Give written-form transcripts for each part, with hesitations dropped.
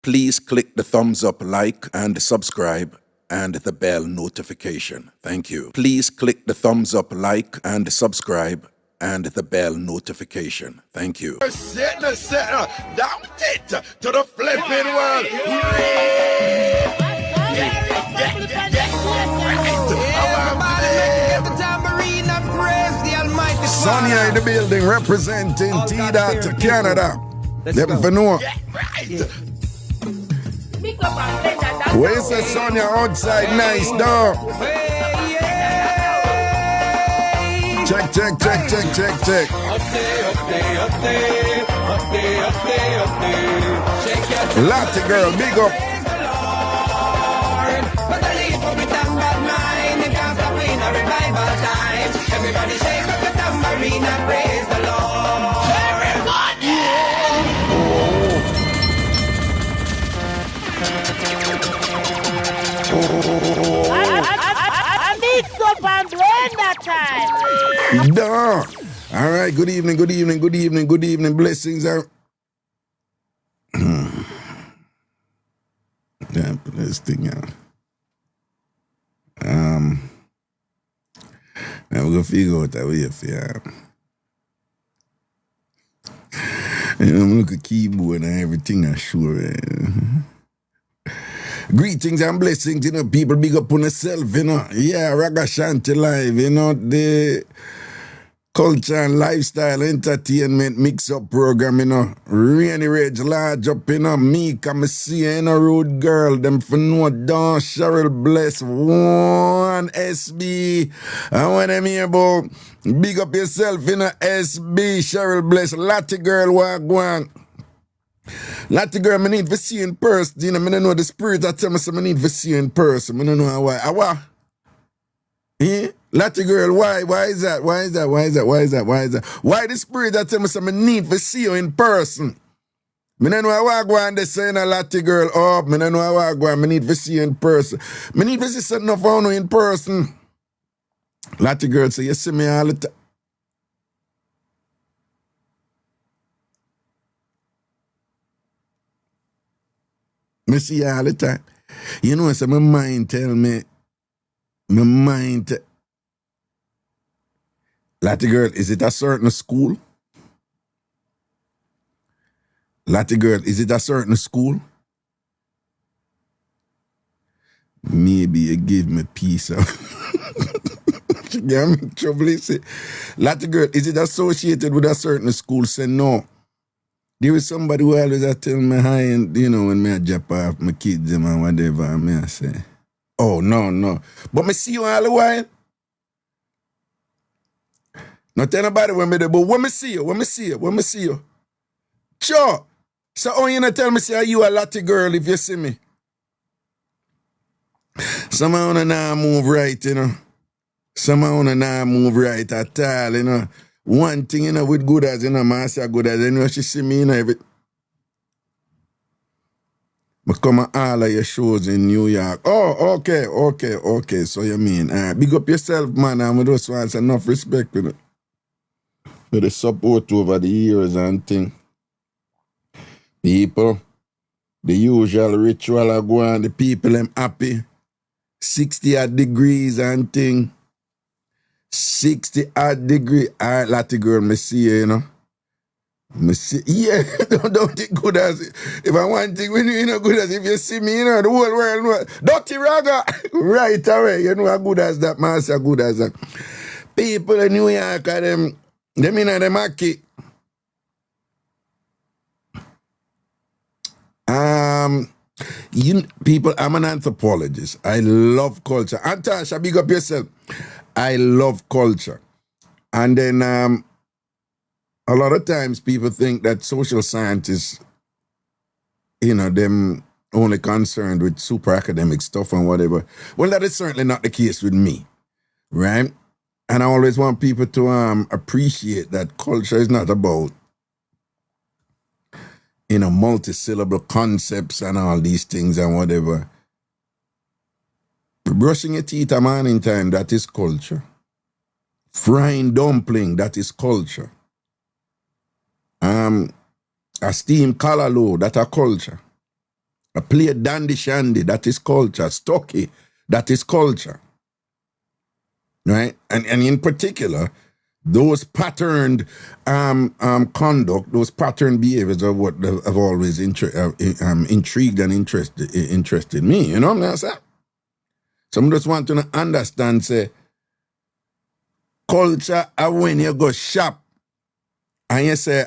Please click the thumbs up, like, and subscribe, and the bell notification. Thank you. Please click the thumbs up, like, and subscribe, and the bell notification. Thank you. Down it to the flipping world. Sonia in the building representing T-Dot to Canada. Them for know. Where's the Sonia outside? Nice dog. Check. Lottie girl, big up. Everybody shake up the tambourine and praise the Lord. Everybody! I Mixup An Blenda time. Duh. All right, good evening. Blessings are... Yeah, put this thing out. Now we're going to figure out that way if I'm look at keyboard and everything, I'm sure. Greetings and blessings, people big up on themselves, Yeah, Ragashanti live, the culture and lifestyle entertainment mix-up program, Rainy Rage large up, me come see, road girl, them for no Dawn, Cheryl Bless, one SB. And when I'm here about, big up yourself, SB, Cheryl Bless, Lottie girl, wagwan. Lottie girl, I need to see in person, I don't know the spirit that tell me I need to see in person, I don't know why. What? Yeah? Lottie girl, why is that? Why the spirit that tell me I need to see you in person? I don't know how I go and they say Lottie girl up. I don't know how I go and I need to see you in person. I need to see something of you in person. Lottie girl say, you see me all the time. I see you all the time. You know, so my mind tell me, Lottie girl, is it a certain school? Lottie girl, is it a certain school? Maybe you give me peace of... She got me in trouble, you see. Lottie girl, is it associated with a certain school? Say no. There is somebody who always tell me hi and, when I drop off my kids and whatever, I say, oh, no. But I see you all the while. Not tell nobody when me there, but when me see you. Sure. So how you not tell me say you a Lottie girl if you see me? Somehow not move right, Somehow not move right at all, One thing, with good as, man say good as, she see me, every... I come on all of your shows in New York. Oh, okay. So you mean, big up yourself, man, and with those ones enough respect, for the support over the years and thing. People, the usual ritual are going, the people them happy. 60 odd degrees and thing. 60 odd degree. Alright, Lottie girl, me see you, Me see, yeah, don't think good as it. If I want to when you good as if you see me, the whole world know. Dirty Raga, right away, how good as that, man, say good as that. People in New York, them them hacky. People, I'm an anthropologist. I love culture. Antasha, big up yourself. I love culture. And then a lot of times people think that social scientists, them only concerned with super academic stuff and whatever. Well, that is certainly not the case with me, right? And I always want people to appreciate that culture is not about multi-syllable concepts and all these things and whatever. Brushing your teeth at morning time, that is culture. Frying dumpling, that is culture. A steamed callaloo, that a culture. I play dandy shandy, that is culture. Stocky, that is culture. Right? And in particular, those patterned conduct, those patterned behaviors are what have always intrigued and interested me. You know what I'm saying? So I just want to understand, say, culture, when you go shop and you say,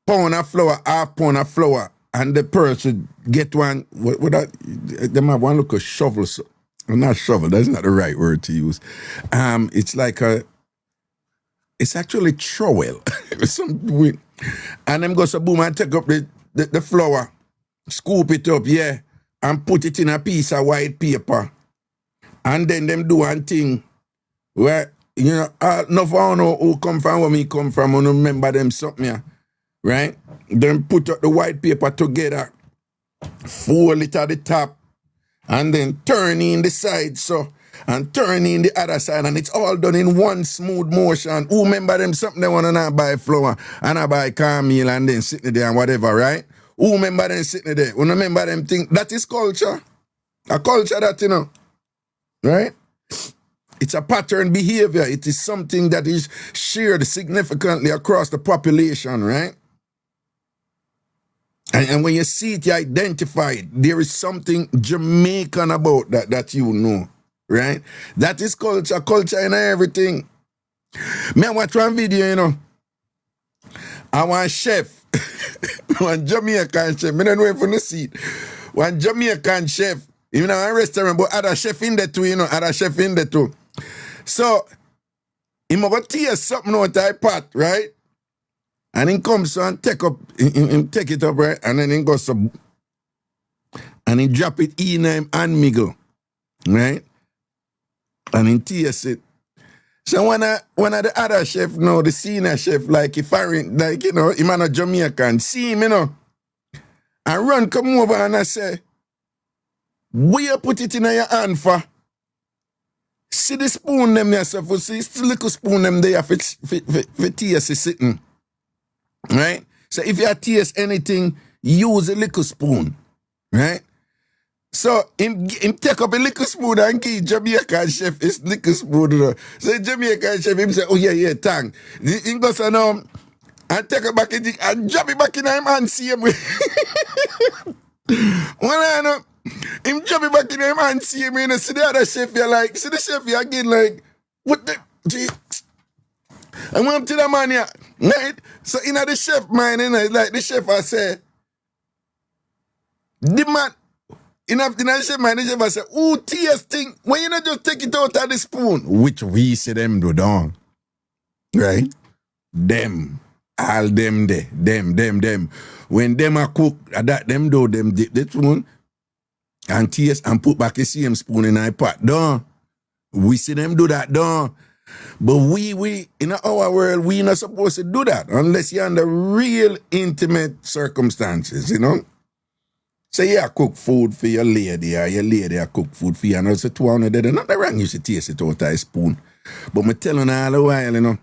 pound of flour, half pound of flour, and the person get one, they might want to look a shovel. So, not shovel, that's not the right word to use. It's like it's actually trowel. And them go so boom and take up the flour, scoop it up, yeah, and put it in a piece of white paper. And then them do one thing where, you know, no one know who come from, where me come from, I remember them something, yeah, right? Then put up the white paper together, fold it at the top, and then turn in the side, so, and turn in the other side, and it's all done in one smooth motion. Who remember them something they want to not buy flour, and I buy cornmeal, and then sitting there and whatever, right? Who remember them sitting there? Who remember them thing? That is culture. A culture that, you know, right? It's a pattern behavior. It is something that is shared significantly across the population, right? And when you see it, you identify it. There is something Jamaican about that you know, right? That is culture in everything. Me, I watch one video, you know. I want chef, one Jamaican chef. I don't know if you see it. One Jamaican chef. You know, a restaurant, but other chef in there too, you know, other chef in there too. So, he go taste something out of the pot, right? And he comes and take it up, right? And then he goes so, and he drop it in him and miggle, right? And he taste it. So one of the other chef, no, the senior chef, like if I like, you know, him and a Jamaican, see him, you know, and run come over and I say, where you put it in your hand for? See the spoon them yourself, see the little spoon them there for taste is sitting. Right? So if you taste anything, use a little spoon. Right? So him take up a little spoon and give Jamaican chef his little spoon. You know. So Jamaican chef him say, oh yeah, thank. He goes and take it back and drop it back in him and see him. When I know him drop it back in him and see him, you know, see the other chef, you're like, see the chef, you again, like, what the, gee. I want to the man here, right? So, in the chef mind, you know, like the chef, I say, the man, in the chef mind, the chef, I say, who tasting, when you not just take it out of the spoon, which we see them do down, right? Them, all them there, them. When them are cook, that them do, them dip the spoon, and taste and put back the same spoon in the pot. Don't. We see them do that, don't. But we in our world, we not supposed to do that unless you're under real intimate circumstances, you know. So you cook food for your lady, or your lady cook food for you, and also 200 there. Nothing wrong, you should taste it out of a spoon. But me telling all the while, you know,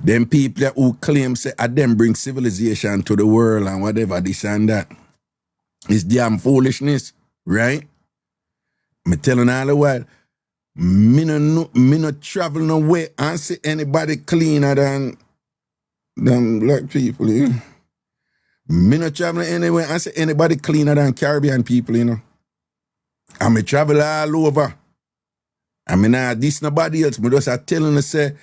them people who claim say them bring civilization to the world and whatever, this and that, it's damn foolishness. Right? Me telling all the while, me no travel no way and see anybody cleaner than black people, you know? Me no travel anywhere and see anybody cleaner than Caribbean people, you know? And me travel all over. I mean, this nobody else. Me just are telling you, say,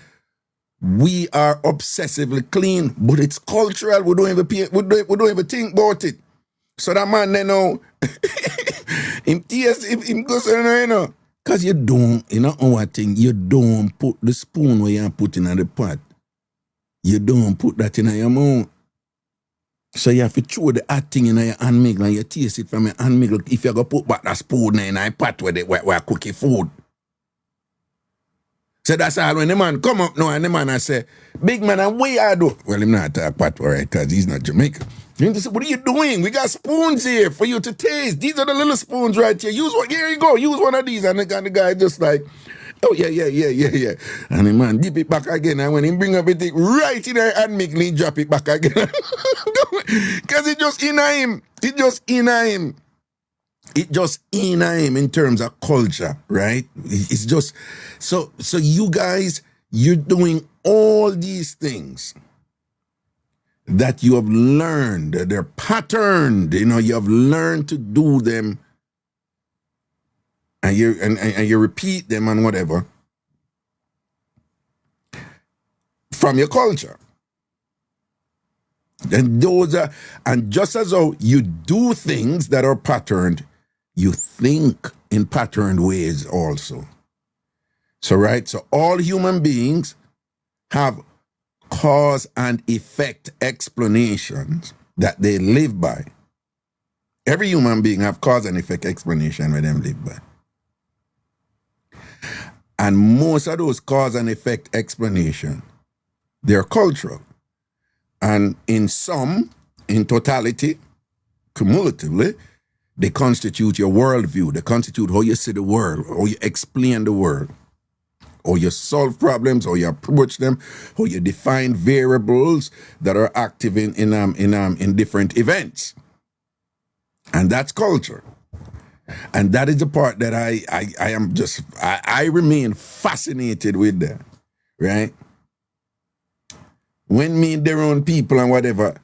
we are obsessively clean, but it's cultural. We don't even think about it. So that man, you know, him goes, you know, because you don't, you know, one thing, you don't put the spoon where you put in the pot. You don't put that in your mouth. So you have to throw the hot thing in your hand miggle and you taste it from your hand miggle if you go put back that spoon in a pot where cooking food. So that's all when the man come up now and the man I say, big man, and what you do? Well, him not a pot, all right, because he's not Jamaican. He say, what are you doing? We got spoons here for you to taste. These are the little spoons right here. Use one. Here you go. Use one of these. And the guy just like, Oh, yeah. And the man dip it back again. And when he bring up it right in there and make me drop it back again. Because it just in him. It just in him. It just in him in terms of culture, right? It's just, so you guys, you're doing all these things that you have learned. They're patterned, you know, you have learned to do them. And you repeat them and whatever from your culture. And those are, and just as though you do things that are patterned, you think in patterned ways also. So, right? So all human beings have cause and effect explanations that they live by. Every human being have cause and effect explanation where them live by. And most of those cause and effect explanation, they're cultural. And in totality, cumulatively, they constitute your worldview. They constitute how you see the world, how you explain the world, how you solve problems, how you approach them, how you define variables that are active in different events. And that's culture. And that is the part that I remain fascinated with that, right? When meet their own people and whatever,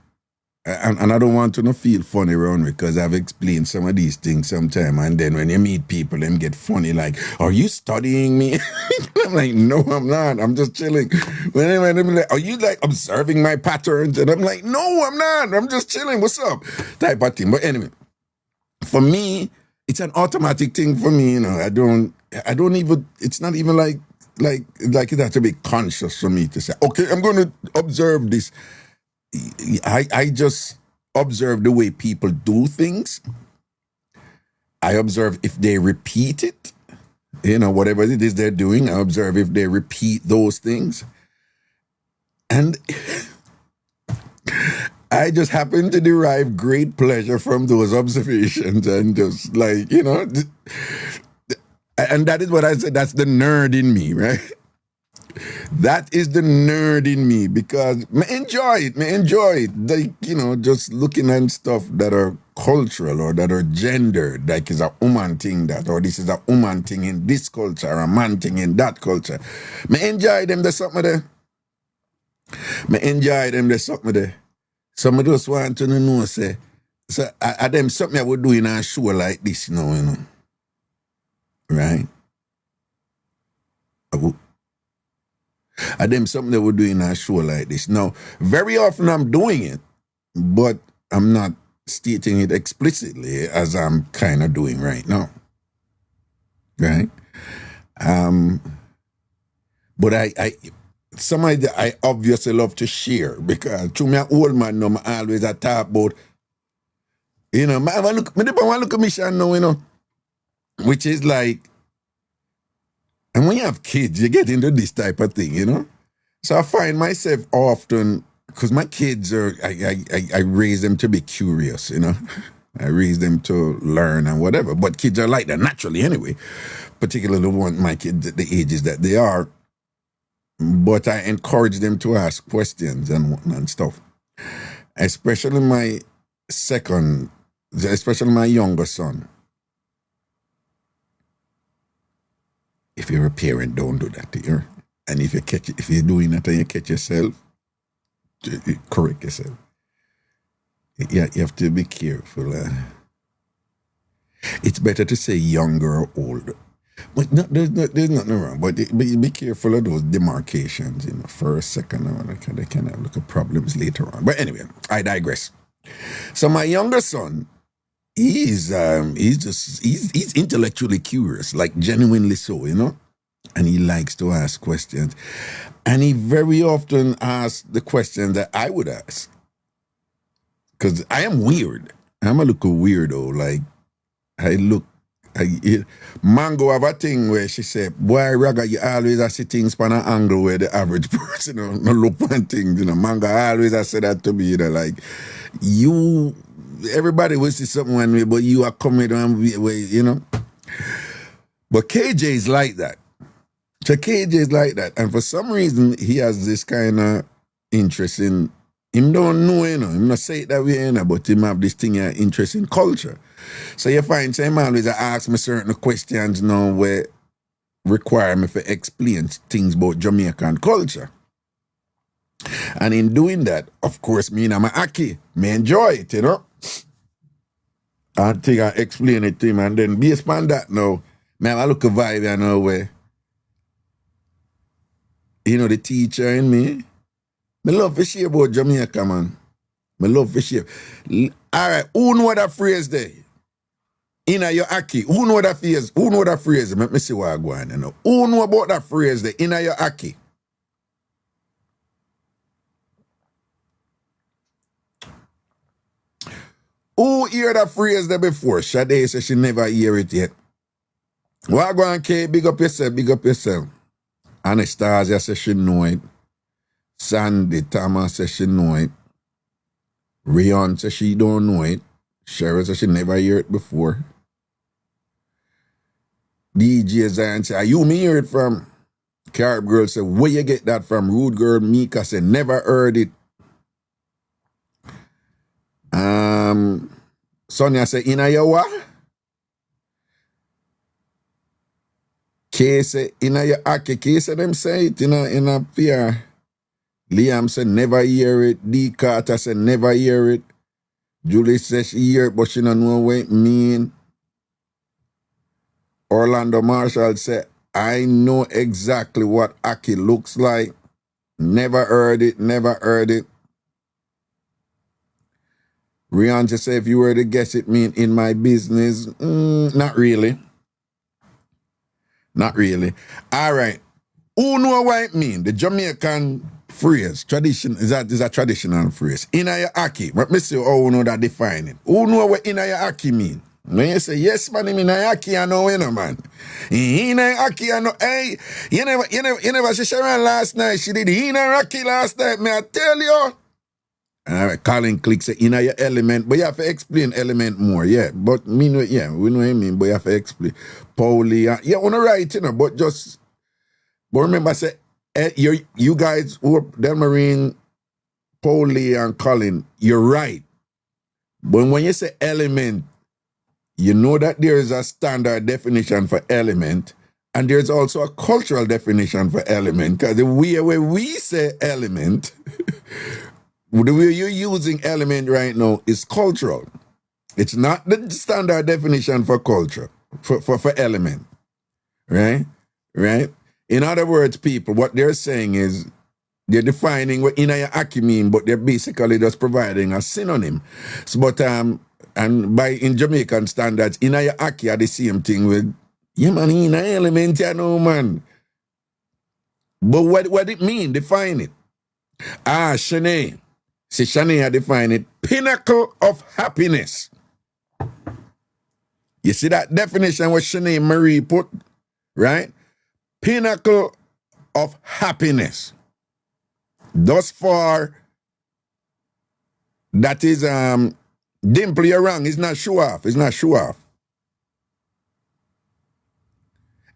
and I don't want to feel funny around me because I've explained some of these things sometime, and then when you meet people, them get funny like, are you studying me? I'm like, no, I'm not. I'm just chilling. When I'm like, are you like observing my patterns? And I'm like, no, I'm not. I'm just chilling. What's up? Type of thing. But anyway, for me, it's an automatic thing for me, you know. I don't even, it's not even like it has to be conscious for me to say, okay, I'm going to observe this. I just observe the way people do things. I observe if they repeat it, you know, whatever it is they're doing. I observe if they repeat those things. And I just happen to derive great pleasure from those observations and just like, you know, and that is what I said, that's the nerd in me, right? That is the nerd in me because I enjoy it. Like, you know, just looking at stuff that are cultural or that are gendered, like is a woman thing that, or this is a woman thing in this culture, a man thing in that culture. I enjoy them, there's something there. Some of those want to know, say, so I them something I would do in a show like this, you know. Right? And them something they would do in a show like this. Now, very often I'm doing it, but I'm not stating it explicitly as I'm kind of doing right now. Right? But I obviously love to share because to me, an old man, no, I always I talk about, you know, I want to look at me now, you know, which is like, and when you have kids, you get into this type of thing, you know? So I find myself often, because my kids are, I raise them to be curious, you know? I raise them to learn and whatever. But kids are like that naturally anyway, particularly my kids at the ages that they are. But I encourage them to ask questions and stuff. Especially my younger son. If you're a parent, don't do that to you. And if you're doing that and you catch yourself, correct yourself. You have to be careful. It's better to say younger or older. But no, there's nothing wrong. But be careful of those demarcations, you know, first, second, they can have look at problems later on. But anyway, I digress. So my younger son, he's intellectually curious, like genuinely so, you know, and he likes to ask questions, and he very often asks the questions that I would ask, because I am weird. I'm a little weirdo. Like Mango have a thing where she said, "Boy, Raga, you always have to see things from an angle where the average person no look one thing." You know, Mango always has said that to me. You know, like you. Everybody will see something one way, but you are coming one way, you know. But KJ is like that. So KJ is like that. And for some reason, he has this kind of interest in, him don't know, you know, him not say it that way, you know, but him have this thing, interest in culture. So you find, so him always ask me certain questions now where require me to explain things about Jamaican culture. And in doing that, of course, me and I'm a Aki, me enjoy it, you know. I think I explain it to him, and then based on that now, me have a look at vibe, you know, where, you know, the teacher in me love to share about Jamaica, man. Me love to share. All right, who know that phrase there? In your Aki, who know that phrase? Who know that phrase? Let me see what I go on, you know. Who know about that phrase there? In your Aki. Who hear that phrase there before? Sade says she never hear it yet. What go on, K? Big up yourself, big up yourself. Anastasia says she know it. Sandy Thomas says she know it. Rion says she don't know it. Cheryl says she never hear it before. DJ Zion says, you me hear it from? Carib Girl said, where you get that from? Rude Girl Mika said, never heard it. Sonia said, in a your what? K said, in a your Aki. K said, them say it in a fear. Liam said, never hear it. D. Carter said, never hear it. Julie said she hear it, but she don't know what it mean. Orlando Marshall said, I know exactly what Aki looks like. Never heard it, never heard it. Rihanna said, if you were to guess it mean in my business, not really. Not really. All right. Who know what it mean? The Jamaican phrase, tradition, is a traditional phrase. Inaya Aki. Let me see how you know that define it. Who know what Inaya Aki mean? When you say, yes, man, Inaya Aki, I know, you know, man. Inaya Aki, I know. Hey, you never see Sharon last night. She did Inaya Aki last night, may I tell you? Colin Click say, in your element, but you have to explain element more, yeah. But me know, yeah, we know what I mean, but you have to explain. Pauli, yeah, on the right, you know, but remember, say, you guys who are Delmarine, Pauli, and Colin, you're right. But when you say element, you know that there is a standard definition for element, and there's also a cultural definition for element, because the way we say element, the way you're using element right now is cultural. It's not the standard definition for culture, for element. Right? Right? In other words, people, what they're saying is they're defining what Inaya Aki mean, but they're basically just providing a synonym. So, but and in Jamaican standards, Inaya Aki are the same thing with, yeah man, Inaya element, you know, man. But what it mean? Define it. Shanae. See, Shania define it, pinnacle of happiness. You see that definition what Shania Marie put, right? Pinnacle of happiness. Thus far, that is dimple, you're wrong. It's not show off. It's not show off.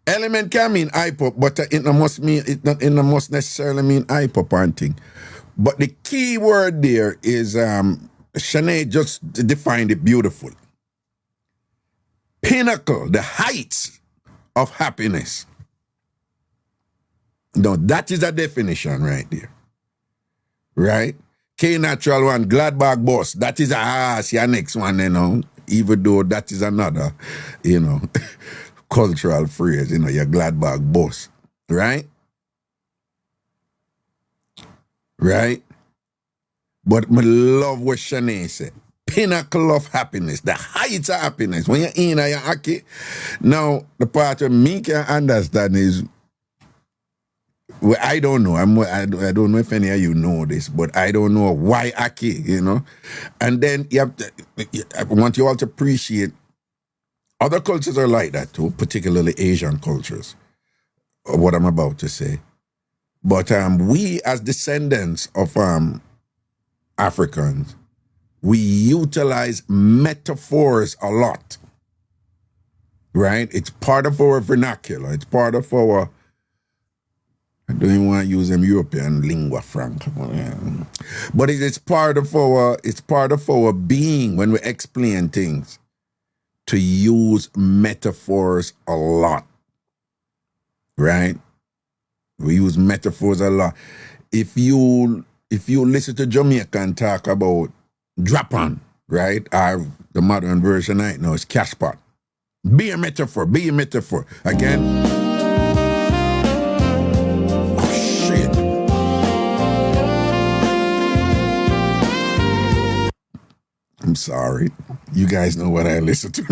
Element can mean hype-up, but it must necessarily mean hype-up and thing. But the key word there is, Shanae just defined it beautifully. Pinnacle, the heights of happiness. No, that is a definition right there. Right? K natural one, Gladbach boss. That is your next one, you know. Even though that is another, you know, cultural phrase, you know, your Gladbach boss. Right? Right? But I love what Shanae said. Pinnacle of happiness, the heights of happiness. When you're in your Aki, now the part of me can understand is, well, I don't know. I don't know if any of you know this, but I don't know why Aki, you know. And then I want you all to appreciate other cultures are like that too, particularly Asian cultures. What I'm about to say. But we, as descendants of Africans, we utilize metaphors a lot, right? It's part of our vernacular. It's part of our I don't even want to use them European lingua franca. But it's part of our being when we explain things to use metaphors a lot. Right? We use metaphors a lot. If you listen to Jamaican talk about drop on, right? Or the modern version right now is cash pot. Be a metaphor. Again. Oh shit. I'm sorry. You guys know what I listen to.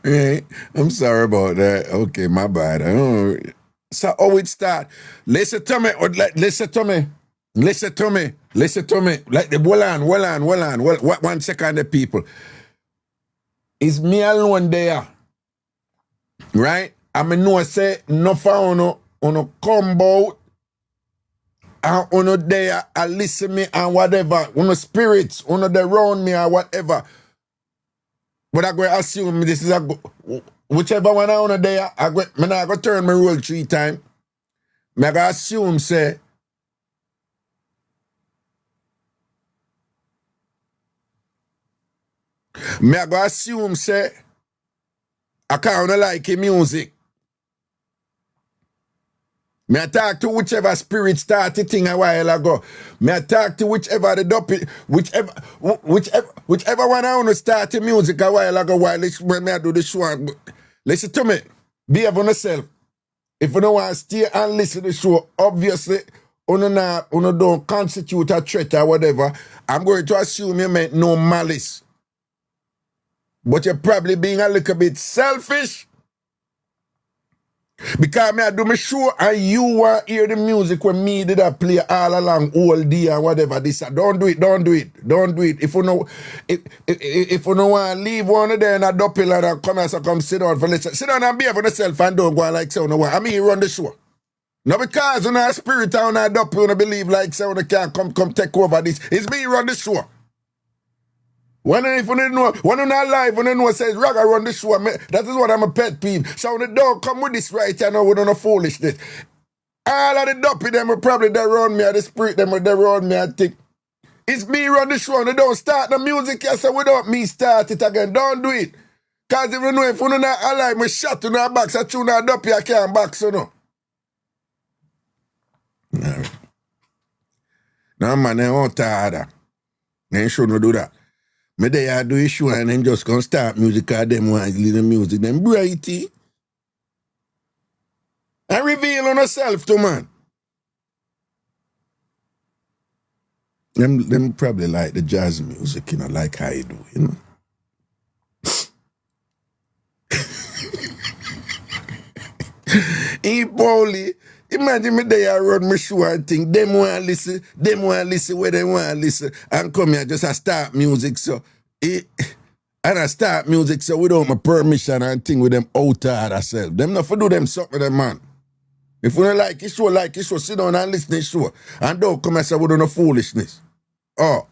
Right? I'm sorry about that. Okay, my bad. So it start. Listen to me. Like the hold on. 1 second, the people. It's me alone there. Right? I mean, no say no for on come out and on there and listen me and whatever. On spirits, on the around me or whatever. But I go assume this is whichever one I on there, I go turn my role 3 times. I go assume say I go assume say I can't like music. I talk to whichever spirit started thing a while ago. I talk to whichever the Duppy, whichever one I want to start the music a while ago when I do the show. Listen to me. Behave on yourself. If you don't want to stay and listen to the show, obviously, you don't constitute a threat or whatever. I'm going to assume you meant no malice. But you're probably being a little bit selfish. Because I do my show and you want to hear the music when me did I play all along all day and whatever this. Don't do it. If you know if you don't want to leave one of them and Duppy and come here, so come sit down for listen. Sit down and behave for yourself and don't go like so. I mean run the show. No, because you know a spirit and a Duppy you believe like so you can't come take over this. It's me run the show. When if you don't know, when you're not live, when you know says Raga run the show, that is what I'm a pet peeve. So when they don't come with this right now, we don't know foolishness. All of the Duppy them will probably they run me, or the spirit them will they run me, I think. It's me run the show, and they don't start the music here, so without me start it again. Don't do it. Because if you're not alive, me shot in our box, I tune our Duppy, I can't box, so no. Alright. Now man, they won't tired. They shouldn't do that. Me there do a show and then just gonna start music because them want to leave the music. Them brighty. And reveal on yourself too, man. Them probably like the jazz music, like I do, Pauli, imagine me there run my show and think them want to listen where they want to listen and come here just a start music so and I start music so without my permission and thing with them out of ourselves. Them not for do them something with them man. If we don't like it show, sit down and listen to the show. And don't come and say we don't know foolishness. Oh.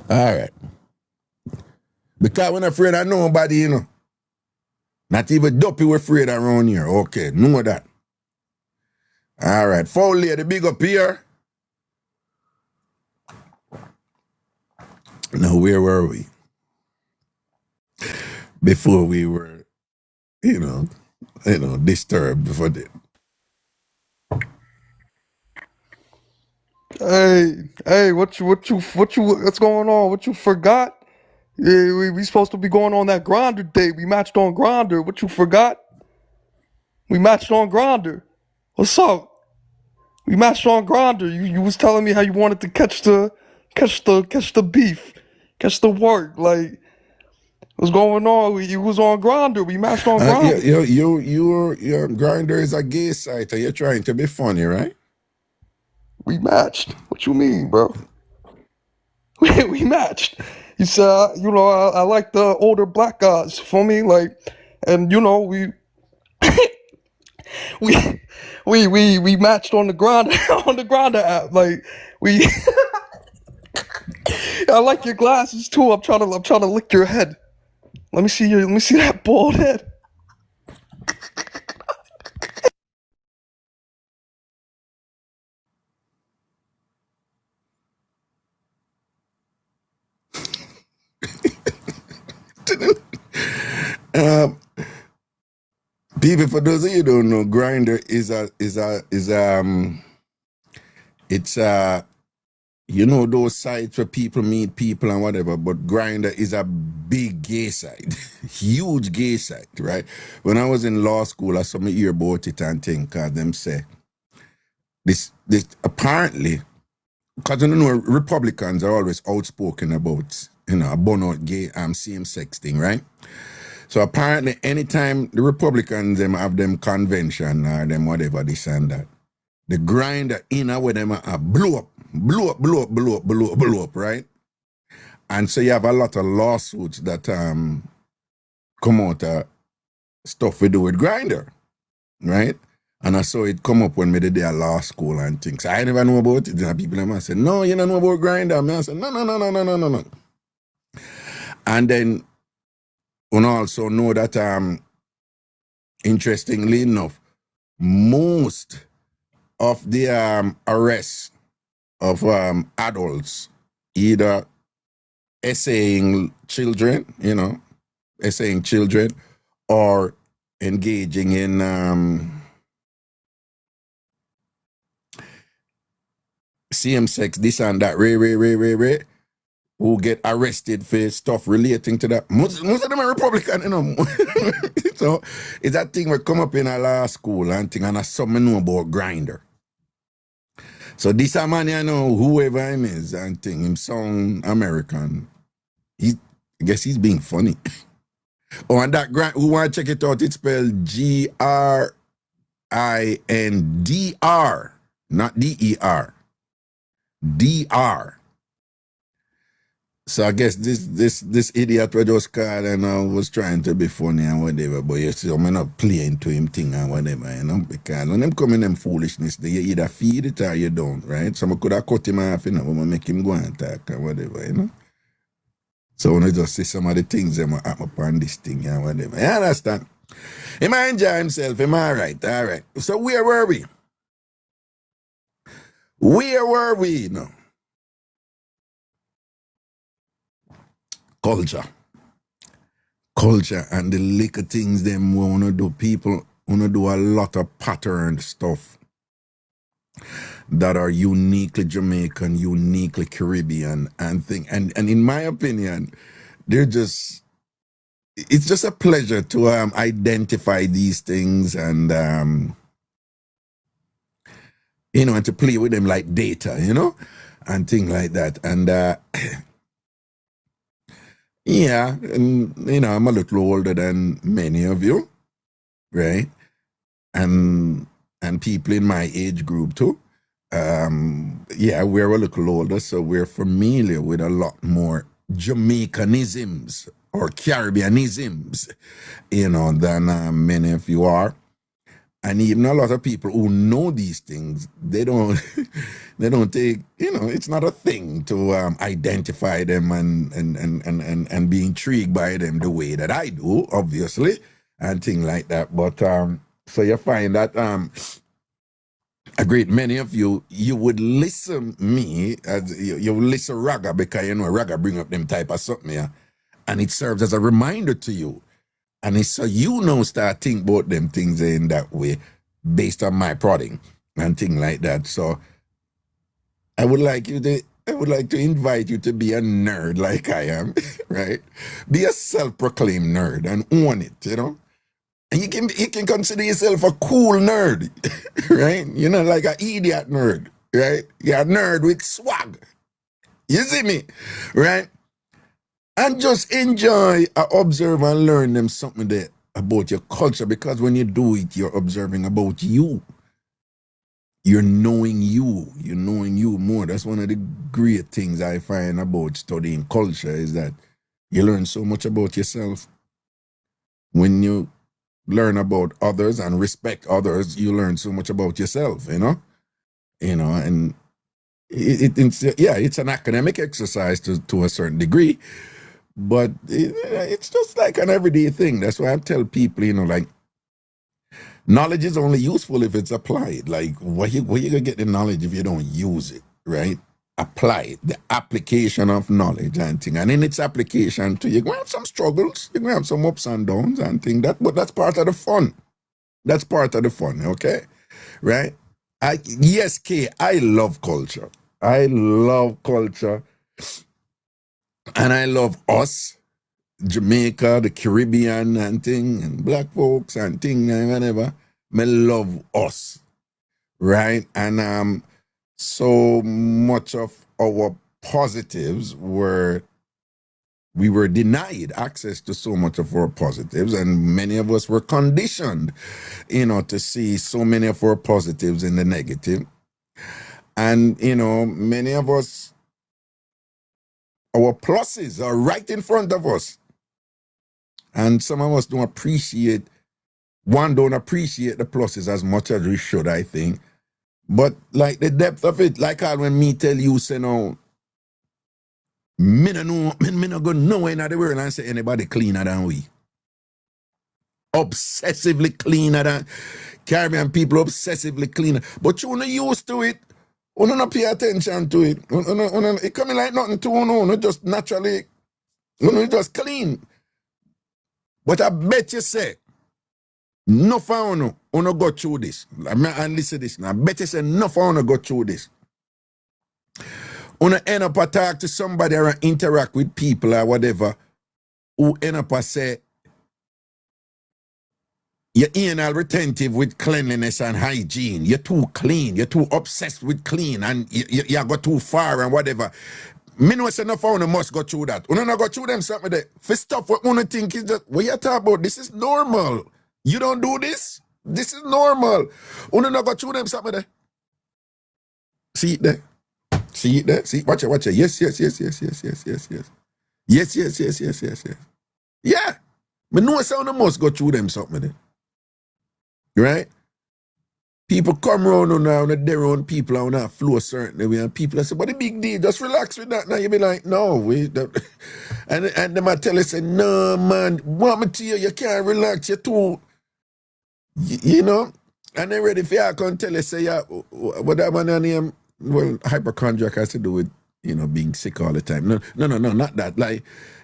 Alright. Because we're not afraid of nobody, Not even Duppy we're afraid around here. Okay, know that. All right, foul lady, big up here. Now, where were we? Before we were, disturbed before that. Hey, what's going on? What you forgot? Yeah, we supposed to be going on that Grinder date. We matched on Grinder. What you forgot? We matched on Grinder. What's up? We matched on Grinder. You was telling me how you wanted to catch the beef, catch the work. Like, what's going on? You was on Grinder. We matched on Grinder. Your Grinder is a gay site. You're trying to be funny, right? We matched. What you mean, bro? We matched. You said, I like the older black guys. For me, like, and we we matched on the Grinder on the Grinder app. Like we, I like your glasses too. I'm trying to lick your head. Let me see that bald head. People, for those of you who don't know, grinder it's you know those sites where people meet people and whatever, but grinder is a big gay site, huge gay site, right? When I was in law school, I saw me hear about it and think, them say this apparently, because you know Republicans are always outspoken about about gay same-sex thing, right? So apparently, anytime the Republicans them have them convention or them whatever this and that, the grinder with them blow up, right? And so you have a lot of lawsuits that come out stuff we do with grinder, right? And I saw it come up when we did their law school and things. I never know about it. And people them say, no, you don't know about grinder. I said, no. And then we also know that interestingly enough, most of the arrests of adults either essaying children, or engaging in same-sex, this and that, who get arrested for stuff relating to that. Most of them are Republican, So it's that thing that come up in a law school and thing, and I something know about grinder. So this a man, whoever him is and thing, him sound American. I guess he's being funny. Oh, and that who want to check it out, it's spelled Grindr, not DER. DR. So I guess this idiot was just called and was trying to be funny and whatever, but you see, I'm not playing to him thing and whatever, because when them come in them foolishness, they either feed it or you don't, right? So I could have cut him off, but make him go and talk and whatever, So when I just see some of the things that happen upon this thing and whatever, you understand? He might enjoy himself, am I right? All right. So where were we? Where were we now? Culture and the little things them we wanna do. People wanna do a lot of patterned stuff that are uniquely Jamaican, uniquely Caribbean and thing. And in my opinion, it's just a pleasure to identify these things and and to play with them like data, and things like that. And yeah, and I'm a little older than many of you, right? And people in my age group too. Yeah, we're a little older, so we're familiar with a lot more Jamaicanisms or Caribbeanisms, than many of you are. And even a lot of people who know these things, they don't take, it's not a thing to identify them and be intrigued by them the way that I do, obviously, and things like that. But so you find that a great many of you would listen me as you listen Raga, because Raga bring up them type of something, yeah, and it serves as a reminder to you. And it's so start think about them things in that way based on my prodding and things like that. So I would like to invite you to be a nerd like I am, right? Be a self-proclaimed nerd and own it, And you can consider yourself a cool nerd, right? Like an idiot nerd, right? You're a nerd with swag. You see me, right? And just enjoy, observe and learn them something there about your culture, because when you do it, you're observing about you. You're knowing you more. That's one of the great things I find about studying culture, is that you learn so much about yourself. When you learn about others and respect others, you learn so much about yourself, and it's an academic exercise to a certain degree. But it's just like an everyday thing. That's why I tell people, like, knowledge is only useful if it's applied. Like, where you gonna get the knowledge if you don't use it, right? apply, the application of knowledge and thing. And in its application too, you're going to have some struggles, you're going to have some ups and downs and thing. But that's part of the fun. That's part of the fun, okay? Right? Yes, Kay, I love culture. I love culture. And I love us, Jamaica, the Caribbean and thing, and black folks and thing and whatever. I love us. Right? And so much of our positives we were denied access to so much of our positives, and many of us were conditioned, to see so many of our positives in the negative. And, many of us, our pluses are right in front of us. And some of us don't appreciate the pluses as much as we should, I think. But like the depth of it, like when me tell you, say no, me no go nowhere in the world and say anybody cleaner than we. Obsessively cleaner than Caribbean people, obsessively cleaner. But you not used to it. You not pay attention to it. It coming like nothing to you, just naturally, just clean. But I bet you say, no for you go through this. And listen to this. I bet you say no for you go through this. You end up talk to somebody or interact with people or whatever, who end up say, you're anal retentive with cleanliness and hygiene. You're too clean. You're too obsessed with clean and you go too far and whatever. Me know say no for you must go through that. You not go through them something there. For stuff what you think is that, what you talk about, this is normal. You don't do this? This is normal. You not go through them something there. See it there. See it there? See, watch it. Yes. Yes. Yeah. Me know sound must go through them something there. Right? People come around now and their own people are on a flow certain way, and people say, but the big deal, just relax with that. Now you be like, no, wait. And them I tell you, say, no, man, want me to you can't relax, you're too, and they ready for you, I can tell you, say, yeah, what that man name, well, hypochondriac has to do with, being sick all the time. No, not that. Like,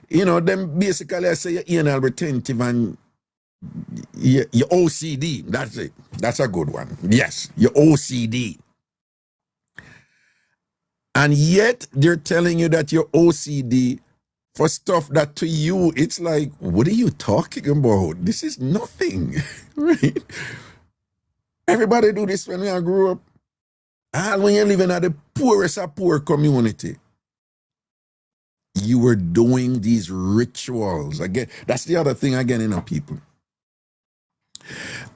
them basically I say you're anal retentive and your OCD. That's it. That's a good one. Yes, your OCD. And yet they're telling you that you're OCD for stuff that to you, it's like, what are you talking about? This is nothing. Right? Everybody do this when I grew up. And when you're living at the poorest of poor community, you were doing these rituals. Again, that's the other thing again, people.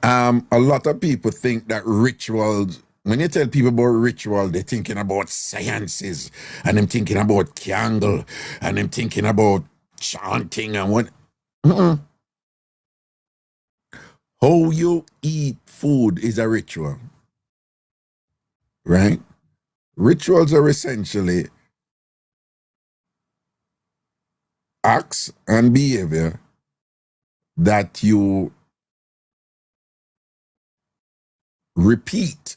A lot of people think that rituals, when you tell people about ritual, they're thinking about sciences, and them thinking about candle, and them thinking about chanting and what. How you eat food is a ritual. Right? Rituals are essentially acts and behavior that you repeat,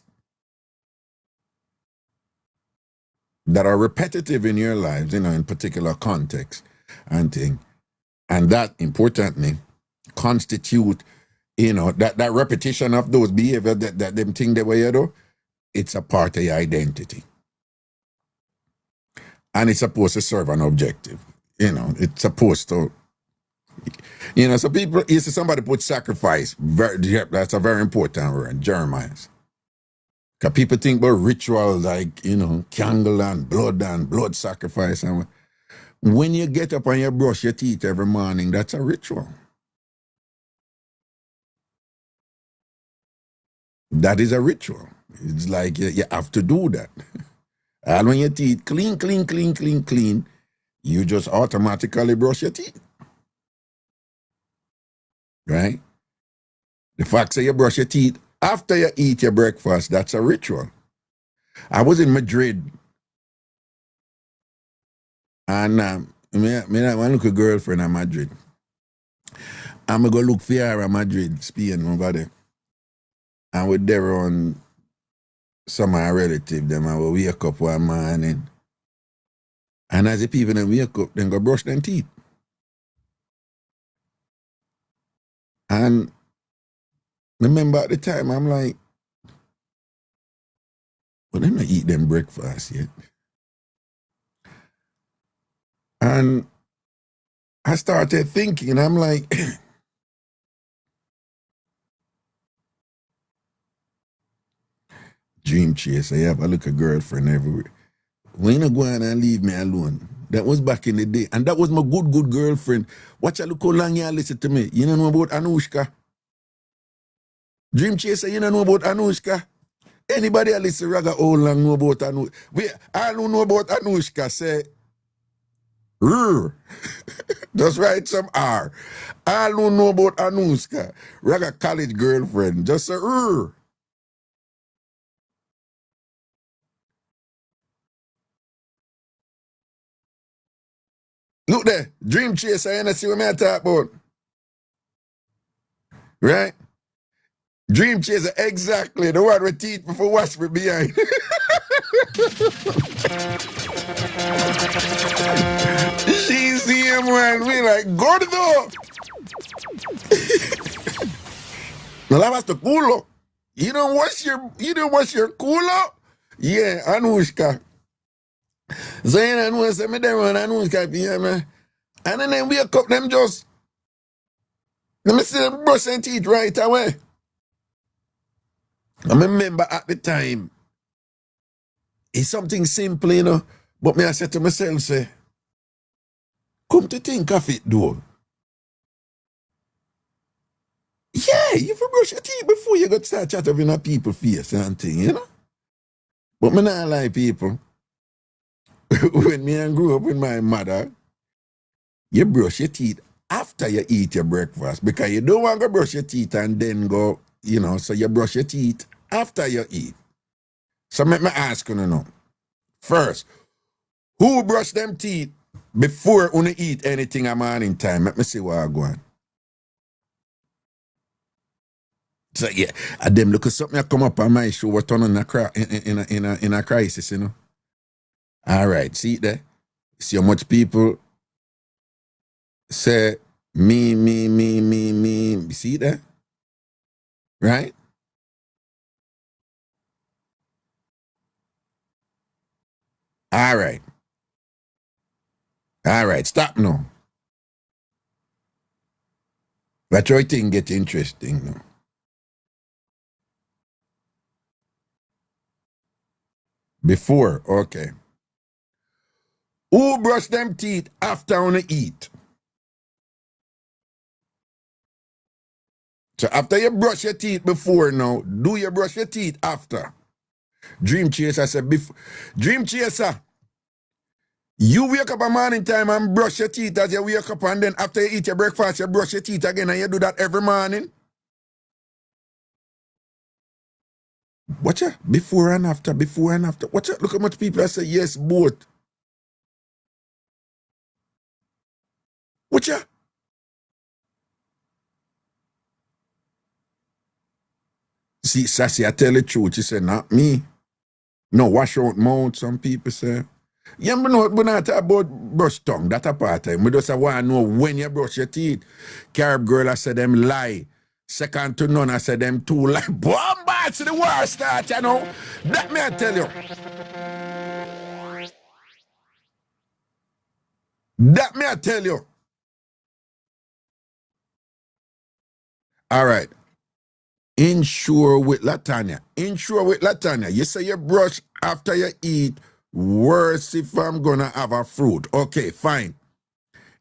that are repetitive in your lives, in particular context and thing. And that, importantly, constitute, that repetition of those behavior, that them thing they were do, it's a part of your identity. And it's supposed to serve an objective. It's supposed to, so people, you see somebody put sacrifice, that's a very important word, Jeremiah's. Because people think about ritual like, candle and blood sacrifice. And when you get up and you brush your teeth every morning, that's a ritual. That is a ritual. It's like you have to do that. And when your teeth clean, you just automatically brush your teeth. Right? The fact that you brush your teeth after you eat your breakfast, that's a ritual. I was in Madrid, and me have one little girlfriend in Madrid. I'm going to go look for her in Madrid, Spain, over there. And we're there on some of our relatives, them, and we wake up one morning, And as the people then wake up, then go brush them teeth. And remember at the time, I'm like, well, them not eat them breakfast yet. And I started thinking, I'm like, dream chase, I have a little girlfriend everywhere. When you go on and leave me alone, that was back in the day. And that was my good girlfriend. Watch a look how long you listen to me. You don't know about Anushka? Dream chaser, you don't know about Anushka? Anybody that listen Raga how long know about Anushka? I don't know about Anushka, say, just write some R. I don't know about Anushka. Raga college girlfriend, just say, Look there, dream chaser, you know see what I talk about? Right? Dream chaser, exactly. The one with teeth before wash me behind. She see him and we like, gordo. No lavas tu culo. You don't wash your culo? Yeah, Anushka. So you know, say me there on Anushka, yeah, man. And then they wake up, them just, let me see them brushing teeth right away. I remember at the time, it's something simple, you know, but me I said to myself, say, come to think of it, though. Yeah, you for brush your teeth before you got to start chatting in a people's face and thing, you know? But me not lie, people. When me and grew up with my mother, you brush your teeth after you eat your breakfast because you don't want to brush your teeth and then go, you know, so you brush your teeth after you eat. So let me ask you now. First, who brush them teeth before you eat anything at morning time? Let me see what I go on. So yeah, and them look at something that come up on my show, what turn on in a crisis, you know. All right, see it there? See how much people say me. See it there? Right? All right. All right, stop now. That's why thing get interesting now. Before, okay. Who brush them teeth after on eat? So after you brush your teeth before now, do you brush your teeth after? Dream chaser said before. Dream chaser, you wake up a morning time and brush your teeth as you wake up, and then after you eat your breakfast, you brush your teeth again, and you do that every morning? Watch out, before and after. Watch out, look how much people say yes, both. Watch out. See, Sassy, I tell the truth. She said, not me. No, wash out mouth, some people say. Yeah, but no, we're not talking about brush tongue. That's a part of it. We just want to know when you brush your teeth. Carib girl, I said them lie. Second to none, I said them two lie. Bombard to the war start, you know. That me I tell you. That me I tell you. All right. Insure with Latanya. You say you brush after you eat. Worse if I'm gonna have a fruit. Okay, fine.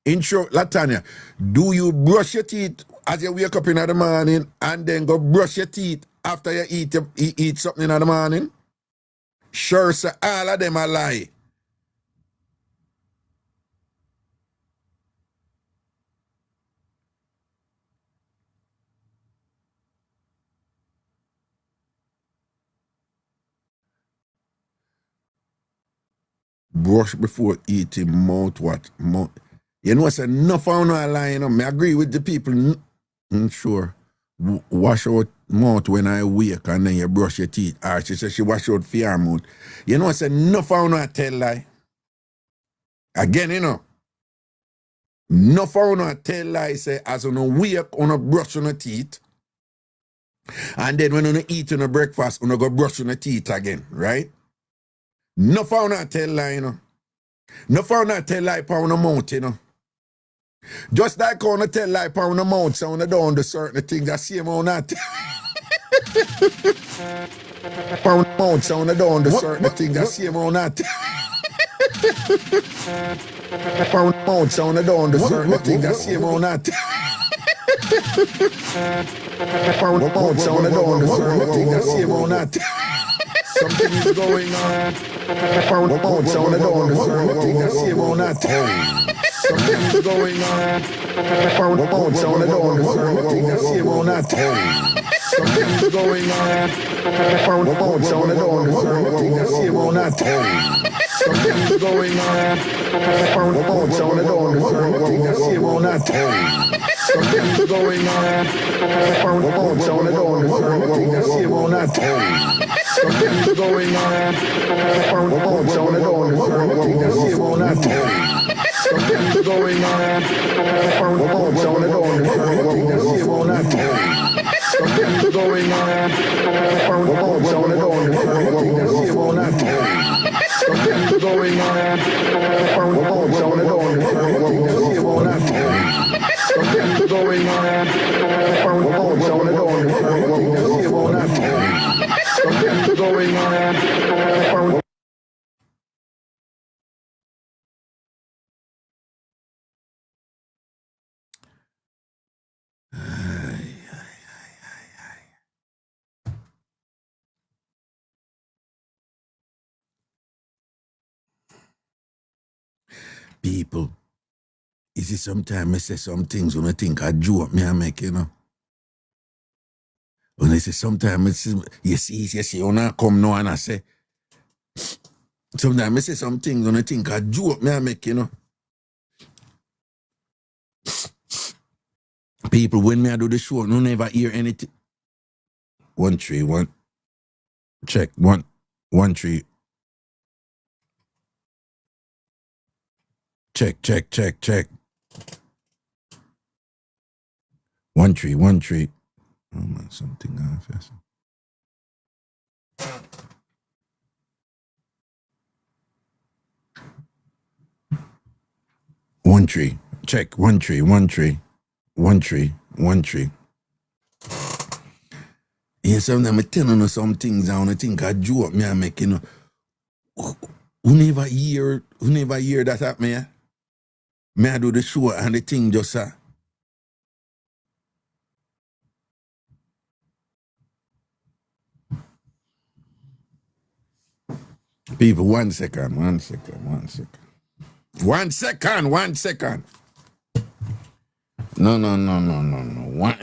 Insure Latanya. Do you brush your teeth as you wake up in the morning and then go brush your teeth after you eat something in the morning? Sure, sir. All of them are lie. Brush before eating, mouth what? Mouth. You know, it's enough of no lie, you know. I agree with the people. Sure. Wash out mouth when I wake and then you brush your teeth. Or she said she wash out for your mouth. You know, it's enough of no tell lie. Again, you know, no for no tell lie say as on wake on a brush on the teeth, and then when you eat on a breakfast, on go brush on the teeth again, right? No for no tell lie, you know. No for no tell lie pound the mouth, you know. Just like on a tell lie pound the mouth, so on the down the certain things that same on that. Pound the mouth, so on the down the certain things that same on that. Pound the mouth, so on the down the certain things that same on that. Pound the mouth, so on the down the certain things that same on that. Something is going on. Pound the mouth, so on the down the certain things that same on that. Something is going on. Pound the mouth, so on the down the certain things that same on that. Something is going on. Pound the mouth, so on the down the certain things that same on that. Something is going on. Pound the mouth, so on the down the certain things that same on that. Something is going on. Pound the mouth, so on the down the certain things that same on that. Something is going on. Pound the mouth, so on the down the certain things that same on that. Something is going on. Pound the mouth, so on the down the certain things that same on that. Something is going on. Pound the mouth, so on the down the certain things that same on that. Something is going on. Pound the mouth, so on the down the certain things that same on that. Something is going on. Pound the mouth, so on the down the certain things that same on that. Something is going on. Pound people, is it sometimes I say some things when I think I joke me I make, you know? When I say sometimes, you see, when I come now and I say, sometimes I say some things when I think I joke me I make, you know? People, when me I do the show, no never hear anything. 1 3 1. Check. 1 1 3. Check. 1 3 1 3. Oh man, something off. Yes. 1 3. Check. 1 3 1 3. 1 3 1 3. Yeah, sometimes I tell you some things and I think I joke me I make, you know. Who never hear that at me, yeah? Me I do the show and the thing just People, 1 second. 1 second. No. One.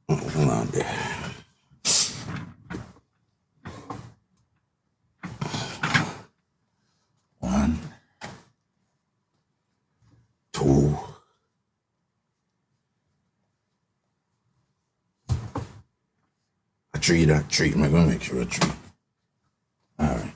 Hold on there. 1 2. A tree. I'm gonna make sure a tree. All right.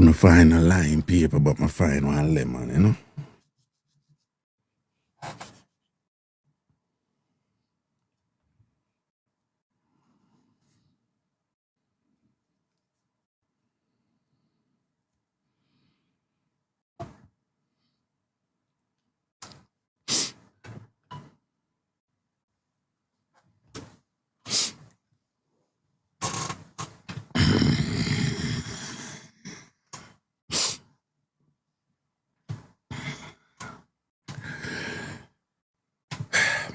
couldn't find a lime paper, but I find one lemon, you know.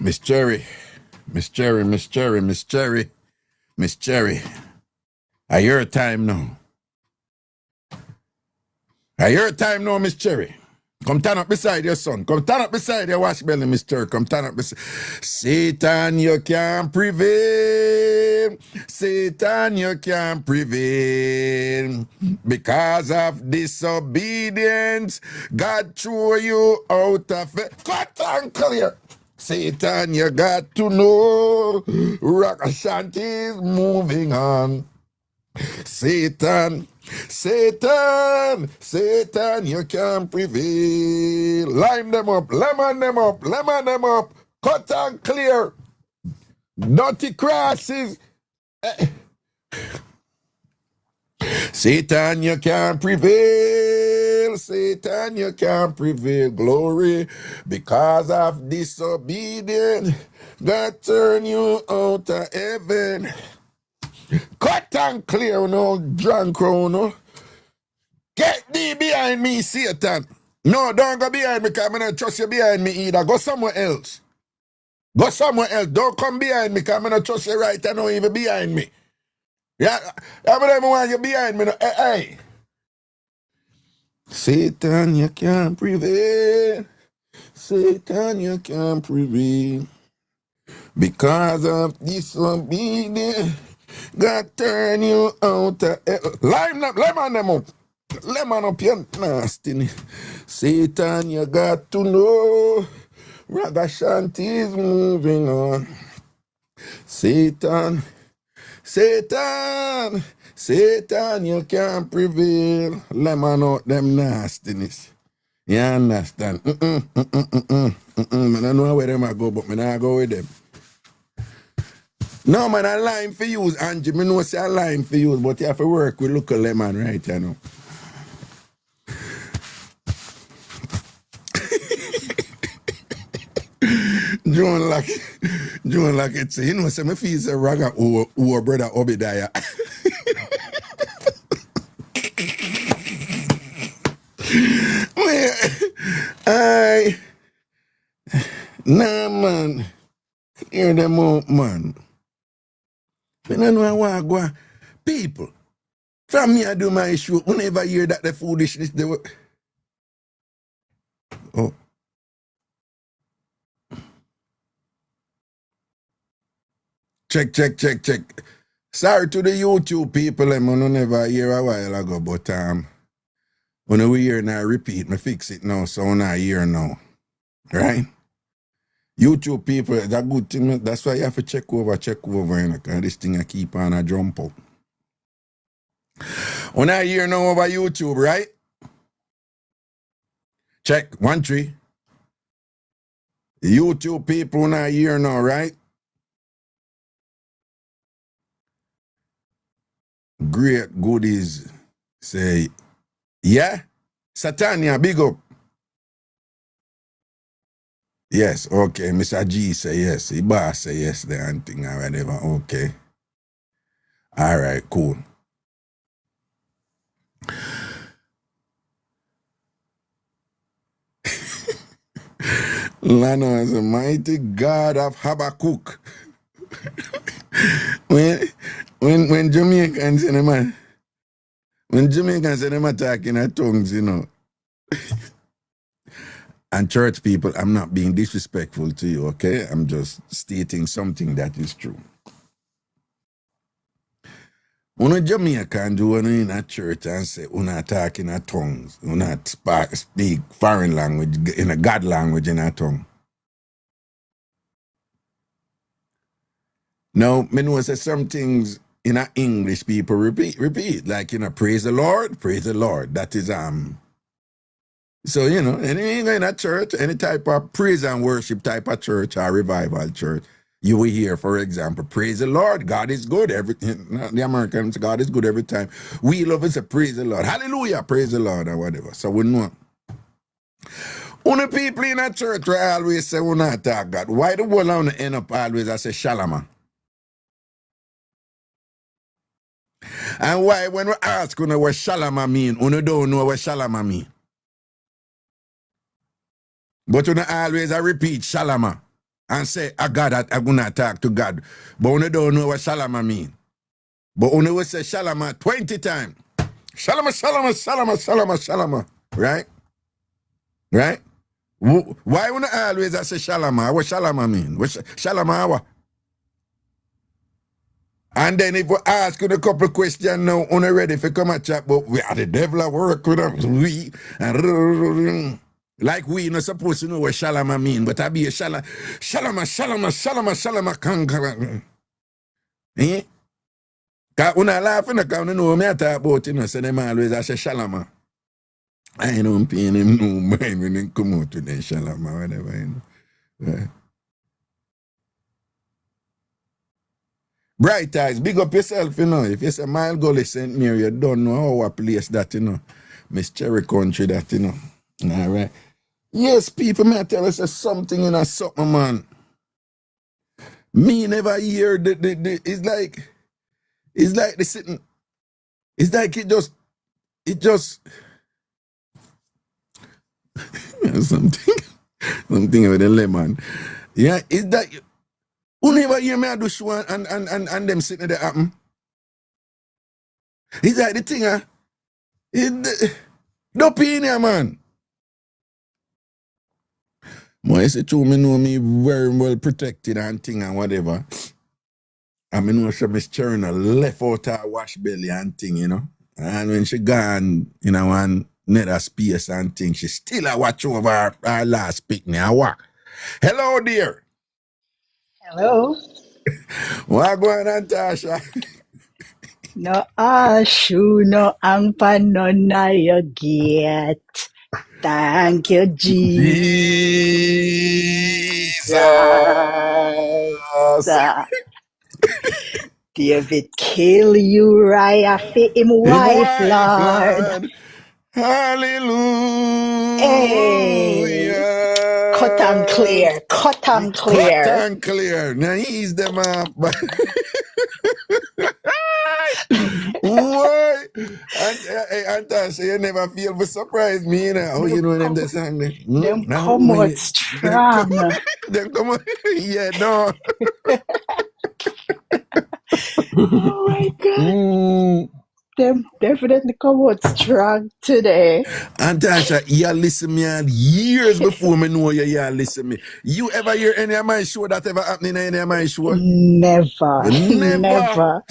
Miss Cherry. I your time now. Miss Cherry. Come turn up beside your son. Come turn up beside your wash belly, Miss Cherry. Come turn up beside. Satan, you can't prevail. Satan, you can't prevail. Because of disobedience, God threw you out of it. Cut and clear. Satan, you got to know Ragashanti is moving on. Satan, you can't prevail. Line them up, lemon them up, cut and clear. Dirty crosses. Satan, you can't prevail. Satan, you can't prevail. Glory, because of disobedience, God turn you out of heaven. Cut and clear, no drunk, no. Get thee behind me, Satan. No, don't go behind me, because I don't trust you behind me either. Go somewhere else. Go somewhere else. Don't come behind me, because I don't trust you right now, even behind me. Yeah, I don't even want you behind me. No. Hey. Satan, you can't prevail. Satan, you can't prevail. Because of disobedience, God turn you out of hell. Lemon them up. Lemon up your nasty. Satan, you got to know Ragashanti is moving on. Satan, you can't prevail. Lemon out them nastiness. You understand? I don't know where them I go, but I not go with them. No, man, I line for you, Angie. I know say I line for you, but you have to work with local lemon, right, you know. John like it say, you know, say my fees a Raga or brother Obadiah. Nah, man. Hear them out, man. I don't know how I go. People, from me I do my show, whenever I hear that the foolishness, they were... Oh. Check. Sorry to the YouTube people, I never hear a while ago, but when we hear now, repeat, me fix it now, so now hear now. Right? YouTube people, that's a good thing. That's why you have to check over, you know, because this thing I keep on a jump up. When I hear now over YouTube, right? Check, 1 3. YouTube people when I hear now, right? Great goodies say, yeah? Satania, big up. Yes, okay. Mr. G say yes. Iba say yes, the hunting or whatever. Okay. All right, cool. Lano is a mighty God of Habakkuk. when Jamaicans and them, talking in tongues, you know. And church people, I'm not being disrespectful to you, okay? I'm just stating something that is true. When a Jamaican do one in a church and say, we're not talking in tongues, we're not speak foreign language, in a God language in a tongue. Now, I know say some things in a English, people repeat. Like, praise the Lord, praise the Lord. That is, so, anything in a church, any type of praise and worship type of church or revival church, you will hear, for example, praise the Lord, God is good. The Americans, God is good every time. We love it, say praise the Lord. Hallelujah, praise the Lord, or whatever. So we know. Only people in a church will always say, we not talk God. Why the world on the end up always I say shalama? And why when we ask what shalama mean, we don't know what shalama mean. But we always repeat shalama and say, I God, I'm going to talk to God. But we don't know what shalama mean. But we will say shalama 20 times. Shalama, shalama, shalama, shalama, shalama. Right? Right? Why we always say shalama? What shalama mean? What shalama what? And then if we ask you a couple of questions now, we're ready for come and chat, but we are the devil at work with us. Like we not supposed to know what shalama mean, but I be a shalama, kankara. Eh? Because when I laugh, I don't know what I talk about, so them always I say shalama. I don't pay him no mind when they come out to the shalama, whatever, Right. Bright eyes, big up yourself, If you say Mile Gully St. Mary, you don't know how a place that, Miss Cherry Country that, All right. Yes, people may tell us something in a something, man. Me never hear it's like the sitting. It's like it just something with the lemon. Yeah, it's that you never hear me do show and them sitting there happen. It's like the thing, Duppy in here, man. I say true, me know me very well protected and thing and whatever. And me know she Miss Cherna left out her wash belly and thing, And when she gone, one nether space and thing, she still a watch over her last picnic. Hello, dear. Hello. What going on, Tasha? No ashu, no ampa, no na you get. Thank you, Jesus. David kill Uriah for him wife, Lord. Hallelujah. Hey. Cut and clear. Cut and clear. Cut and clear. Now ease them up. Why? And Tasha, you never feel for surprise me, Oh, you know them the song there. Them come out strong. Them come out. Yeah, no. Oh my God. Them definitely come out strong today. And Tasha, you listen me on years before me know you listen me. You ever hear any of my show that ever happening in any of my show? Never. Never.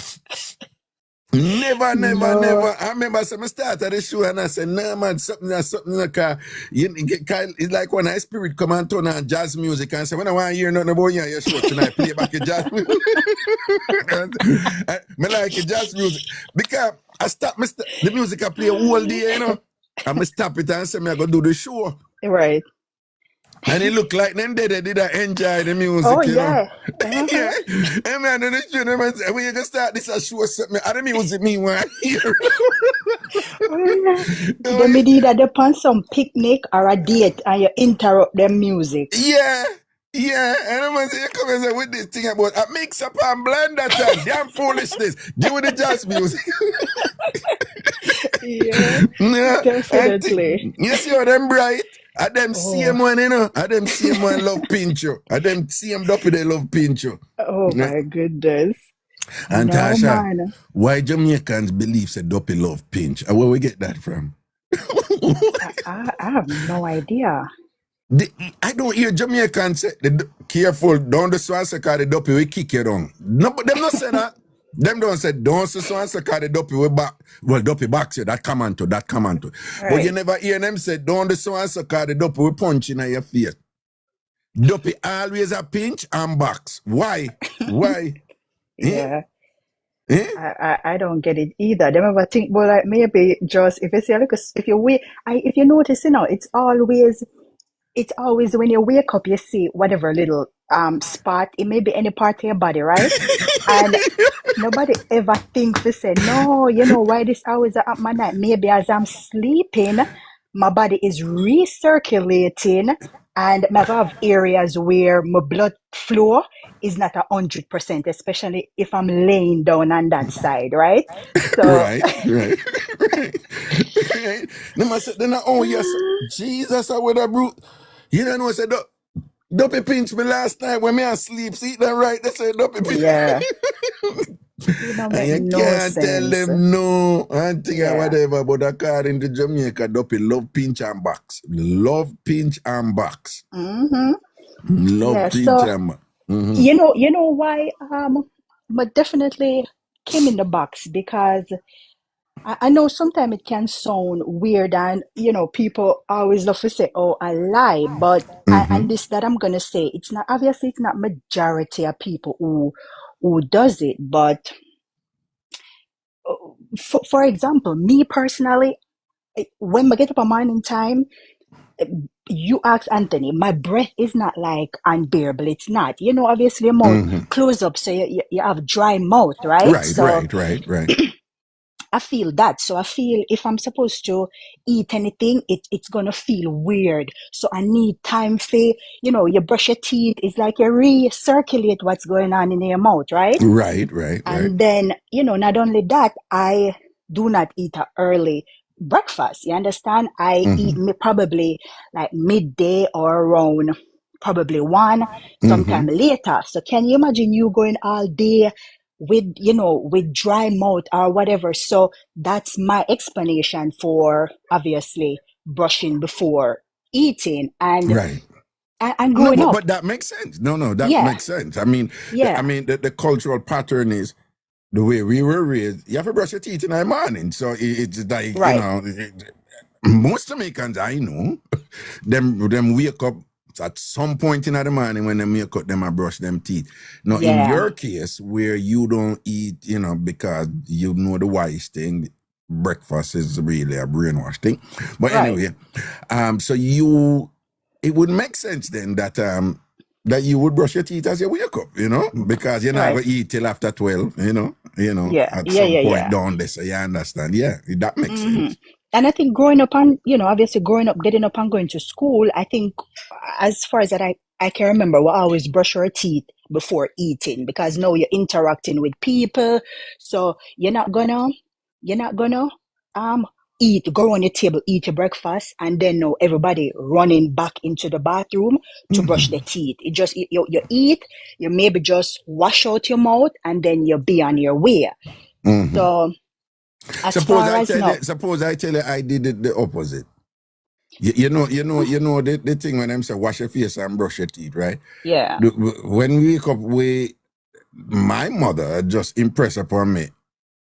I remember I started the show and I said, nah, man, something like it's like when I spirit come and turn on jazz music and say, when I want to hear nothing about you on your show tonight, play back your jazz music. I like your jazz music. Because I stop the music I play all day, I'm going to stop it and say, I'm going to do the show. Right. And it looked like them did I enjoy the music, Oh, yeah. Uh-huh. Yeah. And man, then the children say, when you can start this, I show something. I don't music me when I hear. They may need that upon some picnic or a date and you interrupt their music. Yeah. And I'm going to say, you come and say, with this thing about a Mixup and Blenda time. Damn foolishness. Give me the jazz music. Yeah, definitely. You see how them bright? I them same one, I them same one love pincho. I them same Duppy they love pincho. Oh my goodness. And no, Tasha, man. why Jamaicans believe that Duppy love pinch? And where we get that from? I have no idea. I don't hear Jamaicans say, careful, don't do so and so cause the Duppy will kick you down. No, but them not say that. Them don't say, don't say so and so cause the Duppy will back. Well, Duppy backs you, that come on to. Right. But you never hear them say, don't do so and so cause the Duppy will punch in your face. Duppy always a pinch and box. Why? Yeah. Eh? I don't get it either. Them ever think, well, like maybe just if you see, look, if you wait, if you notice, it's always when you wake up, you see whatever little spot. It may be any part of your body, right? And nobody ever think to say, no, you know why this always at my night? Maybe as I'm sleeping, my body is recirculating, and I have areas where my blood flow is not 100%, especially if I'm laying down on that side, right? So Right, right, right, right. Them I said, then I, oh yes, Jesus, I would have brute. You don't know, I said, Duppy pinch me last night when me asleep. See that right? They said Duppy pinch. yeah, it don't And make you no can't tell sense. them no and thing or Yeah. whatever. But according to Jamaica, Duppy love pinch and box. Love pinch and box. Mm-hmm. Love Yeah. pinch So and box. Mm-hmm. you know why but definitely came in the box because I know sometimes it can sound weird, and people always love to say, oh, I lie, but and Mm-hmm. this that I'm gonna say, it's not, obviously it's not majority of people who does it, but for example, me personally, when I get up a morning time, you ask Anthony, my breath is not like unbearable. It's not. Obviously, your mouth Mm-hmm. close up, so you have dry mouth, right? Right, So right, right, right. I feel that. So I feel if I'm supposed to eat anything, it's gonna feel weird. So I need time for, you brush your teeth. It's like you recirculate what's going on in your mouth, right? Right, right, right. And then, not only that, I do not eat a early breakfast. You understand? I eat Mm-hmm. probably like midday or around probably one, Mm-hmm. sometime later. So can you imagine you going all day with dry mouth or whatever? So that's my explanation for obviously brushing before eating and Right. and No, growing but up. that makes sense. No, that Yeah, makes sense. I mean, yeah, the cultural pattern is the way we were raised. You have to brush your teeth in the morning, so it's like right. most Jamaicans I know, them wake up at some point in the morning when they wake up, them a brush them teeth. Now, in Yeah, your case, where you don't eat, because you know the wise thing, breakfast is really a brainwash thing. But right. anyway, so it would make sense then that you would brush your teeth as you wake up, because you're not Right. gonna eat till after 12, Yeah, at yeah, some yeah, point yeah. down there. So you understand, yeah, that makes hmm sense. And I think growing up and, obviously growing up, getting up and going to school, I think as far as that I can remember, we always brush our teeth before eating because now you're interacting with people. So you're not gonna um go on your table, eat your breakfast, and then now everybody running back into the bathroom to brush their teeth. It just you eat, you maybe just wash out your mouth, and then you be on your way. Mm-hmm. So as Suppose far I as tell you, now, I did it the opposite. The thing when I'm say wash your face and brush your teeth, right? yeah. When we wake up, my mother just impressed upon me.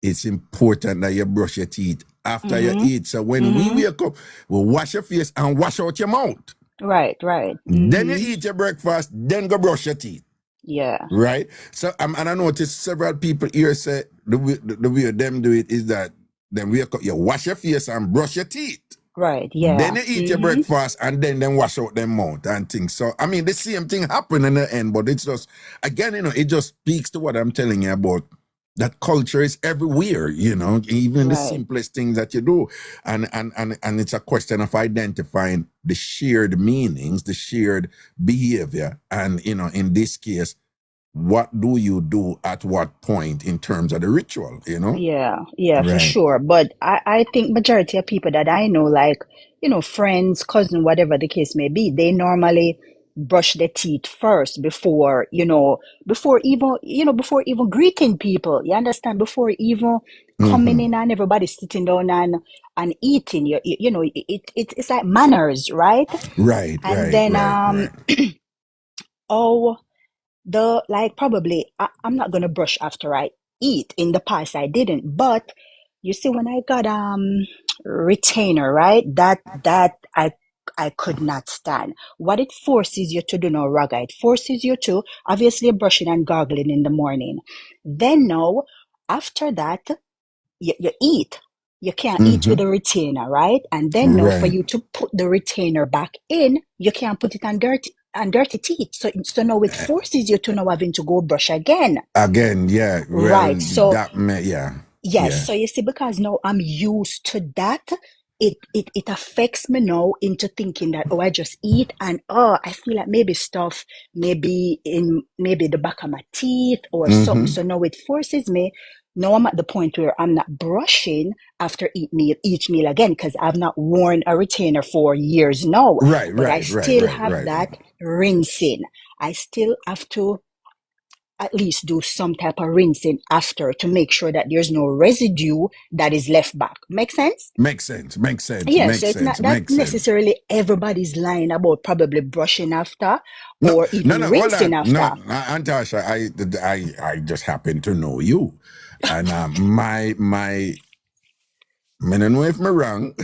It's important that you brush your teeth after you Mm-hmm. eat. So when we Mm-hmm. wake up, we wash your face and wash out your mouth. Right, right. Then you Mm-hmm. eat your breakfast, then go brush your teeth. Yeah. Right? So and I noticed several people here say the way them do it is that then wake up, you wash your face and brush your teeth. Right. Then Yeah. you eat your Mm-hmm. breakfast and then wash out them mouth and things. So I mean the same thing happen in the end, but it's just again, it just speaks to what I'm telling you about. That culture is everywhere, even the Right. simplest things that you do. And it's a question of identifying the shared meanings, the shared behavior. And in this case, what do you do at what point in terms of the ritual, Yeah. Yeah, for Right. sure. But I think majority of people that I know, like, friends, cousin, whatever the case may be, they normally brush their teeth first before even greeting people. You understand? Before even coming Mm-hmm. in and everybody sitting down and eating. It's like manners, right? Right, And right, then right, right. oh, like probably I'm not gonna brush after I eat. In the past I didn't, but you see when I got retainer, right? That I could not stand. What it forces you to do now, Raga, it forces you to obviously brushing and gargling in the morning. Then now after that, you eat. You can't eat with a retainer, right? And then now for Right. you to put the retainer back in, you can't put it on dirty teeth. So now it forces you to now having to go brush again. Again, yeah. Well, Right. So yeah. yes, Yeah. so you see, because now I'm used to that, it affects me now into thinking that, I just eat and I feel like maybe stuff maybe the back of my teeth or something. So now it forces me. Now I'm at the point where I'm not brushing after each meal again, because I've not worn a retainer for years now. Right, But I right, right, still right, have right. that rinsing. I still have to at least do some type of rinsing after to make sure that there's no residue that is left back. Make sense? Makes sense. Makes sense. Yeah, so Makes it's not sense. that Makes sense. necessarily everybody's lying about probably brushing after No, or no, even no. Hold rinsing on. No, after. Antasha, I just happen to know you, and I don't know if I'm wrong,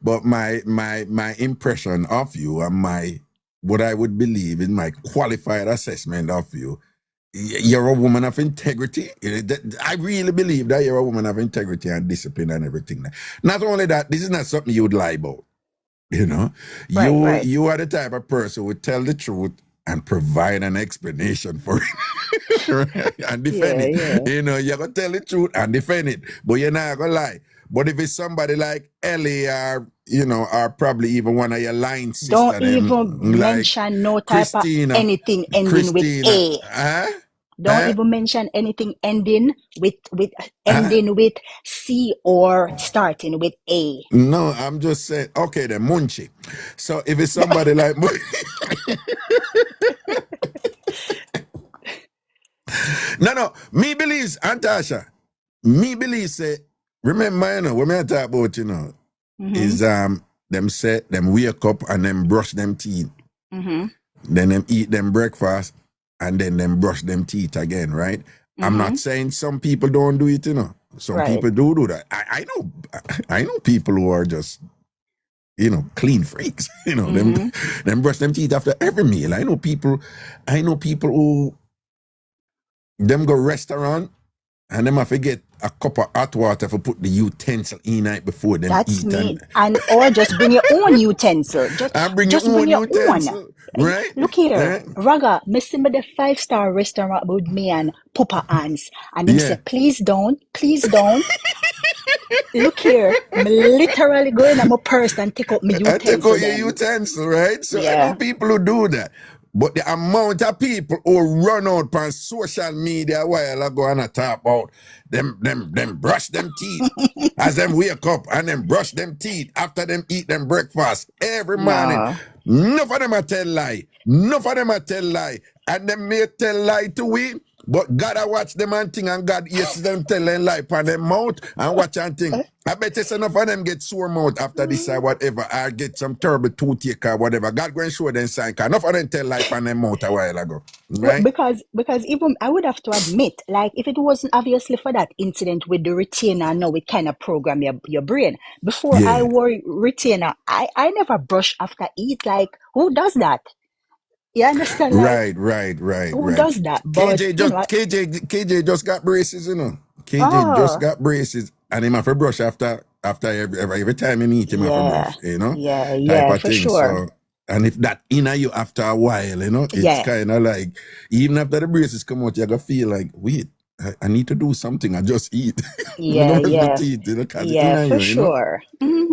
but my impression of you and what I would believe in my qualified assessment of you, you're a woman of integrity. I really believe that you're a woman of integrity and discipline and everything. Not only that, this is not something you would lie about. You know, Right. you are the type of person who would tell the truth and provide an explanation for it right? And defend Yeah, it. yeah. You know, you're gonna tell the truth and defend it, but you're not gonna lie. But if it's somebody like Ellie or or probably even one of your line Don't sister, even them like mention no type of Christina, anything ending with A. huh? Don't even mention anything ending with Huh? C or starting with A. No, I'm just saying. Okay, then Munchie. So if it's somebody like no, me believes, Antasha, me believes say, remember, when I talk about, is them wake up and them brush them teeth. Then them eat them breakfast and then them brush them teeth again, right? I'm not saying some people don't do it, Some Right. people do that. I know people who are just clean freaks. Them brush them teeth after every meal. I know people who them go restaurant and them have to get a cup of hot water for put the utensil in it before them That's eat me. Or just bring your own utensil. and bring Just your bring own your own. utensil, right? Look here, Right? Raga, me see me the 5-star restaurant with me and Papa Hans. And him Yeah. say, please don't. Look here, me literally go in my purse and take out my I take out utensil your them. utensil, right? So I know Yeah. people who do that. But the amount of people who run out on social media a while ago and I talk about them brush them teeth as them wake up and them brush them teeth after them eat them breakfast every morning. No. None of them a tell lie. And them may tell lie to we, but God I watch them and thing and God hears them telling lie on them mouth and watch and thing. I bet you enough of them get sore mouth after this or whatever, or get some terrible toothache or whatever. God go and show them sign. Enough of them tell lie on them mouth a while ago. Well, Right? because even I would have to admit, like if it wasn't obviously for that incident with the retainer, now it kind of program your brain. Before I Yeah. wore retainer, I never brush after eat. Like who does that? You understand? Like Right. who does that? But KJ just got braces, KJ just got braces and him have to brush after every time he meet him have to brush, type yeah, of for thing. sure. So and if that inner you after a while, it's Yeah. kind of like even after the braces come out, you're gonna feel like, wait, I need to do something. I just eat. Yeah, Brush my yeah. teeth, because it's Yeah, inner for you, sure.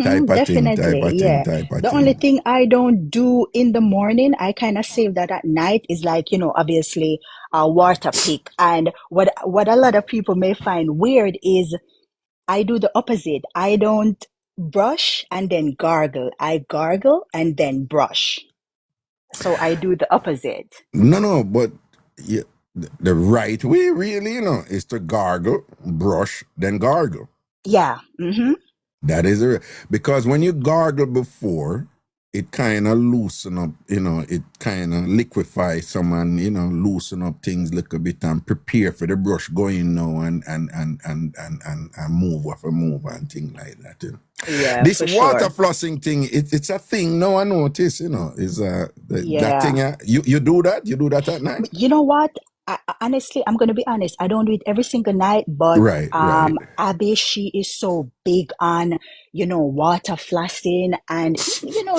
type of thing. Definitely. Yeah. The only thing I don't do in the morning, I kind of save that at night is like, obviously a water pick. And what a lot of people may find weird is I do the opposite. I don't brush and then gargle. I gargle and then brush. So I do the opposite. No, but yeah, the right way really, is to gargle, brush, then gargle. Yeah. That is because when you gargle before, it kind of loosen up, it kind of liquefy some and loosen up things a little bit and prepare for the brush going now and move off a move and things like that. Yeah, This for water sure. flossing thing, it's a thing now I notice, is that Yeah. thing. You do that? You do that at night? You know what? Honestly, I'm gonna be honest. I don't do it every single night, but Right, right. Abby, she is so big on, water flossing, and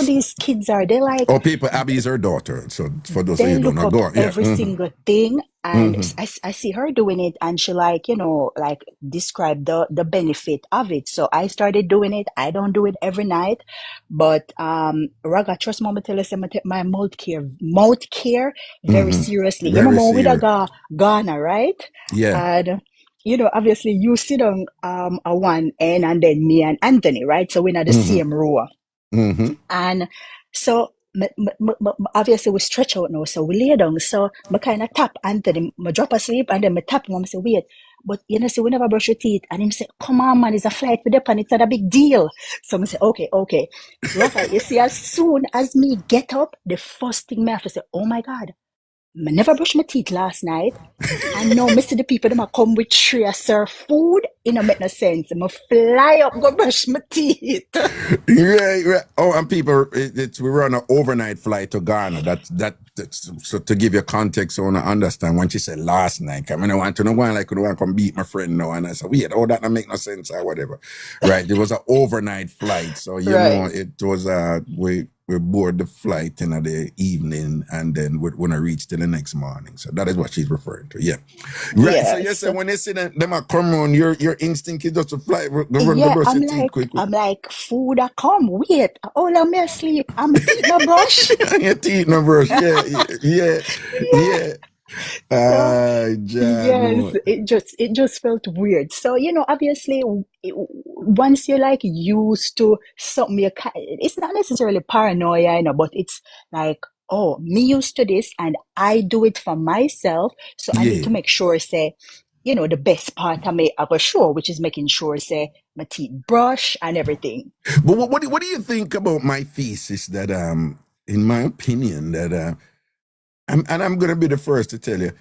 these kids they're like, Oh, people, Abby is her daughter. So for those of they you who don't look know, up go on. Yeah. every single thing, and Mm-hmm. I see her doing it, and she like describe the benefit of it. So I started doing it. I don't do it every night, but Raga, trust mama tell us I take my mouth care very seriously. You Very remember with a serious. Ghana, right? Yeah. And obviously you sit on a one end, and then me and Anthony, right? So we're in the Mm-hmm. same row. Mm-hmm. And so obviously we stretch out now, so we lay down. So I kind of tap Anthony, I drop asleep, and then I tap him and I say, wait, but see, we never brush your teeth. And him say, come on, man, it's a flight with up and it's not a big deal. So I say, okay. Rafa, you see, as soon as me get up, the first thing I have to say, oh my God, I never brushed my teeth last night. And now I see the people that come with tray of serve food. It don't make no sense. I fly up, go brush my teeth. Right, right. Oh, and people, we were on an overnight flight to Ghana. That's so to give you context, so I understand. When she said last night, I mean, I want to know why, like, I want to come beat my friend now, and I said, weird, oh, that don't make no sense or whatever. Right, it was an overnight flight, so Right. it was we board the flight in the evening, and then we're gonna reach till the next morning. So that is what she's referring to. Yeah, right. So yes, Yes. when they say that them are come on, your instinct is just to fly, go run, go Yeah, brush your teeth quick. I'm like, food I come, wait, all I'm asleep, I'm a teeth no brush. Your teeth no brush. Yeah, yeah, Yeah. yeah. So John, yes, no. it just felt weird. So obviously, once you're like used to something, it's not necessarily paranoia, but it's like, oh, me used to this, and I do it for myself. So I need Yeah. to make sure, say, the best part of me, I go sure, which is making sure, say, my teeth brush and everything. But what do you think about my thesis that in my opinion that I'm gonna be the first to tell you.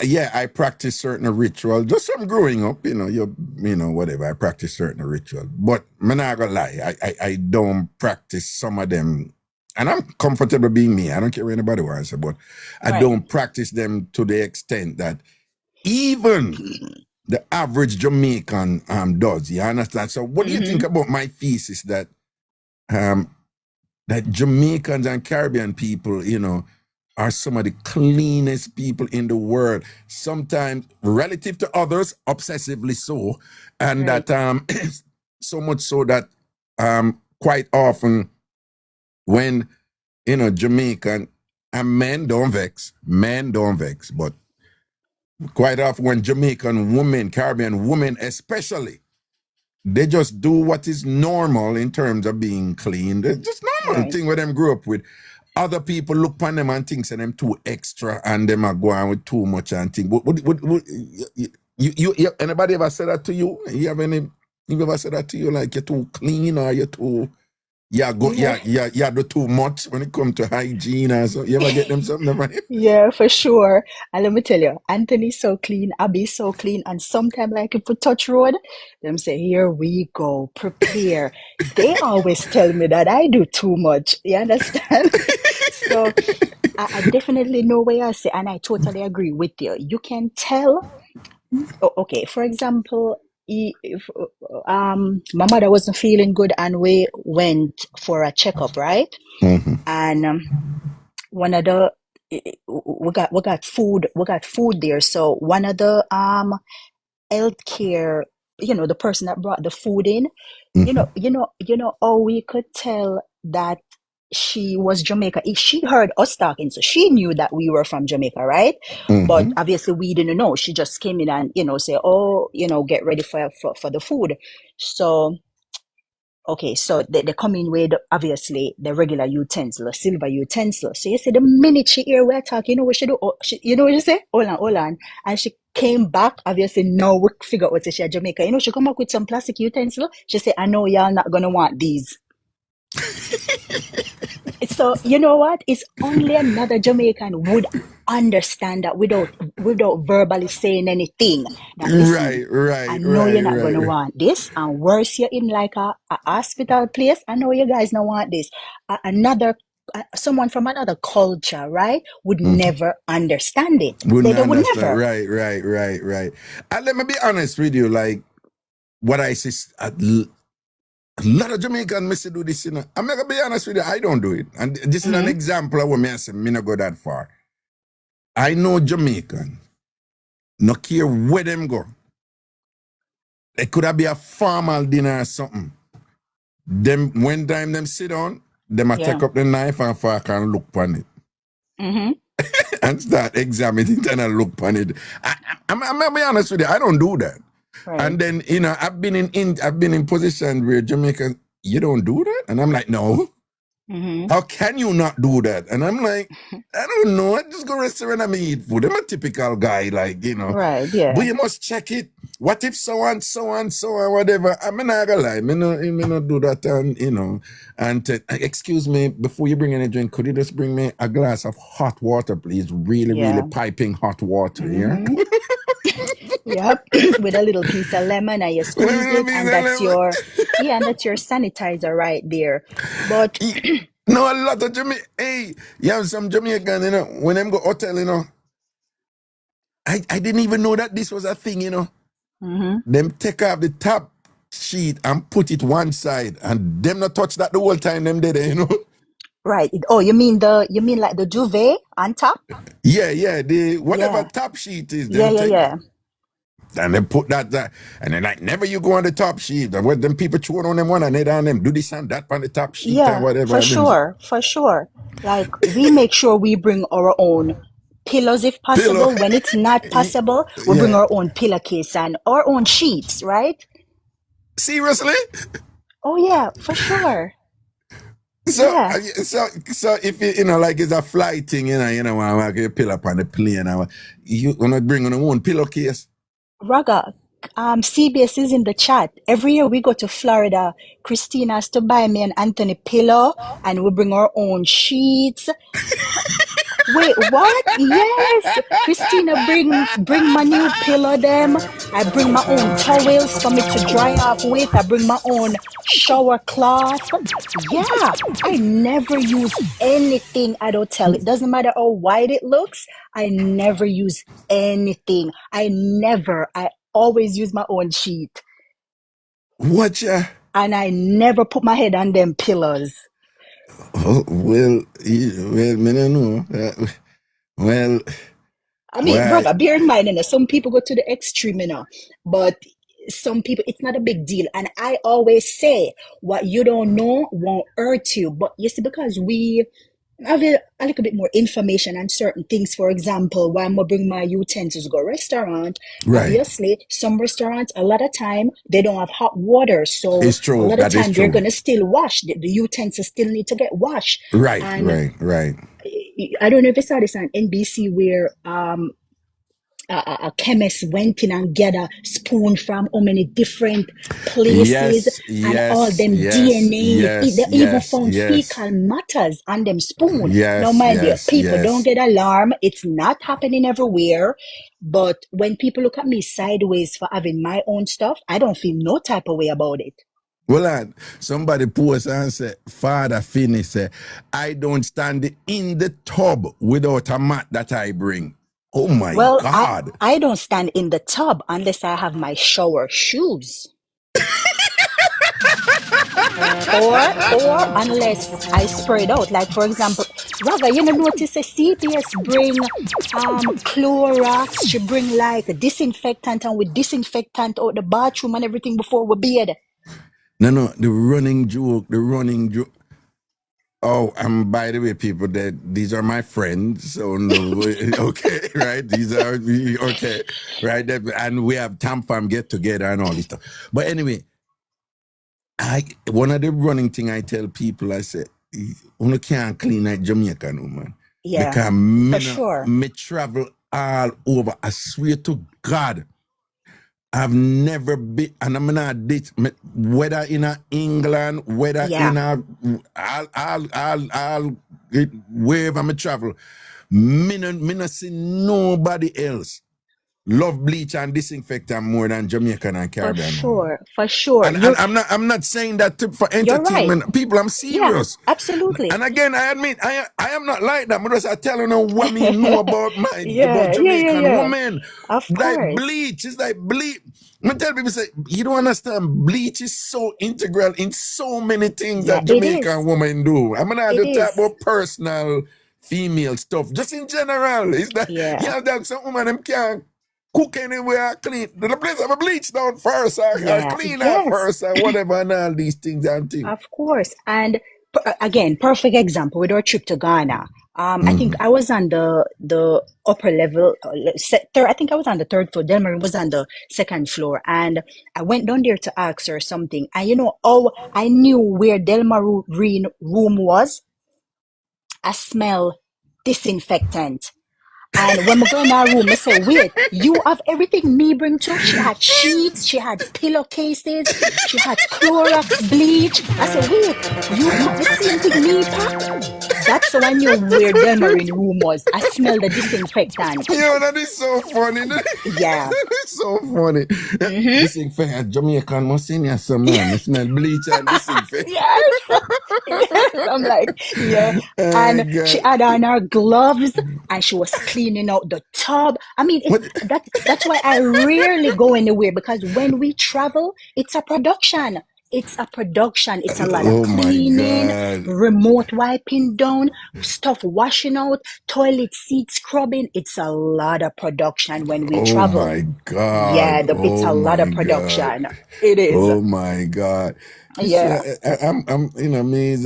Yeah, I practice certain ritual. Just from growing up, whatever. I practice certain ritual, but I'm not gonna lie. I don't practice some of them, and I'm comfortable being me. I don't care what anybody wants, but I Right. don't practice them to the extent that even the average Jamaican does. You understand? So, what do you think about my thesis that that Jamaicans and Caribbean people, are some of the cleanest people in the world, sometimes relative to others, obsessively so, and Right. that so much so that quite often when Jamaican and men don't vex, but quite often when Jamaican women, Caribbean women especially, they just do what is normal in terms of being clean. It's just normal Right. thing where them grew up with. Other people look upon them and think them too extra and them are going with too much and think. Anybody ever said that to you? You ever said that to you, like you're too clean or you're too Yeah. do too much when it comes to hygiene or so? You ever get them something? Right? Yeah, for sure. And let me tell you, Anthony's so clean, Abby's so clean, and sometimes like if we touch road, them say, here we go, prepare. They always tell me that I do too much. You understand? So I definitely know where I say, and I totally agree with you. You can tell. Okay, for example, if my mother wasn't feeling good and we went for a checkup, right? Mm-hmm. And one of the we got food there. So one of the healthcare, the person that brought the food in, Mm-hmm. how we could tell that she was Jamaica. She heard us talking, so she knew that we were from Jamaica, right? But Mm-hmm. obviously we didn't know. She just came in and say, oh, get ready for the food. So okay, so they come in with obviously the regular utensil, the silver utensil. So you see, the minute she hear we're talking, what she do? Oh, you know what she say? Hold on. And she came back, obviously now we figure out she a Jamaica. She come back with some plastic utensil. She say, I know y'all not gonna want these. So you know what? It's only another Jamaican would understand that without verbally saying anything. That listen, Right, I right, know you're right, not gonna right. want this, and worse, you're in like a hospital place. I know you guys don't want this. Another someone from another culture, right, would Mhm. never understand it. Wouldn't They would understand. never. Right. And let me be honest with you, like what I see, a lot of Jamaican miss do this, you know. I'm gonna be honest with you, I don't do it. And this is an example of what me I say, me not go that far. I know Jamaican, no care where them go. It could have be a formal dinner or something. Them when time them sit down, them a take up the knife and fork and look on it. And start examining it and look on it. I'm gonna be honest with you, I don't do that. Right. And then, you know, I've been in position where Jamaican, you don't do that? And I'm like, no. How can you not do that? And I'm like, I don't know. I just go restaurant and eat food. I'm a typical guy, like, you know. Right, yeah. But you must check it. What if so and whatever? I'm not gonna lie. Me not do that, and you know. And excuse me, before you bring any drink, could you just bring me a glass of hot water, please? Really piping hot water, yeah? Yep, with a little piece of lemon, and you squeeze it, and that's your that's your sanitizer right there. But no, a lot of Jamaican. Hey, you have some Jamaican, you know, when them go hotel, you know. I didn't even know that this was a thing, you know. Them take off the top sheet and put it one side, and them not touch that the whole time them did, you know. Right. Oh, you mean like the duvet on top? Yeah, the whatever top sheet is. Them Yeah. And they put that, and then like never you go on the top sheet. And what them people chewing on them one and they down them do this and that on the top sheet and whatever. For sure. Like we make sure we bring our own pillows if possible. When it's not possible, we bring our own pillowcase and our own sheets, right? Seriously? Oh yeah, for sure. So if you know, like it's a flight thing, you know, like you pill up on the plane, you wanna bring on your own pillowcase. Raga, CBS is in the chat. Every year we go to Florida. Christina has to buy me and Anthony pillow, and we bring our own sheets. Wait, what? Yes, Christina bring my new pillow. Them, I bring my own towels for me to dry off with. I bring my own shower cloth. Yeah, I never use anything at hotel. It doesn't matter how wide it looks. I never use anything. I always use my own sheet. What ya? And I never put my head on them pillows. Oh, well, I don't know. Well, I mean, brother, bear in mind, you know, some people go to the extreme, you know, but some people, it's not a big deal. And I always say, what you don't know won't hurt you. But you see, because we have a little bit more information on certain things. For example, when I bring my utensils to go restaurant, obviously, some restaurants, a lot of time, they don't have hot water. So it's true. A lot of time, they're going to still wash. The utensils still need to get washed. Right. I don't know if you saw this on NBC where a chemist went in and get a spoon from how many different places and all them DNA. They even found fecal matters on them spoon. Now, mind you, people don't get alarmed. It's not happening everywhere. But when people look at me sideways for having my own stuff, I don't feel no type of way about it. Well, somebody post and say, Father Finney say, I don't stand in the tub without a mat that I bring. Oh my God. I don't stand in the tub unless I have my shower shoes. or unless I spray it out. Like, for example, Raga, you know, notice a CPS bring Clorox, she bring like a disinfectant, and with disinfectant out the bathroom and everything before we bathe. No, the running joke. Oh, and by the way, people, these are my friends. So no, okay, right? These are okay, right? And we have TamFam get together and all this stuff. But anyway, one of the running thing I tell people, I say, you can't clean like Jamaica, no man. Yeah, because for sure. Me travel all over. I swear to God. I've never been, and I'm not this, whether in England, whether in I'll wherever I travel, me not see nobody else love bleach and disinfectant more than Jamaican and For Caribbean woman. sure, for sure. And I'm not saying that for You're right. entertainment. People, I'm Yeah, serious. absolutely. And again, I admit I am not like that. But I tell you now what me know about Yeah, Jamaican women. Of Like course. bleach. It's like bleach. I tell people, say, you don't understand. Bleach is so integral in so many things Yeah, that it Jamaican is. women do. I'm not It the type is. of personal female stuff. Just in general. It's like, Yeah. you have that some woman them can't cook anywhere, clean. The place have a bleach down first, or Yeah, clean yes. out first, or whatever, and all these things and things. Of course. And again, perfect example with our trip to Ghana. I think I was on the upper level, I think I was on the third floor. Delmarie was on the second floor, and I went down there to ask her something. And you know, I knew where Delmarie room was. I smell disinfectant. And when we go in our room, I say, wait, you have everything me bring to? She had sheets, she had pillowcases, she had Clorox bleach. I said, wait, you pack the same thing me pack? That's how I knew where Delmarine room was. I smelled the disinfectant. Yo, that is so funny. Yeah. It's so funny. Disinfectant, Jamaican must sing you some man. It smell bleach and disinfectant. Yes. Yes. I'm like, yeah. Oh, And God. she had on her gloves and she was cleaning out the tub. I mean, that's why I rarely go anywhere, because when we travel, it's a production. It's a production. It's a lot Oh, of my cleaning, God. remote wiping down, stuff washing out, toilet seat scrubbing. It's a lot of production when we Oh, travel. my God. Yeah, it's a Oh, lot of my production. God. It is. Oh, my God. You Yeah. see, I'm, you know, me,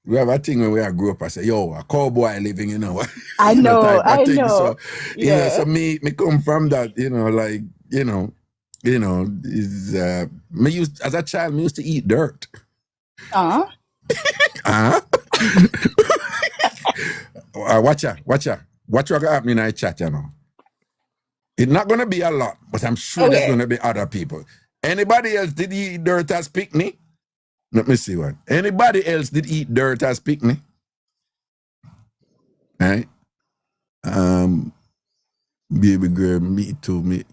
we have a thing when we grew up. I say, yo, a cowboy living, you know, I you know, know, type of I thing. know. So, you know, Yeah. so me come from that, you know, like, you know, is me used as a child, me used to eat dirt. Uh-huh. Watch ya. Watch what happening in our chat, you know. It's not gonna be a lot, but I'm sure there's Okay. gonna be other people. Anybody else did eat dirt as picnic? Let me see one. Anybody else did eat dirt as picnic? Right? Baby girl, me too. Me,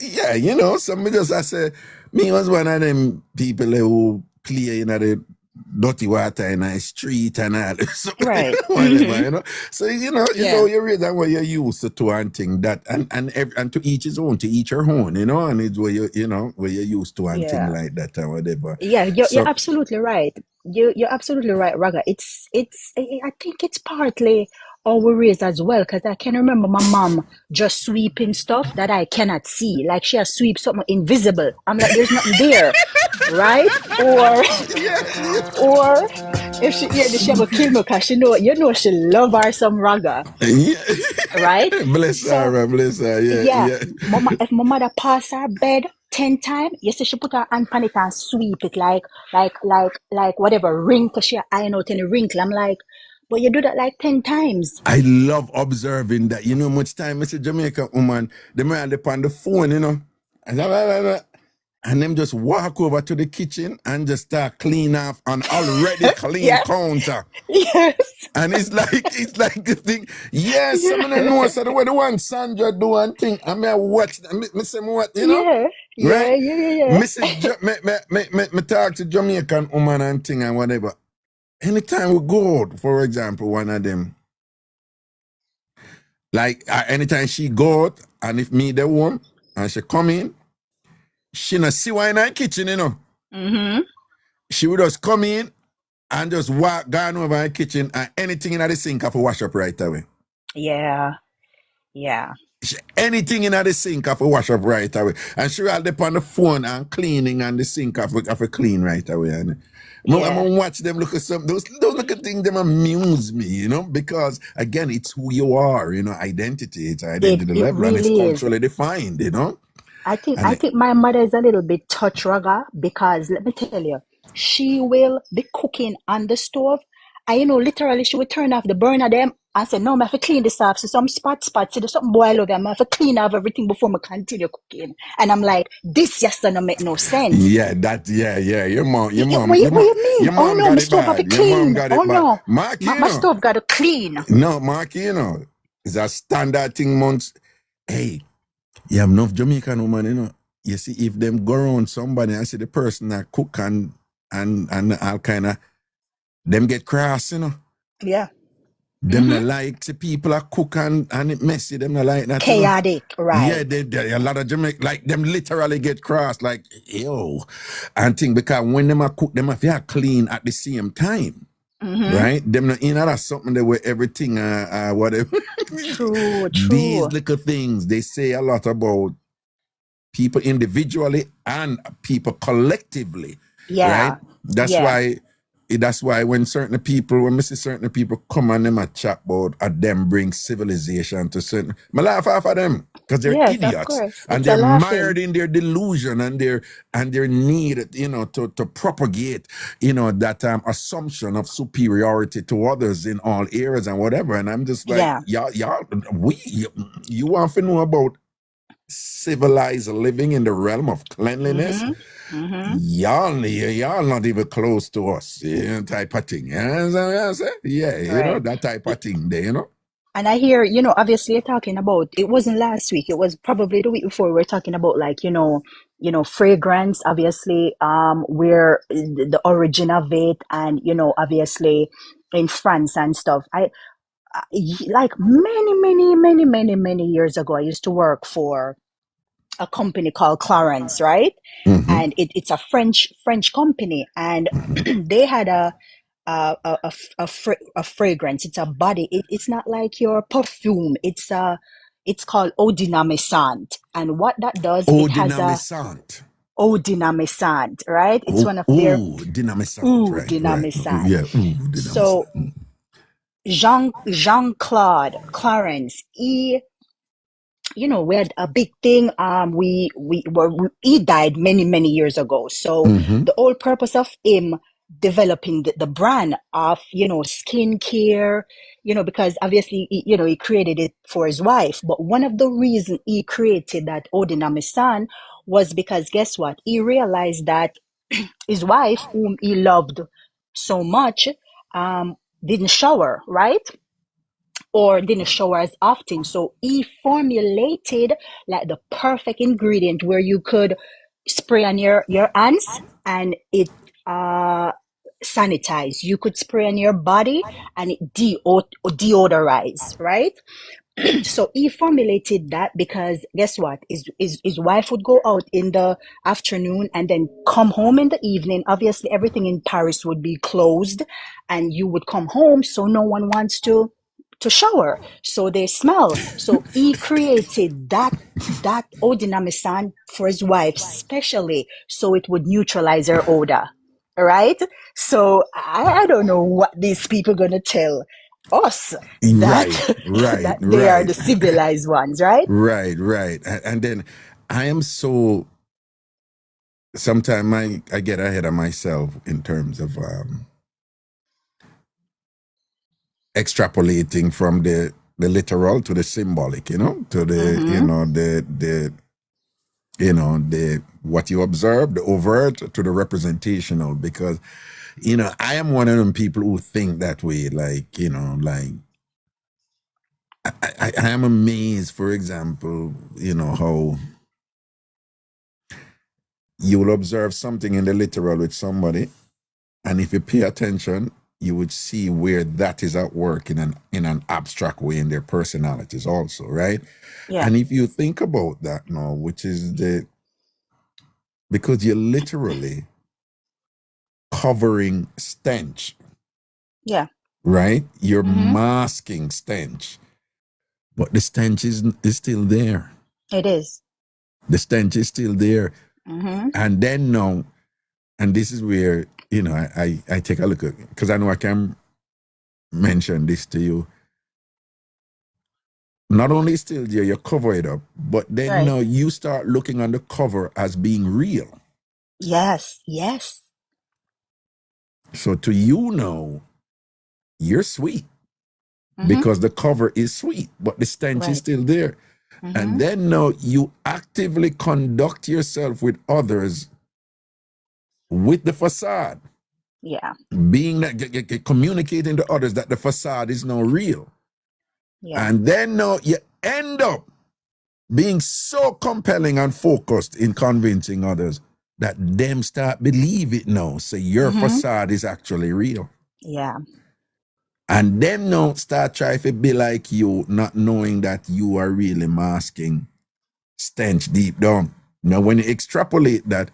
yeah, you know, some just I say, me was one of them people who play in the dirty water in the street and all so, Right. whatever, you know. So you know, Yeah. so you read that what you're used to and thing that and to each his own, to each her own, you know, and it's where you know where you're used to and thing Yeah. like that or whatever. Yeah, you're So absolutely right. You're absolutely right, Raga. I think it's partly how we raised as well, because I can remember my mom just sweeping stuff that I cannot see. Like she has sweep something invisible. I'm like, there's nothing there, right? Or or if she ever kill me, because you know she love her some Raga, yeah. right? bless So her, yeah, yeah, yeah. if my mother pass her bed 10 times, you see she put her hand on it and sweep it like whatever wrinkle she iron out any wrinkle. I'm like, but you do that like 10 times. I love observing that. You know much time Mr. Jamaican woman, they may have on the phone, you know. And them just walk over to the kitchen and just start clean off an already clean Yeah. counter. Yes. And it's like the thing. Yes, some of them know so the way the one Sandra do and thing. I mean I watch me say what, you know? Yeah. Yeah. Right? Yeah. Me talk to Jamaican woman and thing and whatever. Anytime we go out, for example, one of them, like anytime she go out, and if me the one, and she come in, she not see why in her kitchen, you know. Mm-hmm. She would just come in and just walk down over her kitchen and anything in the sink have to wash up right away. Yeah. Yeah. Anything in the sink have to wash up right away. And she will dip on the phone and cleaning and the sink have to clean right away. And I'm gonna watch them look at some those little things them amuse me, you know, because again it's who you are, you know, identity. It's identity It level and it's really is. culturally defined, you know. I think my mother is a little bit touch Raga, because let me tell you, she will be cooking on the stove. And literally she will turn off the burner them and say, no, I have to clean this off. So some spots, see there's something boil over. I have to clean off everything before I continue cooking. And I'm like, this just doesn't make no sense. Yeah, Your mom, What you mean? your mom Oh no, got my it stove have to bad. Your mom clean. got it Oh bad. no, Mark, my stove got to clean. No, Mark, It's a standard thing months. Hey, you have enough Jamaican woman, you know. You see, if them go around somebody and see the person that cook and all kind of, them get cross, you know. Yeah. Them not like the people that cook and it messy. Them not like that, you know. Chaotic, Yeah, right? they a lot of Jamaica, like them literally get cross, like, yo, and thing, because when them a cook, them have to clean at the same time. Right? Them not in that's something that where everything whatever. True, These true. little things, they say a lot about people individually and people collectively. Yeah. Right? That's Yeah. why when I see certain people come and them a chat about them bring civilization to certain, I laugh off of them because they're Yes, of idiots course. and It's a they're laughing. mired in their delusion and their need, you know, to propagate, you know, that assumption of superiority to others in all areas and whatever. And I'm just like, Yeah. y'all, you want to know about civilized living in the realm of cleanliness? Y'all not even close to us, you know, type of thing. You know what I'm saying? Yeah, you know, Right. that type of thing there, you know. And I hear, obviously you're talking about, it wasn't last week, it was probably the week before, we were talking about like, fragrance, obviously, where the origin of it, and, obviously in France and stuff. Like many, many, many, many, many years ago, I used to work for a company called Clarence, right? Mm-hmm. And it's a French company, and they had a fragrance. It's a body. It's not like your perfume. It's called eau dynamisante, and what that does, Oh, it has a dynamisant. eau dynamisante, right? It's Oh, one of their dynamisant. eau Right. dynamisante. Yeah, So dynamisant. Jean-Claude Clarence, we had a big thing. He died many, many years ago. So Mm-hmm. the whole purpose of him developing the brand of, skincare, because obviously, he created it for his wife. But one of the reasons he created that Odinamisan was because guess what? He realized that his wife, whom he loved so much, didn't shower, right? Or didn't shower as often. So he formulated like the perfect ingredient where you could spray on your hands and it sanitize. You could spray on your body and it deodorize, right? So he formulated that because guess what? His wife would go out in the afternoon and then come home in the evening. Obviously, everything in Paris would be closed, and you would come home, so no one wants to shower, so they smell. So he created that eau dynamisant for his wife, specially so it would neutralize her odor. Right? So I don't know what these people gonna tell us that Right, right, that they are right, the civilized ones, right? right. And then I am so sometimes I get ahead of myself in terms of extrapolating from the literal to the symbolic, you know, to the Mm-hmm. the what you observe, the overt to the representational, because I am one of them people who think that way, like, like I am amazed, for example, how you will observe something in the literal with somebody, and if you pay attention, you would see where that is at work in an abstract way in their personalities also, right? Yeah. And if you think about that now, which is because you're literally covering stench, Yeah. right? You're Mm-hmm. masking stench, but the stench is still there. It is. The stench is still there. Mm-hmm. And then now, and this is where, I take a look at, because I know I can mention this to you. Not only still there, you cover it up, but then Right. now you start looking on the cover as being real. Yes. Yes. So to you now, you're sweet Mm-hmm. because the cover is sweet, but the stench is Right. still there. Mm-hmm. And then now you actively conduct yourself with others with the facade, Yeah. being that communicating to others that the facade is now real. Yeah. And then now you end up being so compelling and focused in convincing others that them start believe it now. So your facade is actually real. Yeah. And them now start trying to be like you, not knowing that you are really masking stench deep down. Now, when you extrapolate that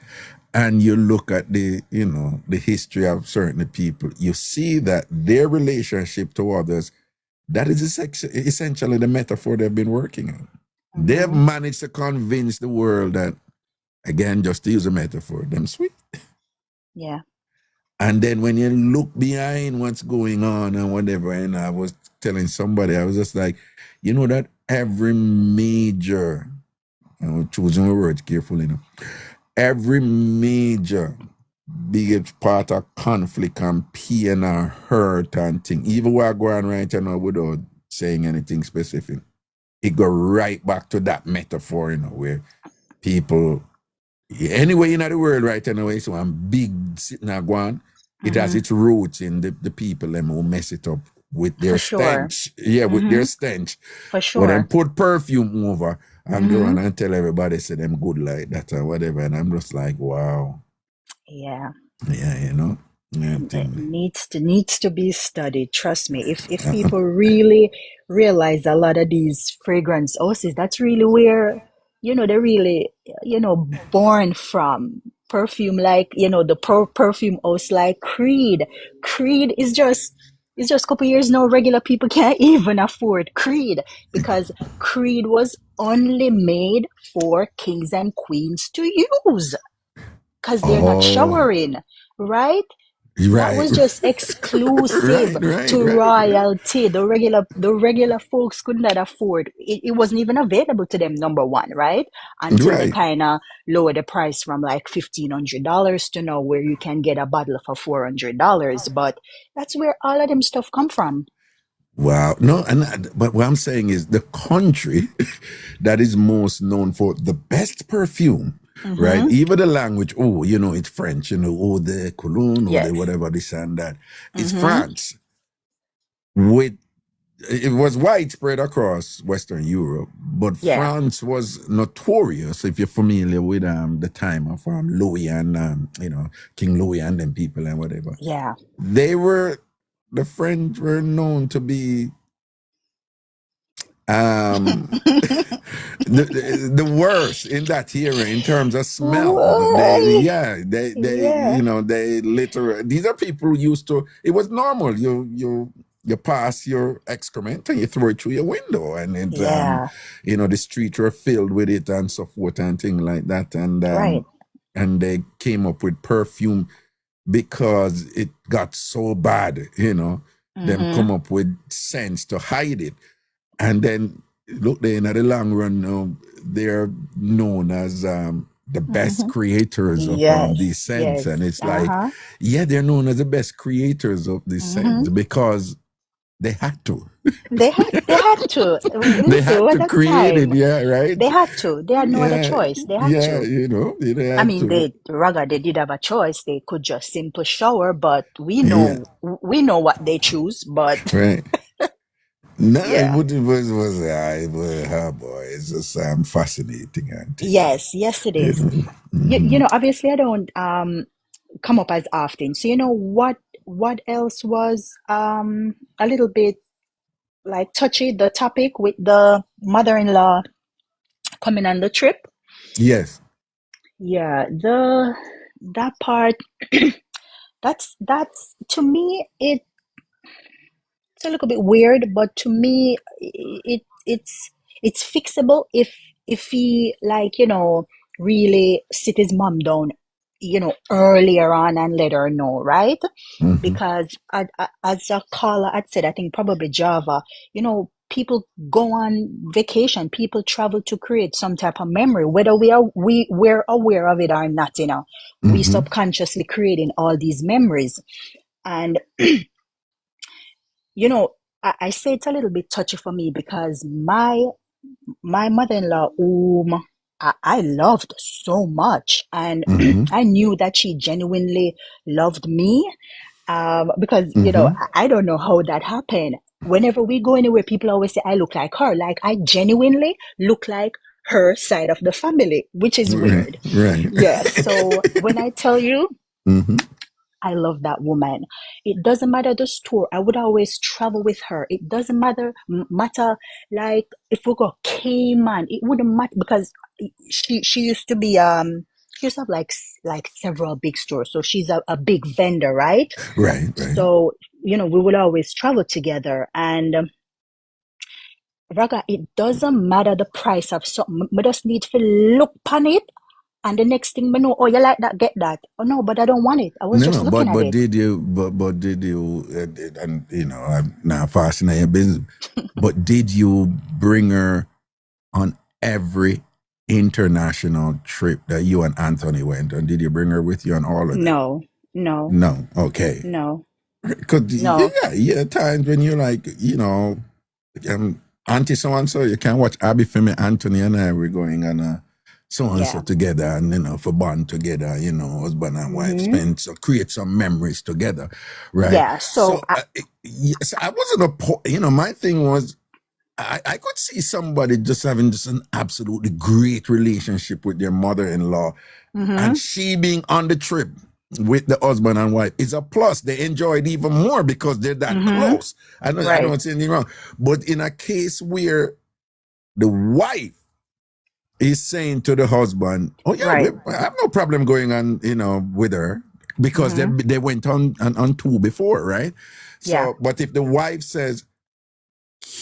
and you look at the, the history of certain people, you see that their relationship to others, that is essentially the metaphor they've been working on. They've managed to convince the world that, again, just to use a metaphor, them sweet. Yeah. And then when you look behind what's going on and whatever, and I was telling somebody, I was just like, that every major, I'm choosing my words carefully now, every major big part of conflict and pain and hurt and thing, even where I go on right now without saying anything specific, it go right back to that metaphor, where people, anyway in the world right now, so I'm big sitting there going, it has its roots in the people them who mess it up with their For sure. stench. Yeah, with their stench. For Or them sure. put perfume over and go on and tell everybody say them good like that or whatever. And I'm just like, wow. Yeah. Yeah, Yeah, It needs to be studied. Trust me. If people really realize a lot of these fragrance houses, that's really where, they're really, born from. Perfume like, the perfume house like Creed. Creed is just it's just a couple years now, regular people can't even afford Creed because Creed was only made for kings and queens to use because they're not oh, showering, right? That right. was just exclusive to Right. royalty. The regular folks could not afford it. It wasn't even available to them, number one, right? Until they Right. kind of lowered the price from like $1,500 to now where you can get a bottle for $400. But that's where all of them stuff come from. Wow. No, but what I'm saying is the country that is most known for the best perfume, right? Even the language, it's French, oh, the cologne, or the Yes. whatever, this and that, is France. It was widespread across Western Europe, but Yeah. France was notorious, if you're familiar with the time of Louis and, King Louis and them people and whatever. Yeah. The French were known to be the worst in that era in terms of smell. Why? They Yeah. they literally, these are people who used to, it was normal. You pass your excrement and you throw it through your window, and it Yeah. the streets were filled with it and so forth and things like that. Right. And they came up with perfume because it got so bad, them come up with scents to hide it. And then, look, in the long run, they're known as the best creators of these Yes. scents. Yes. And it's like, they're known as the best creators of these scents because they had to. They had to. They Listen, had at to that create it, time, yeah, right? they had to. They had no other Yeah, choice. They had yeah, to. they I had mean, to. Raga, they did have a choice. They could just simply shower, but we Yeah, know what they choose. But right. No, yeah, it was, oh boy, it's just fascinating and thing. yes, it You is. know. Obviously, I don't come up as often. So what else was a little bit like touchy, the topic with the mother-in-law coming on the trip. Yes. Yeah, that part that's to me it's a little bit weird, but to me it's fixable if he like really sit his mom down earlier on and let her know, right? Mm-hmm. Because as a caller had said, I think probably Java, people go on vacation, people travel to create some type of memory, whether we're aware of it or not. We Mm-hmm. subconsciously creating all these memories, and I say it's a little bit touchy for me because my mother-in-law, whom I loved so much, and Mm-hmm. I knew that she genuinely loved me. Because, I don't know how that happened. Whenever we go anywhere, people always say, I look like her. Like, I genuinely look like her side of the family, which is Right, weird. right. Yeah. So when I tell you, Mm-hmm. I love that woman. It doesn't matter the store. I would always travel with her. It doesn't matter like if we go Cayman, it wouldn't matter because she used to be she used to have like several big stores. So she's a big vendor, right? Right, right. So, we would always travel together. And Raga, it doesn't matter the price of something. I just need to look upon it. And the next thing I know, oh, you like that, get that. Oh, no, but I don't want it. I was just looking at it. Did you, and I'm not fascinated your business, but did you bring her on every international trip that you and Anthony went on? Did you bring her with you on all of them? No. No, okay. No. Because, No. yeah, times when you're like, Auntie so-and-so, you can watch Abby Femi, Anthony and I were going on a so-and-so Yeah. together and, for bond together, husband and wife create some memories together, right? Yeah, so yes, I wasn't my thing was, I could see somebody just having just an absolutely great relationship with their mother-in-law and she being on the trip with the husband and wife is a plus. They enjoy it even more because they're that close. I don't see anything wrong. But in a case where the wife is saying to the husband, oh yeah, I have no problem going on, with her because they went on tour before, right? So, but if the wife says,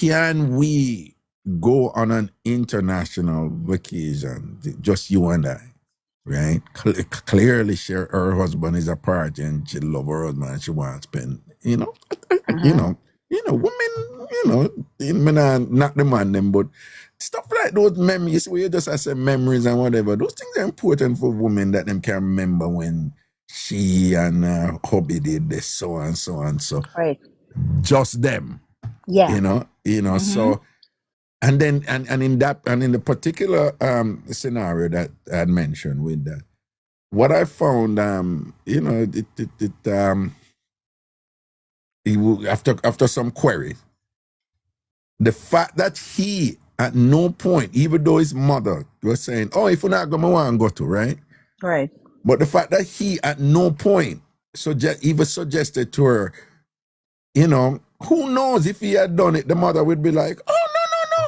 can we go on an international vacation, just you and I, right? Clearly, her husband is a party and she love her husband and she wants to spend, women, not the man them, but stuff like those memories where you just have some memories and whatever. Those things are important for women that them can remember when she and hubby did this, so and so and so. Right. Just them. Yeah. So and then and in the particular scenario that I had mentioned with that, what I found after some queries, the fact that he at no point, even though his mother was saying, oh, if you're not going to want to go to, right? Right. But the fact that he at no point even suggested to her, who knows if he had done it, the mother would be like, oh,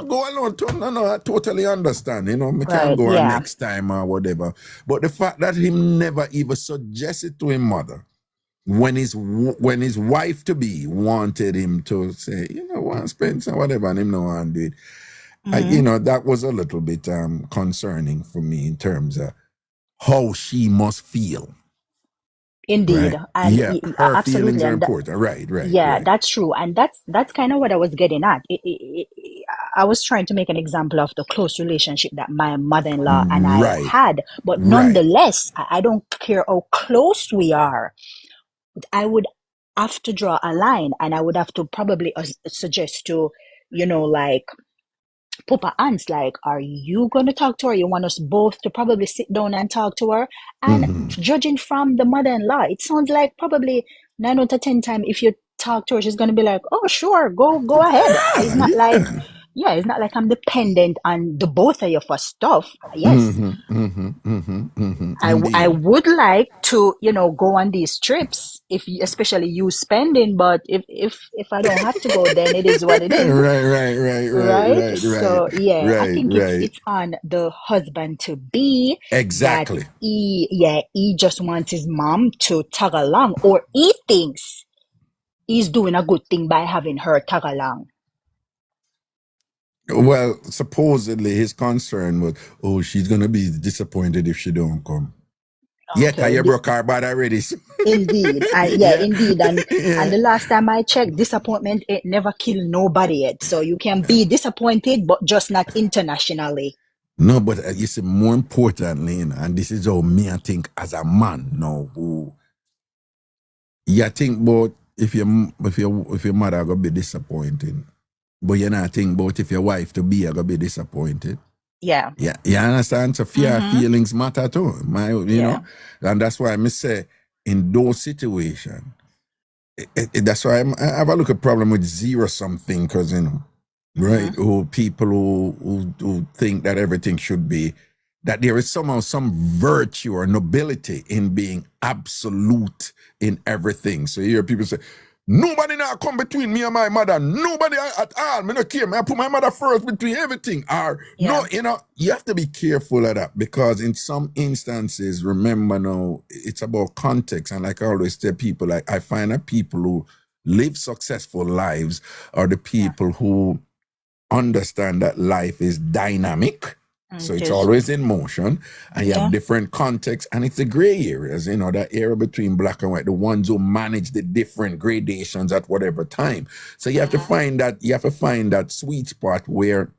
no, go alone. No, I totally understand. We can't go on next time or whatever. But the fact that he never even suggested to his mother when his wife to be wanted him to say, want to spend some whatever, and him no want to do it. That was a little bit concerning for me in terms of how she must feel. Indeed. Right. And her absolutely. feelings are important. Right. Yeah, right. That's true. And that's kind of what I was getting at. I was trying to make an example of the close relationship that my mother-in-law and I had. But nonetheless, I don't care how close we are. I would have to draw a line and I would have to probably suggest to, like, Papa aunts, like, are you going to talk to her? You want us both to probably sit down and talk to her? And judging from the mother-in-law, it sounds like probably 9 out of 10 times if you talk to her, she's going to be like, oh, sure, go ahead. It's not like, it's not like I'm dependent on the both of you for stuff. Yes. I would like to, go on these trips, especially you spending, but if I don't have to go, then it is what it is. Right. So I think it's on the husband to be exactly that he just wants his mom to tag along, or he thinks he's doing a good thing by having her tag along. Well, supposedly his concern was, oh, she's gonna be disappointed if she don't come. Yeah, because you broke her bad already. Indeed. Indeed. And the last time I checked, disappointment it never killed nobody yet. So you can be disappointed, but just not internationally. No, but you see, more importantly, and this is how me I think as a man now, who you think about if your mother gonna be disappointed, but you not think about if your wife to be gonna be disappointed. Yeah. Yeah, you understand? So feelings matter too. You know, and that's why I say in those situations, That's why I have a look at problem with zero something, because right, who people who think that everything should be, that there is somehow some virtue or nobility in being absolute in everything. So you hear people say, nobody now come between me and my mother. Nobody at all. Me not care. I put my mother first between everything. Or no, you have to be careful of that, because in some instances, remember now, it's about context. And like I always tell people, like I find that people who live successful lives are the people who understand that life is dynamic. So it's always in motion, and you have different contexts, and it's the gray areas, that area between black and white, the ones who manage the different gradations at whatever time. So you have to find that sweet spot where,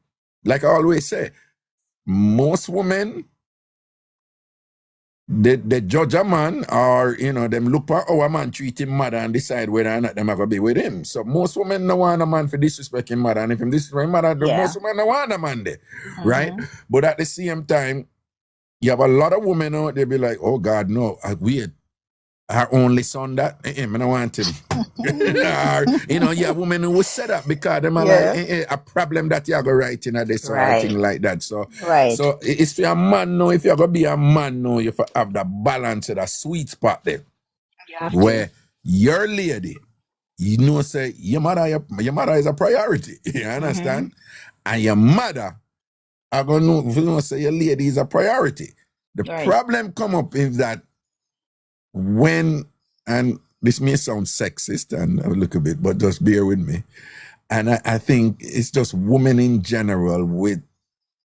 like I always say, most women, they judge a man, or them look for how a man treat him mother and decide whether or not them are gonna be with him. So most women no want a man for disrespect him mother, and if him disrespect him mother, most women no want a man there, right? But at the same time, you have a lot of women out there be like, oh God, no, weird. Our only son that, I don't want him. You have women who will set up because them are like a problem that you're going to write in this or a thing like that. So it's for a man now, if you're going to be a man now, you have that balance, that sweet spot there. Where your lady, say your mother is a priority. You understand? And your mother are going to know say your lady is a priority. The problem come up is that and this may sound sexist and a little bit, but just bear with me. And I think it's just women in general with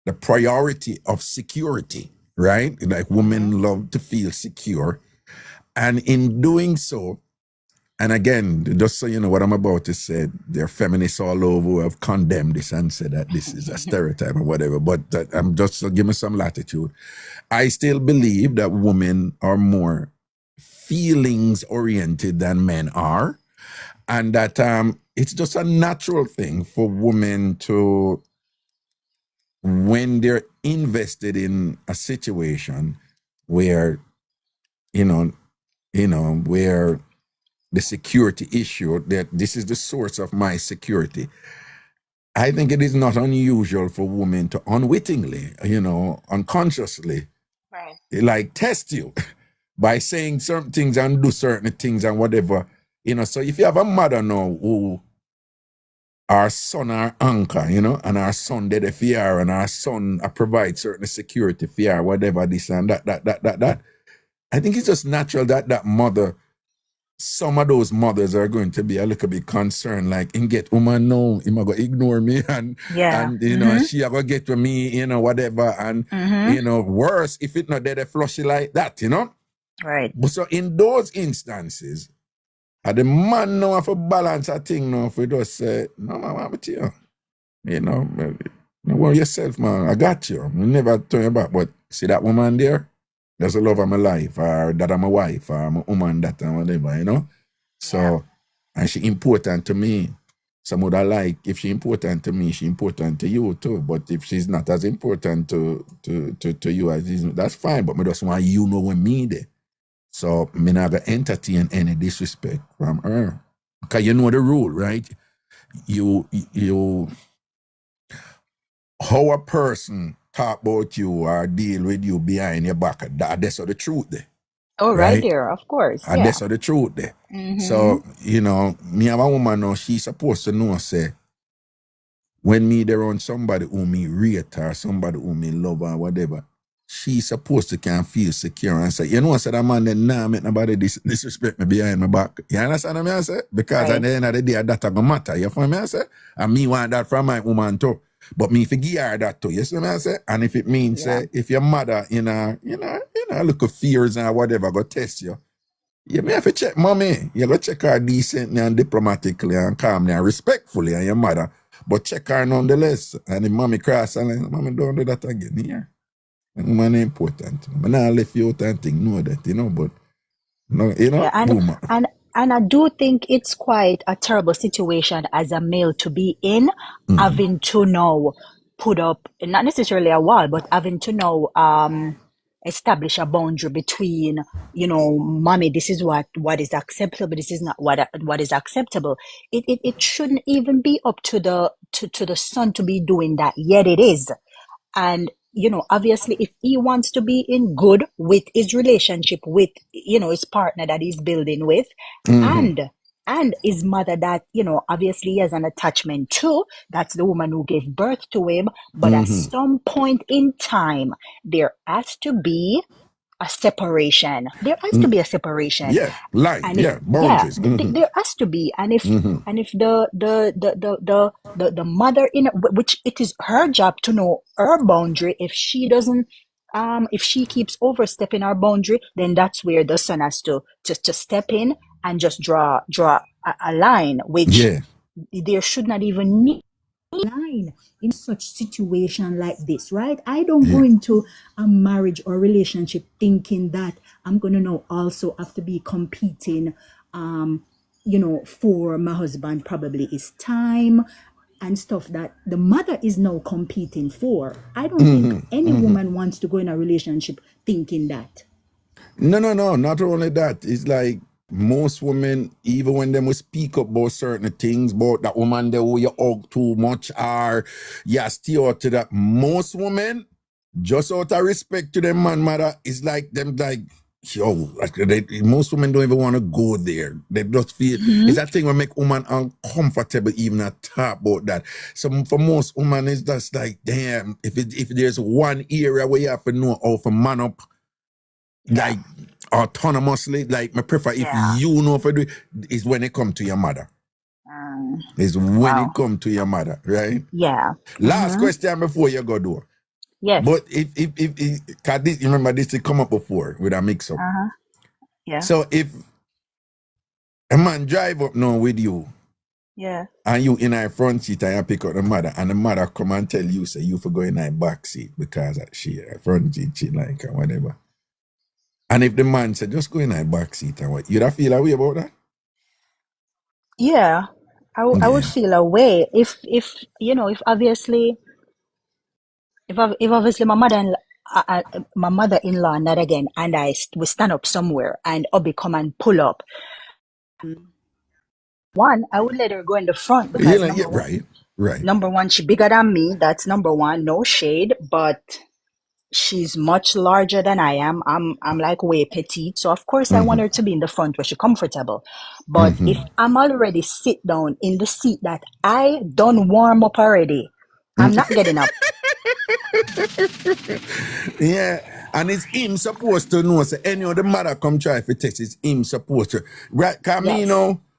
the priority of security, right? Like women love to feel secure. And in doing so, and again, just so you know what I'm about to say, there are feminists all over who have condemned this and said that this is a stereotype or whatever, but I'm just give me some latitude. I still believe that women are more feelings oriented than men are, and that it's just a natural thing for women to, when they're invested in a situation where where the security issue, that this is the source of my security, I think it is not unusual for women to unwittingly, unconsciously, like test you by saying certain things and do certain things and whatever. So if you have a mother now who our son our anchor, and our son did a fear, and our son provide certain security fear, whatever this and that. I think it's just natural that mother, some of those mothers are going to be a little bit concerned, like, in get woman no, he might go ignore me, and she are gonna get to me, whatever, and worse if it not there flush it like that, Right. But so in those instances, the man now have to balance a thing now for just say, no man, I'm with you. Don't worry yourself, man. I got you. I never turn you back. But see that woman there? That's the love of my life, or that I'm a wife, or I'm a woman, that and whatever, So, and she important to me. Some would like, if she important to me, she important to you too. But if she's not as important to you as that's fine. But me just want when me there. So me not gonna entertain any disrespect from her. Because you know the rule, right? You how a person talk about you or deal with you behind your back, that's the truth there. Oh, right there, of course. And that's the truth there. So, me have a woman now, she's supposed to know, say, when me there on somebody who me rate or somebody who me love or whatever, she's supposed to can feel secure and say, I said that man then nah make nobody disrespect me behind my back. You understand what I say? Because at the end of the day, that gonna matter. You feel me I say? And me want that from my woman too. But me forgive her that too. You see what I say? And if it means if your mother look at fears and whatever go test you, you may have to check mommy. You go check her decently and diplomatically and calmly and respectfully and your mother. But check her nonetheless. And if mommy cross and mommy don't do that again here. Man important. Man not left you out and think know that, but no, boom. And I do think it's quite a terrible situation as a male to be in, having to now put up not necessarily a wall, but having to now establish a boundary between, mommy, this is what is acceptable, this is not what is acceptable. It shouldn't even be up to the son to be doing that, yet it is. And obviously, if he wants to be in good with his relationship with his partner that he's building with, and his mother that obviously he has an attachment to, that's the woman who gave birth to him. But at some point in time, there has to be a separation. There has to be a separation. Yeah, line, And yeah, boundaries. there has to be. And if the mother, which it is her job to know her boundary, if she doesn't, if she keeps overstepping her boundary, then that's where the son has to step in and just draw a line, which Yeah. there should not even need line in such situation like this, right? I don't go into a marriage or relationship thinking that I'm gonna now also have to be competing for my husband, probably his time and stuff that the mother is now competing for. I don't think any woman wants to go in a relationship thinking that. No, not only that. It's like most women, even when them will speak up about certain things, about that woman there who you hug too much or you stay out to that. Most women, just out of respect to them man mother, it's like them like, most women don't even want to go there. They just feel it's that thing that make woman uncomfortable even to talk about that. So for most women, it's just like, damn, if there's one area where you have to know how to man up, like autonomously, like I prefer if you know for do it, is when it come to your mother. Is when it come to your mother, right? Yeah. Last question before you go do. Yes. But if cause this, you remember this come up before with a mix-up. Yeah. So if a man drive up now with you, and you in a front seat and you pick up the mother, and the mother come and tell you, say you for go in a back seat because she a front seat she like or whatever. And if the man said just go in a back seat and what, you'd feel a way about that? Yeah. I would feel a way if obviously if obviously my mother-in-law not again, and we stand up somewhere and Obi come and pull up. One, I would let her go in the front because number one, she bigger than me. That's number one. No shade, but she's much larger than I am. I'm like way petite, so of course I want her to be in the front where she's comfortable. But if I'm already sit down in the seat that I done warm up already, I'm not getting up. Yeah, and it's him supposed to know. So any other mother come try for test, it's him supposed to. Right, cause me,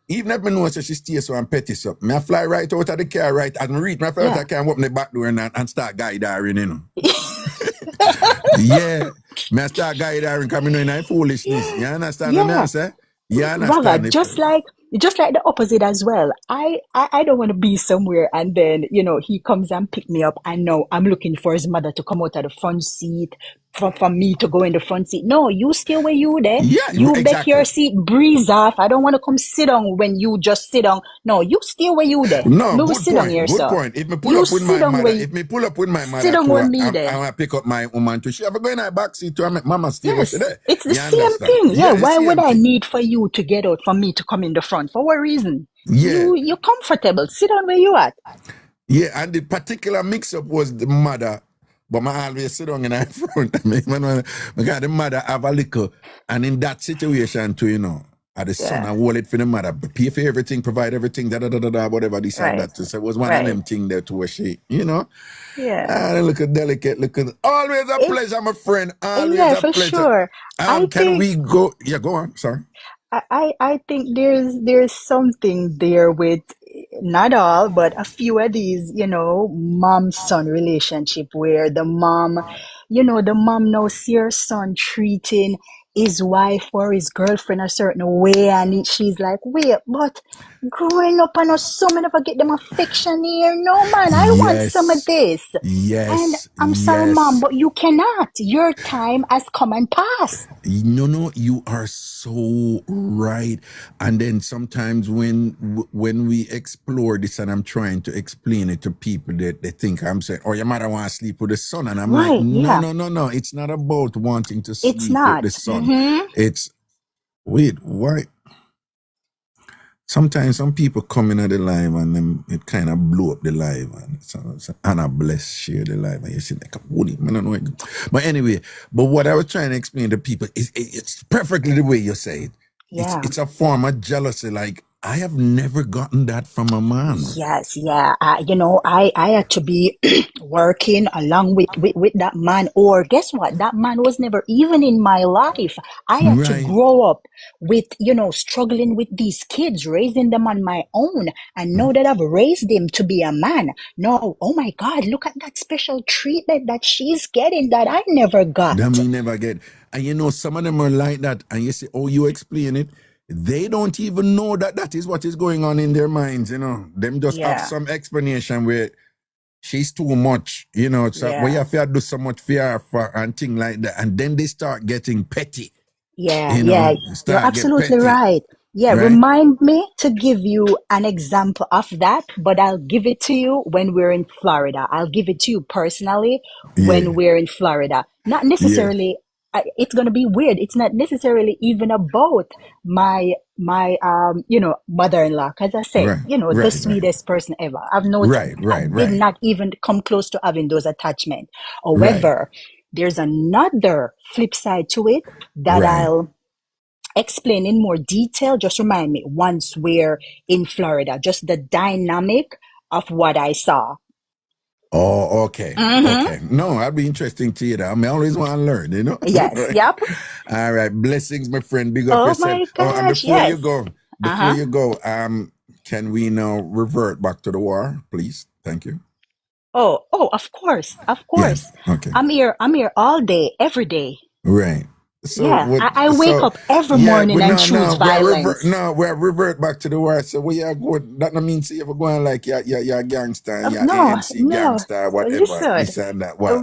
even if I know so she stays so and petty up, me I fly right out of the car, right, and reach my fly out of the car and open the back door and start guide her in, yeah, me I start guide her in coming in foolishness. You understand what I say? You understand? Raga, just like the opposite as well. I don't want to be somewhere and then he comes and pick me up and now I'm looking for his mother to come out of the front seat for me to go in the front seat. No, you stay where you there. Yeah, you exactly. back your seat, breeze off. I don't want to come sit down when you just sit down. No, you stay where you there. No, no good sit point. Here, good so. point. If me pull up with my mother, sit down with me I there. want to pick up my woman too. She have to go in her back seat to make mama stay Yes, there. it's the same thing. Yeah, why would I need for you to get out for me to come in the front? For what reason? Yeah. You're comfortable. Sit down where you at. Yeah, and the particular mix-up was the mother, but I always sit down in her front. Because the mother have a little, and in that situation too, the son, I hold it for the mother, pay for everything, provide everything, whatever this and that. So it was one of them things there to where she, Yeah. And look at delicate, always a pleasure, my friend. Always yeah, a for pleasure. Sure. Can we go? Yeah, go on. Sorry. I think there's something there with not all, but a few of these, mom-son relationship where the mom now see her son treating his wife or his girlfriend a certain way, and she's like, wait, but growing up, I know so many never get them affection here. No, man, I want some of Yes. this. And Yes. I'm sorry, mom, Yes. but you cannot. Your time has come and passed. No, you are so right. And then sometimes when we explore this and I'm trying to explain it to people that they think I'm saying, oh, your mother want to sleep with the son. And I'm like, Right, no, yeah. no, no, no. It's not about wanting to It's sleep with not. the son. It's, wait, why? Sometimes some people come in at the live and then it kind of blow up the live and so Anna bless share the live and you see like, holy man, I don't know. But anyway, but what I was trying to explain to people is it's perfectly the way you say it. Yeah. It's a form of jealousy. Like I have never gotten that from a man. Yes, yeah. I had to be working along with that man. Or guess what? That man was never even in my life. I had to Right. grow up with, struggling with these kids, raising them on my own. And now that I've raised him to be a man, no, oh my God, look at that special treatment that she's getting that I never got. That me never get. And some of them are like that. And you say, oh, you explain it. They don't even know that that is what is going on in their minds, Them just have Yeah, some explanation where she's too much, so we yeah. have to do so much fear for and things like that. And then they start getting petty, Yeah, yeah, you're start get absolutely petty, right. Yeah, right? remind me to give you an example of that, but I'll give it to you when we're in Florida. I'll give it to you personally Yeah, when we're in Florida. Not yeah, necessarily, it's going to be weird. It's not necessarily even about my mother-in-law. Cause I said, right, the right, right, sweetest person ever. I've noticed, right, I right, did right, not even come close to having those attachments. right, However, there's another flip side to it that right. I'll explain in more detail. Just remind me once we're in Florida, just the dynamic of what I saw. Oh, okay, okay. No, I'd be interesting to hear that. I always want to learn. Yes, yep. All right, blessings, my friend. Big up Oh yourself. my Oh, and gosh, yes. before you go, can we now revert back to the war, please? Thank you. Oh, of course, of Yeah. course. Okay. I'm here all day, every day. Right. So Yeah, what? I wake So up every yeah, morning but and no, choose no, violence. we're revert back to the war. So we are good. That no means you ever going like you're a gangster, you're No, ANC no. gangster, whatever. Listen, This and that. uh,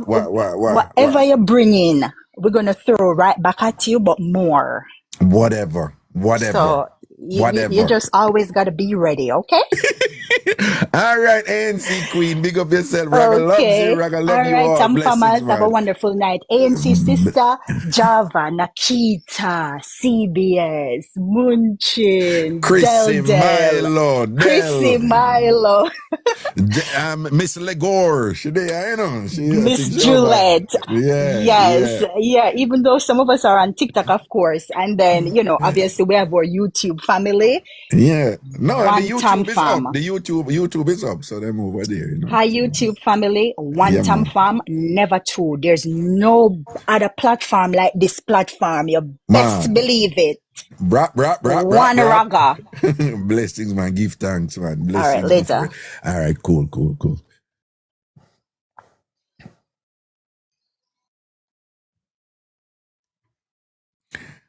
whatever What? you bring in, we're gonna throw right back at you, but more. Whatever. So you Whatever. just always gotta be ready, okay? All right, ANC Queen, big up yourself. Raga loves you. Okay. Raga love All you right, all. Blessings, TamFamers, have a man. wonderful night. ANC Sister, Java, Nakita, CBS, Munchin, Chrissy Del, Milo, Chrissy Del. Milo, Miss Legore, she there, I Miss think she over. Juliet. Yeah, Yes, yeah, yeah, even though some of us are on TikTok, of course. And then, obviously we have our YouTube family, yeah. No, and the One Tam YouTube is up. Fam. The YouTube is up, so them over there. Hi, So, YouTube family. One yeah, Tam man. Fam, never two. There's no other platform like this platform. You best Man. believe it. Rap. One Raga. Blessings, man. Give thanks, man. All right, Blessings, my friend. later. All right, cool.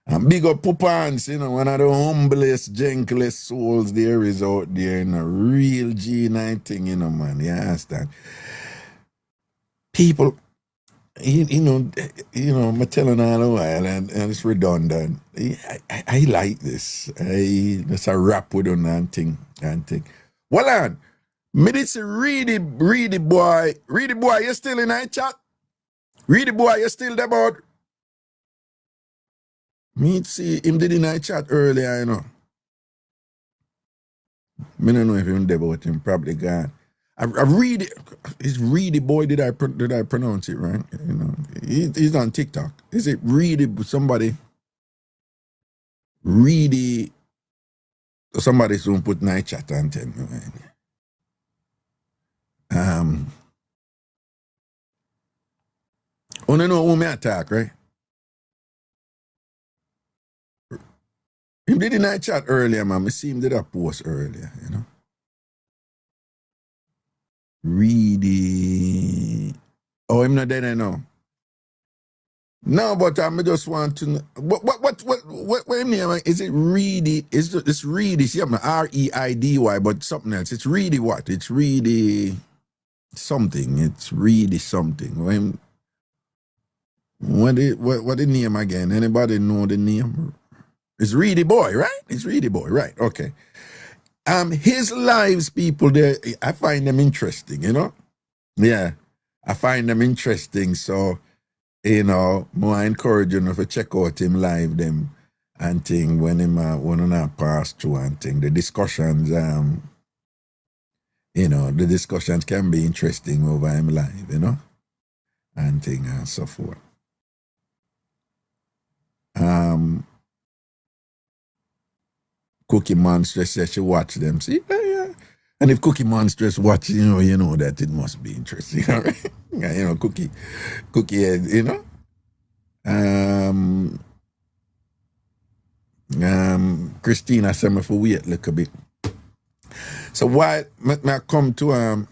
And big up Pupans, one of the humblest, gentlest souls there is out there, real G9 thing, man. You understand? People, I'm telling all a while, and it's redundant. I like this. That's a rap with on and thing. Well, on, me this ready boy, you still in that chat? Ready boy, you still there, bud? Me see him did in that chat earlier, Me don't know if him there, but him probably gone. I read it. It's really boy. Did I pronounce it right? He's on TikTok. Is it really somebody? Really, somebody soon put night chat and tell me. Man. Oh no, who me attack right? Him did the night chat earlier, man. Me see him did a post earlier. Really. Oh, him not there now. No, but I just want to know what name is it? Reedy? It's Reedy? See, I'm Reidy, but something else. It's Reedy what? It's Reedy something. It's Reedy something. What the name again? Anybody know the name? It's Reedy Boy, right? It's Reedy Boy, right? Okay. His lives, people, there, I find them interesting. You know, yeah, I find them interesting. So. More encouraging if you check out him live them and thing when him when I pass through and thing. The discussions, the discussions can be interesting over him live, and thing and so forth. Cookie Monstress says she watch them. See, yeah. And if Cookie Monstress watch, you know that it must be interesting, all right? Yeah, Cookie, Christina said me for wait a little bit. So why I come to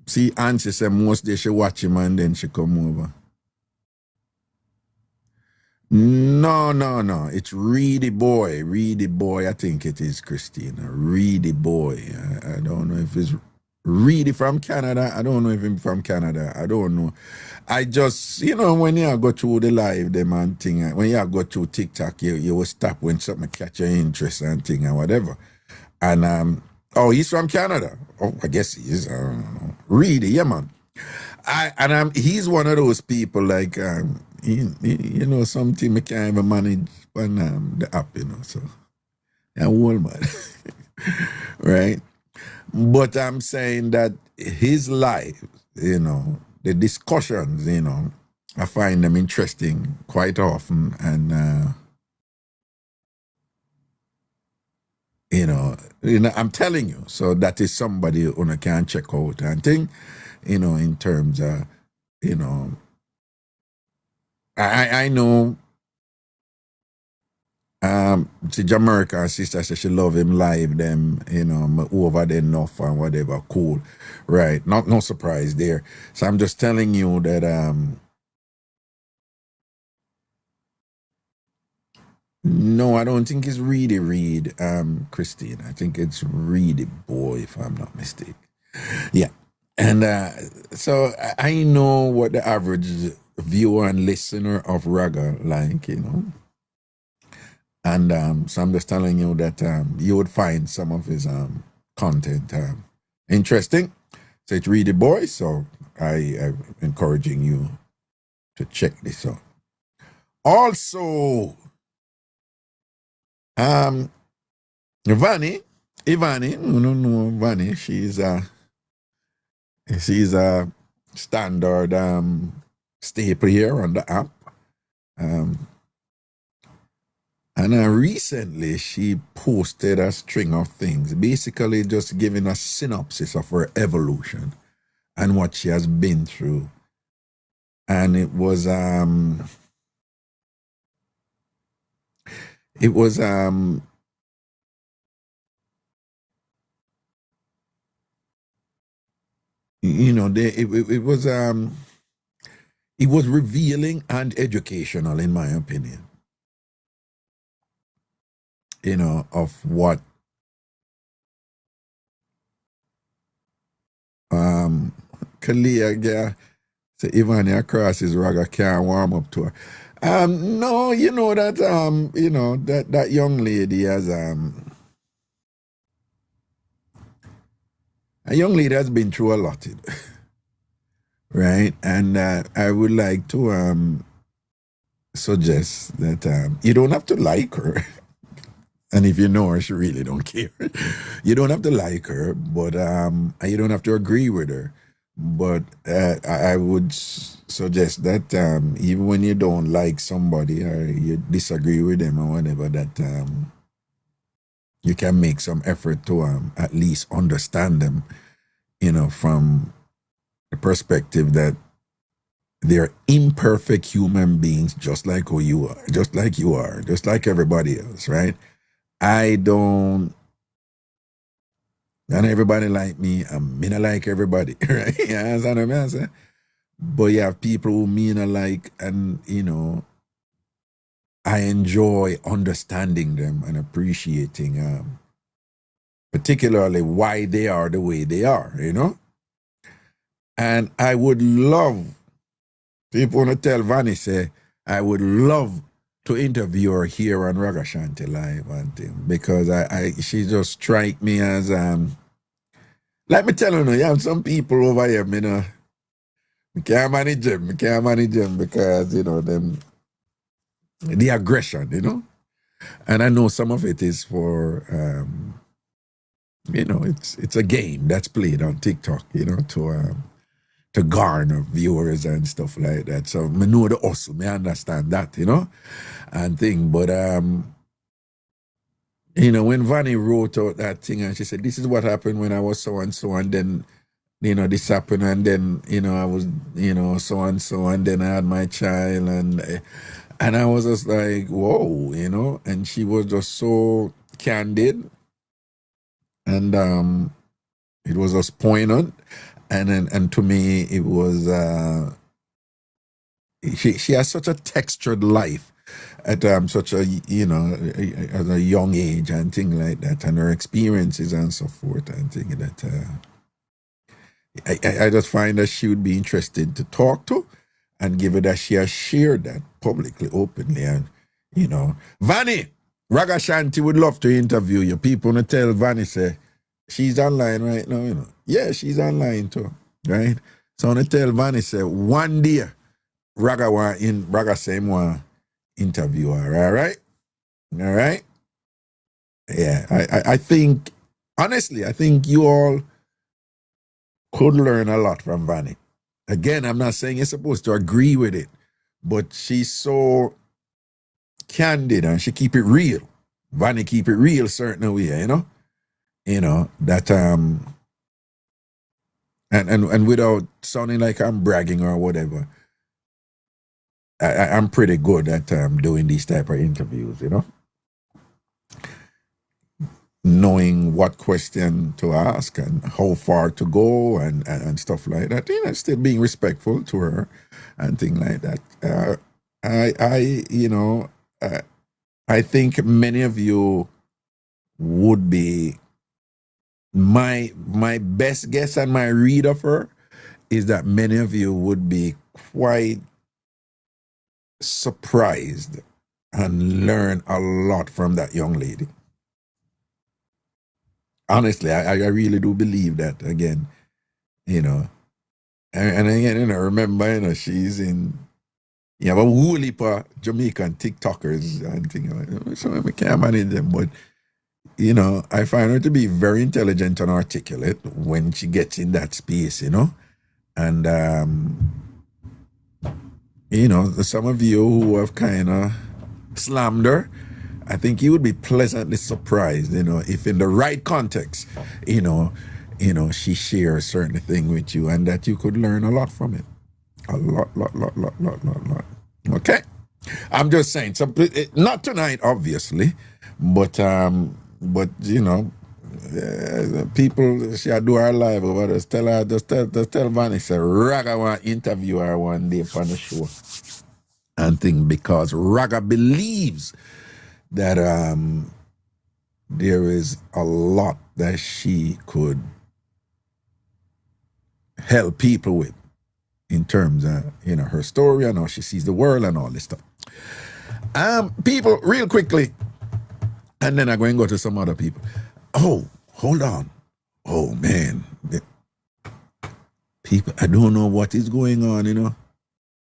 see Angie said most days she watch him and then she come over. No. It's Reedy Boy. I think it is Christina. Reedy Boy. I don't know if it's Reedy from Canada. I don't know if he's from Canada. I don't know. I just, when you go through the live, them and thing, when you go through TikTok, you will stop when something catch your interest and thing and whatever. And, he's from Canada. Oh, I guess he is. I don't know. Reedy, yeah, man. He's one of those people like, something I can't even manage on the app, so I'm old man. Right? But I'm saying that his life, the discussions, I find them interesting quite often. And, I'm telling you, so that is somebody who can check out and think, in terms of, I know the Jamaican sister says she love him live, them, over there enough and whatever, cool. Right. No surprise there. So I'm just telling you that no, I don't think it's Reedy Reed, Christine. I think it's Reedy Boy, if I'm not mistaken. Yeah. And so I know what the average viewer and listener of Raga like, And so I'm just telling you that you would find some of his content interesting. So it's Reedy Boy, so I'm encouraging you to check this out. Also, Ivani, no, Vani, she's a standard staple here on the app. And recently she posted a string of things, basically just giving a synopsis of her evolution and what she has been through. And it was it was revealing and educational, in my opinion, of what Kalia, so Ivani across his Raga can't warm up to her. No, that that young lady has a young lady has been through a lot, right? And I would like to suggest that you don't have to like her. And if you know her, she really don't care. You don't have to like her, but you don't have to agree with her. But I would suggest that even when you don't like somebody or you disagree with them or whatever, that you can make some effort to at least understand them, from the perspective that they're imperfect human beings, just like who you are, just like you are, just like everybody else, right? Not everybody like me. I mean, I like everybody, right? You understand what I'm saying? but you have people who mean alike, and you know, I enjoy understanding them and appreciating particularly why they are the way they are, you know. And I would love, people want to tell Vanny, say, I would love to interview her here on Ragashanti Live and thing, because she just strike me as let me tell you, you have some people over here, you know, we can't manage them because, you know, the aggression, you know. And I know some of it is for you know, it's a game that's played on TikTok, you know, to garner viewers and stuff like that. So I know the hustle, I understand that, you know, and thing. But you know, when Vanny wrote out that thing and she said, this is what happened when I was so and so, and then, you know, this happened, and then, you know, I was, you know, so and so, and then I had my child, and I was just like, whoa, you know, and she was just so candid, and it was just poignant, and to me it was she has such a textured life at such a, you know, at a young age and things like that, and her experiences and so forth, and things that I just find that she would be interested to talk to, and given that she has shared that publicly, openly, and you know, Vanny, Ragashanti would love to interview you. People want to tell Vanny, say, she's online right now, you know. Yeah, she's online too, right? So I want to tell Vanny, say, one day, Raga say him want interview her, all right? All right? Yeah, I think, honestly, I think you all could learn a lot from Vanny. Again, I'm not saying you're supposed to agree with it, but she's so candid and she keep it real. Vanny keep it real certain way, you know? You know, that and without sounding like I'm bragging or whatever, I'm pretty good at doing these type of interviews, you know? Knowing what question to ask and how far to go and stuff like that. You know, still being respectful to her and things like that. You know, I think many of you would be, my best guess and my read of her is that many of you would be quite surprised and learn a lot from that young lady. Honestly, I really do believe that, again, you know. And again, you know, remember, you know, she's in, you have a whole heap of Jamaican TikTokers and things like that. So we can't manage them, but, you know, I find her to be very intelligent and articulate when she gets in that space, you know. And, you know, some of you who have kind of slammed her, I think you would be pleasantly surprised, you know, if in the right context, you know, she shares certain thing with you, and that you could learn a lot from it. A lot. Okay? I'm just saying, not tonight, obviously, but you know, people, she do her live over there. Just tell Vanny, say, Raga want interview her one day on the show and thing, because Raga believes that there is a lot that she could help people with in terms of, you know, her story and how she sees the world and all this stuff. People, real quickly, and then I'm going to go to some other people. Oh, hold on. Oh, man. People, I don't know what is going on, you know.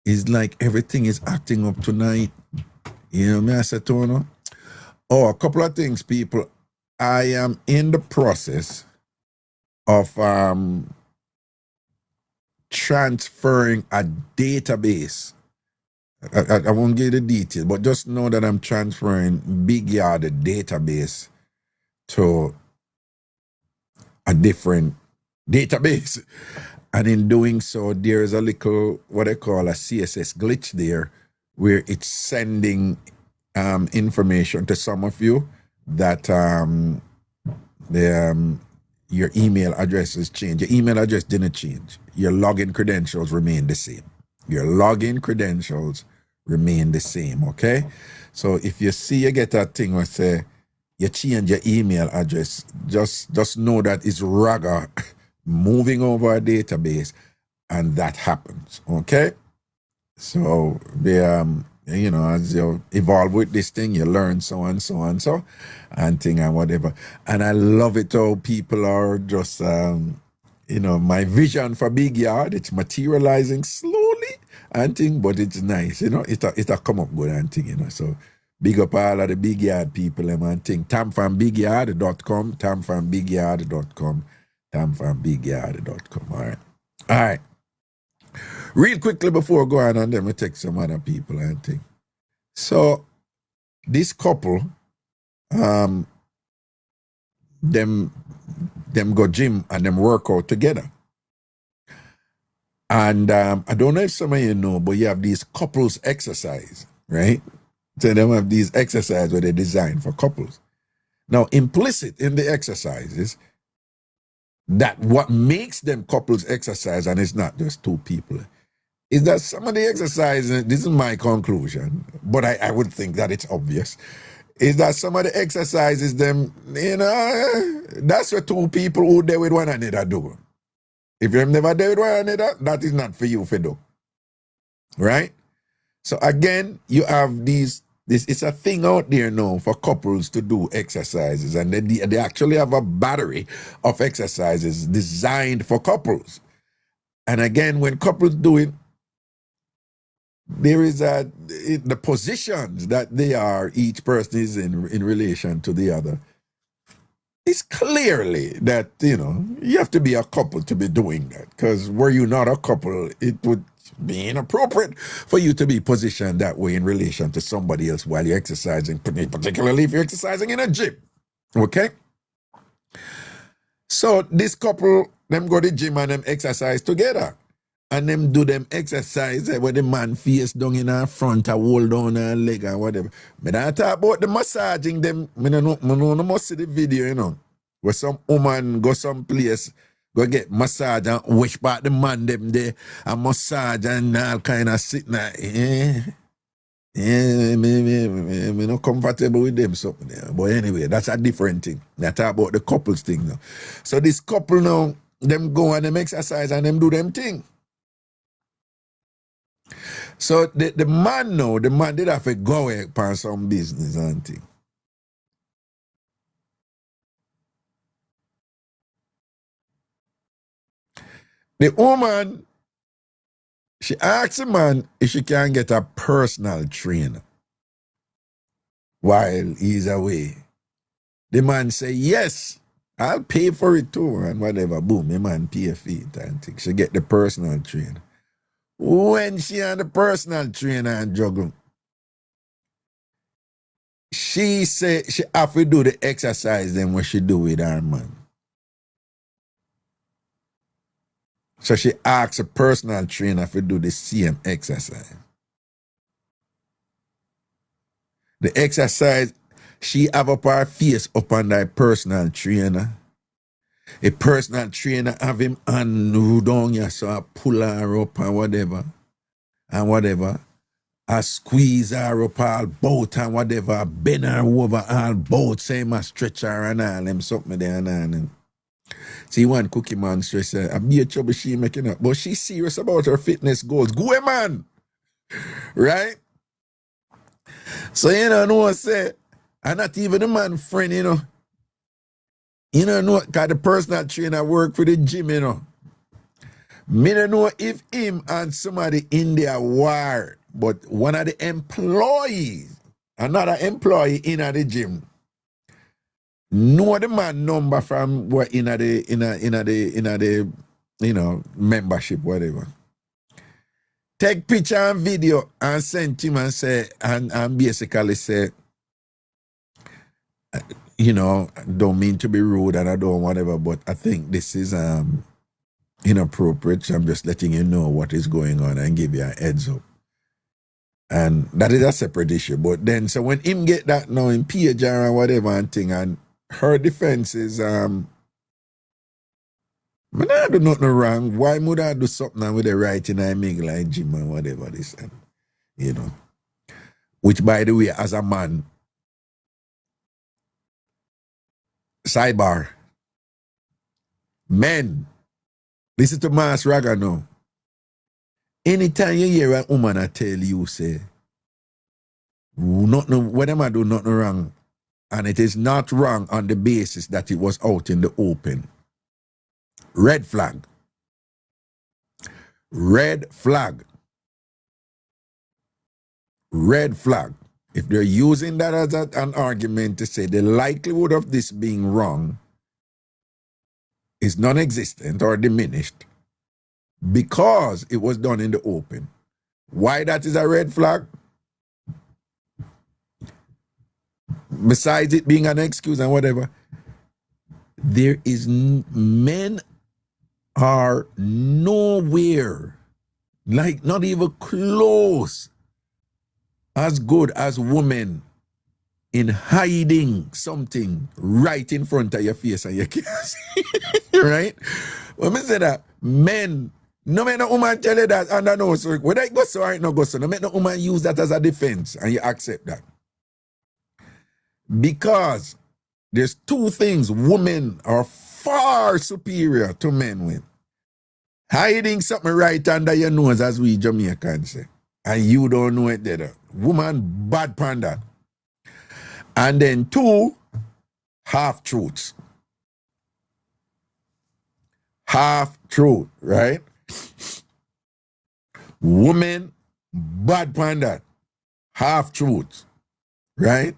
It's like everything is acting up tonight. You know, me I said, Tono. Oh, a couple of things, people. I am in the process of transferring a database. I won't give the details, but just know that I'm transferring Big Yard, the database, to a different database. And in doing so, there's a little, what I call a CSS glitch there, where it's sending information to some of you that your email address has changed. Your email address didn't change. Your login credentials remain the same. Your login credentials remain the same, okay? So if you see you get that thing where say you change your email address, just know that it's Raga moving over a database, and that happens, okay? So as you evolve with this thing, you learn so and so and so, and thing and whatever. And I love it how people are just my vision for Big Yard, it's materializing slowly and thing, but it's nice, it'll come up good and thing, so big up all of the Big Yard people and thing. TamFamBigYard.com, TamFamBigYard.com, TamFamBigYard.com. All right. Real quickly before I go on, and then we take some other people and thing. So this couple, them go gym and them work out together. And I don't know if some of you know, but you have these couples exercise, right? So they have these exercises where they design for couples. Now, implicit in the exercises, that what makes them couples exercise, and it's not just two people, is that some of the exercises, this is my conclusion, but I would think that it's obvious, is that some of the exercises, them, that's what two people who do with one another do. If you've never done with one another, that is not for you to do. Right? So again, you have this it's a thing out there now for couples to do exercises, and they actually have a battery of exercises designed for couples. And again, when couples do it, there is the positions that they are, each person is in relation to the other. It's clearly that, you have to be a couple to be doing that, because were you not a couple, it would be inappropriate for you to be positioned that way in relation to somebody else while you're exercising, particularly if you're exercising in a gym. Okay? So this couple, them go to the gym and them exercise together. And them do them exercise where the man face down in our front, and hold down her leg and whatever. But I talk about the massaging them. I don't must see the video, where some woman go some place, go get massage and wish back the man them there, and massage and all kind of sitting there. Me not comfortable with them something there. But anyway, that's a different thing. I talk about the couples thing now. So this couple now, them go and them exercise and them do them thing. So the man did have to go away upon some business and thing. The woman, she asked the man if she can get a personal trainer while he's away. The man say, yes, I'll pay for it too, and whatever. Boom, the man pay for it and thing. She get the personal trainer. When she and the personal trainer and juggle, she say she have to do the exercise then what she do with her man. So she asks a personal trainer to do the same exercise. The exercise, she have up her face up on that personal trainer. A personal trainer have him hand down here, so I pull her up and whatever. I squeeze her up all bout and whatever. I bend her over all bout, same as stretch her and all them something there and see one cookie man stress her. I be a trouble she making up. But she's serious about her fitness goals. Go away, man. Right? So know what I say? And not even the man friend, know, because the personal trainer work for the gym, Me don't know if him and somebody in there war, but one of the employees, another employee in the gym, know the man number from what in the membership, whatever. Take picture and video and send him and say and basically say, don't mean to be rude and I don't whatever, but I think this is inappropriate. So I'm just letting you know what is going on and give you a heads up. And that is a separate issue. But then so when him get that now in page or whatever and thing, and her defense is Man, I do nothing wrong. Why would I do something with the writing I make like Jim and whatever this and you know. Which by the way, as a man, sidebar, men, listen to Mass Raga now. Anytime you hear a woman I tell you, say, nothing, whatever I do nothing wrong, and it is not wrong on the basis that it was out in the open. Red flag. Red flag. Red flag. If they're using that as an argument to say the likelihood of this being wrong is non-existent or diminished because it was done in the open. Why that is a red flag? Besides it being an excuse and whatever, there is men are nowhere, like not even close, as good as women in hiding something right in front of your face and you can't see. Right? When I say that, men, no make no woman tell you that under no, so whether it goes so or it not goes so, no make no woman use that as a defense and you accept that. Because there's two things women are far superior to men with. Hiding something right under your nose, as we Jamaicans say, and you don't know it there. Woman bad panda. And then two, half-truths. Half-truth, right? Women bad panda. Half-truths, right?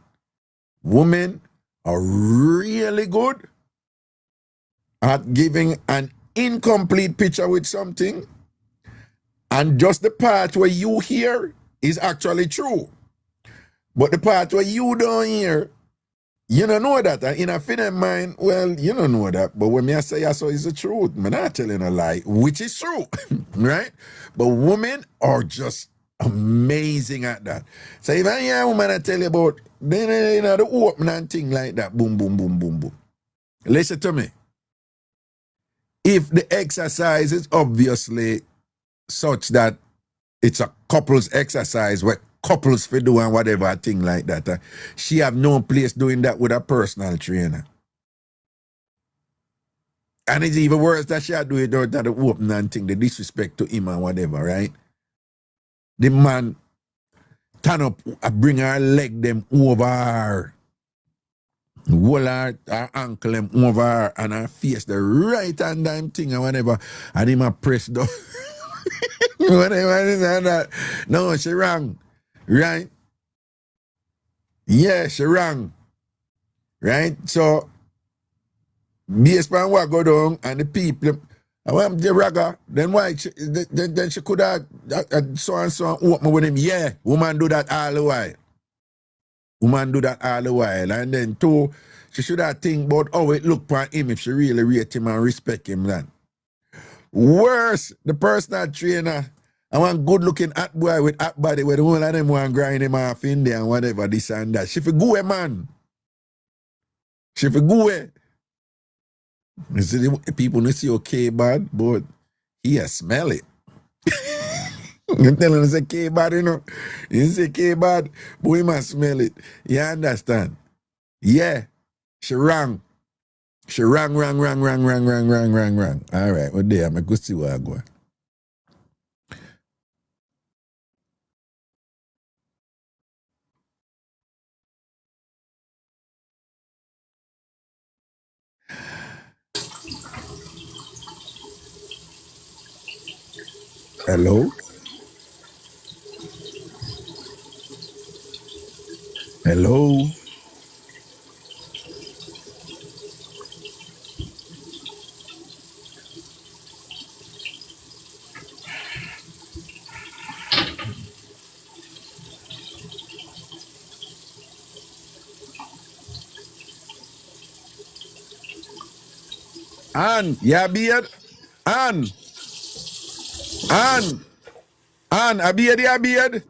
Women are really good at giving an incomplete picture with something, and just the part where you hear is actually true. But the part where you don't hear, you don't know that. And in a fin mind, well, you don't know that. But when I say so is the truth, I'm not telling a lie, which is true, right? But women are just amazing at that. So if I hear a woman I tell you about, then you know, the open and thing like that, boom, boom, boom, boom, boom. Listen to me. If the exercise is obviously such that it's a couples exercise where couples for doing whatever thing like that, she have no place doing that with a personal trainer. And it's even worse that she do it out of the open and thing, the disrespect to him and whatever, right? The man turn up, bring her leg them over her. Hold her ankle them over her and her face the right hand them thing and whatever, and him a press down. Whatever is that. No, she wrong. Right? Yeah, she wrong. Right? So based on what go down and the people I want the Raga, then why then she could have so and so open with him. Yeah, woman do that all the while. Woman do that all the while. And then two, she should have think about how it look for him if she really rate him and respect him then. Worse, the personal trainer, I want good looking hot boy with hot body where the whole of them want grind him off in there and whatever, this and that. She for go away, man. She for go away. You see, the people don't see okay bad, but he smell it. I'm telling you, say K bad, you know. You say K bad, but he must smell it. You understand? Yeah, she wrong. She wrong. All right, well, there, I'm going to see where I go. Hello? Hello? Ann, yeah, beard? Ann, a beard, yeah, beard?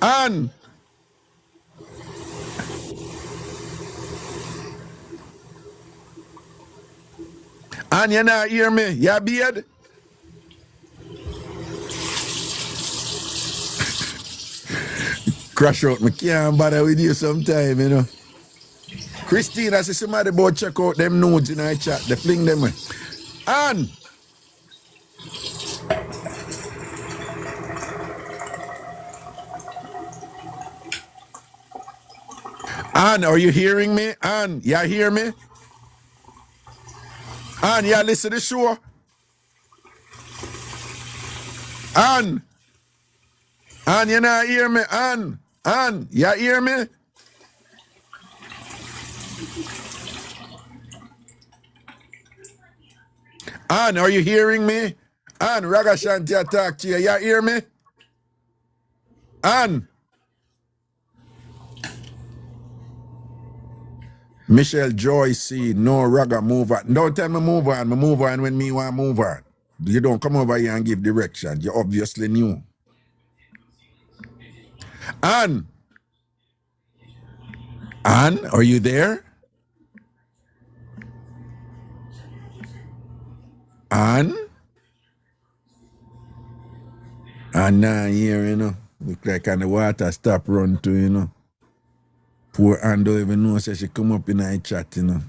Ann, And you not hear me? You beard? Crash out, me can't bother with you sometime, you know. Christine, I see somebody about check out them notes in our chat. They fling them. Ann! Ann, are you hearing me? Ann, you hear me? Ann, you listen to the show? Ann! Ann, you not hear me? Ann! Ann, you hear me? Ann, are you hearing me? Ann, Ragashanti, I talk to you. You hear me? Ann! Michelle Joyce, no Raga, move on. Don't tell me move on. Me move on when me want to move on. You don't come over here and give direction. You obviously knew. Ann! Ann, are you there? Ann? Ann nah here, you know. Look like on the water stop run to, you know. Poor Ann don't even know, so she come up in our chat, you know.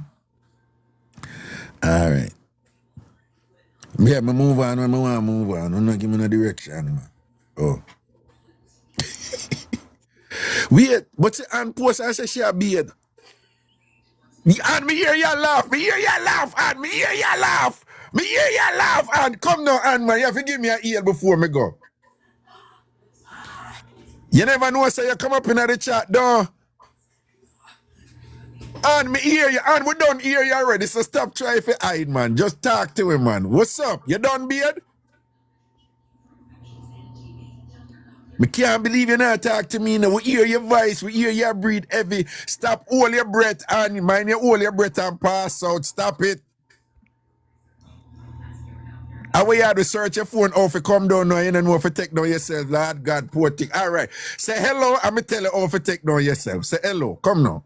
All right. Yeah, me move on when I want to move on. Don't not give me no direction, man. Oh. Wait, but see Ann post and say she a beard. Ann, me hear you laugh. Me hear you laugh, Ann. Me hear you laugh. Me hear you laugh, Ann. Come now, Ann, man. You have to give me an ear before me go. You never know, so you come up in the chat, though. Ann, me hear you. Ann, we don't hear you already, so stop trying to hide, man. Just talk to him, man. What's up? You done, beard? Me can't believe you not talk to me now. We hear your voice. We hear you breathe heavy. Stop, hold your breath, and mind you hold your breath and pass out. Stop it. How you have to search your phone off it come down now, you don't know if you take down yourself, Lord God, poor thing. All right. Say hello, and me tell you how to take down yourself. Say hello. Come now.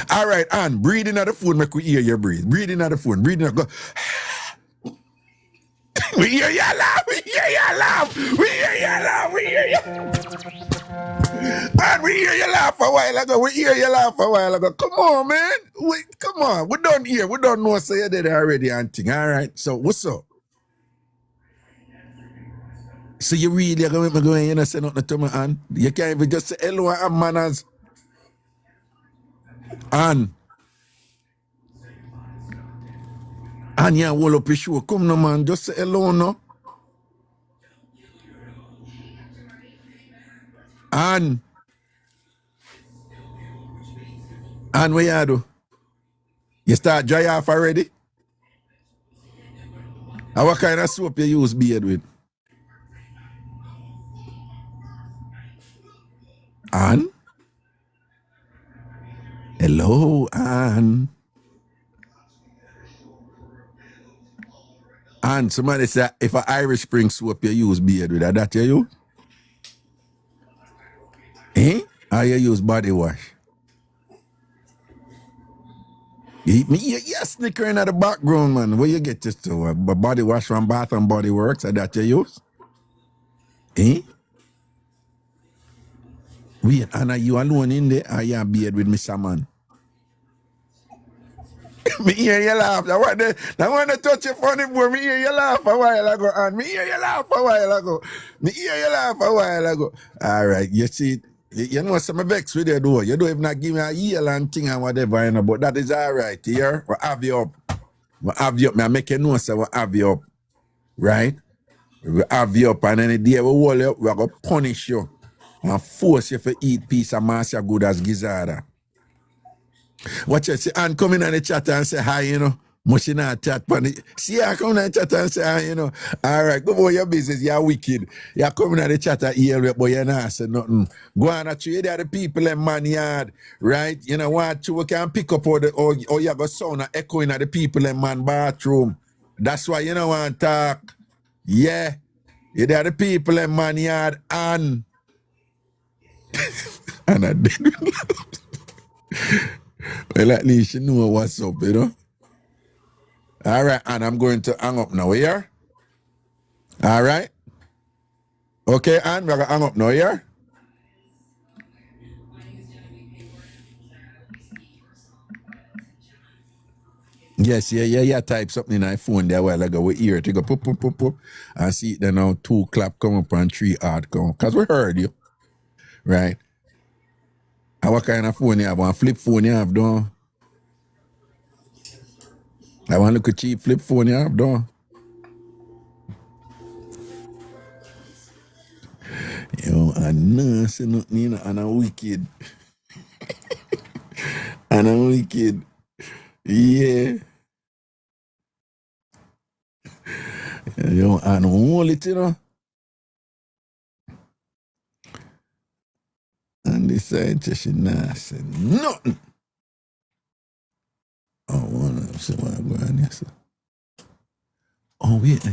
All right, Ann, breathe in at the phone, make we hear you breathe. Breathe in at the phone. Breathe in at go. We hear you laugh. We hear you laugh. We hear you laugh. We hear you. And we hear you laugh a while ago. We hear you laugh a while ago. Come on, man. Come on. We done here. We don't know say you did it already and thing. All right. So what's up? So you really are going to go and you know say nothing to me, Ann? You can't even just say hello and manners. Ann. Ann, you hold up your show. Come no, man. Just say hello, no. Ann. Ann, what you do? You start dry off already? And what kind of soap you use beard with? Ann? Hello, Ann. Ann, somebody say if an Irish Spring soap you use beard with, that you use? Eh? Or you use body wash? You snickering at the background, man. Where you get this to? Body wash from Bath and Body Works, that you use? Eh? Wait, and are you alone in there? Or you beard with Mr. Man? Me hear you laugh. I want to touch your funny boy. Me hear you laugh a while ago. And me hear you laugh a while ago. Me hear you laugh a while ago. All right, you see, you know some vex with you though. You don't even give me a yell and thing and whatever, you know, but that is all right here. We'll have you up. We'll have you up. I make you know so we'll have you up. Right? We'll have you up and then the day we hold you up, we're going to punish you and force you to eat piece of mass as good as gizzard. Watch it, see, and come in on the chat and say hi, you know. Much in our chat, see, I come in on the chat and say hi, you know. All right, go about your business, you're wicked. You're coming on the chat and hear it, but you're not saying nothing. Go on and trade the people in man yard, right? You know what, you can pick up or you got sound and echoing at the people in man bathroom. That's why you don't want to talk. Yeah, you're the people in man yard and I did. Well, at least you know what's up, you know. All right, and I'm going to hang up now, here. All right. Okay, and we're going to hang up now, here. Yes, yeah. Type something in my phone there a while ago. We hear it. You go poop, poop, poop, poop. And see it then now 2 clap come up and 3 hard come. Because we heard you. Right? And what kind of phone you have? One flip phone you have, though? I want to look at cheap flip phone you have, though. Yo, and no, say nothing, you know, and I'm wicked. And I'm wicked. Yeah. Yo, and hold it, you know. And this side, she not say nothing. Oh, one of them say what I'm going here, sir. Oh, wait.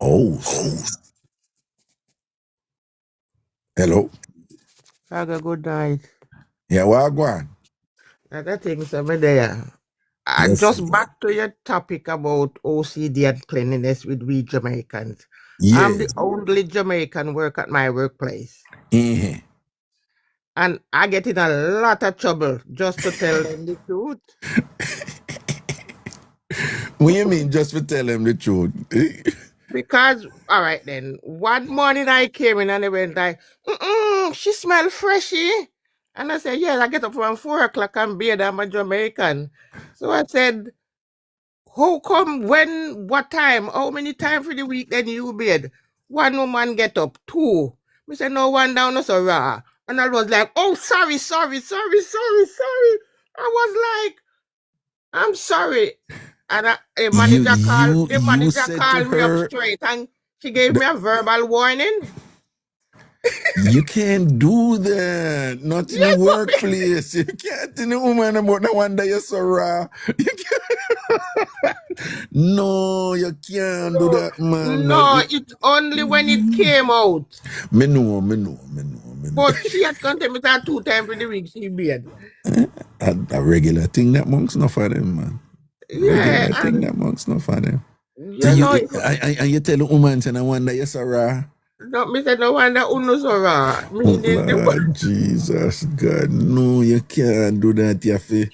Oh. Hello. Raga, good night. Yeah, what going? That thing's over there. Yes. Just back to your topic about OCD and cleanliness with we Jamaicans. Yeah. I'm the only Jamaican work at my workplace. Uh-huh. And I get in a lot of trouble just to tell them the truth. What you mean just for tell them the truth? Because, all right then, one morning I came in and they went like, she smell freshy. And I said, yeah, I get up from 4 o'clock and bathe, I'm a Jamaican. So I said, how come, when, what time, how many times for the week then you bathe? One woman get up, 2. I said, no one down, no so raw. And I was like, oh, sorry. I was like, I'm sorry. And the manager called me up straight and she gave me a verbal warning. You can't do that. Not in the workplace. You can't in the woman about the one that you're so raw. No, you can't do that, man. No, it's only when it came out. Me know. But she had contact me 2 times in the week she bed. A regular thing that monks not for them, man. Yeah, regular thing that monks not for them. You So know, you tell the woman say, I wonder you're so raw. no, me say no wonder uno so raw. Lord Jesus God, no, you can't do that. You have to,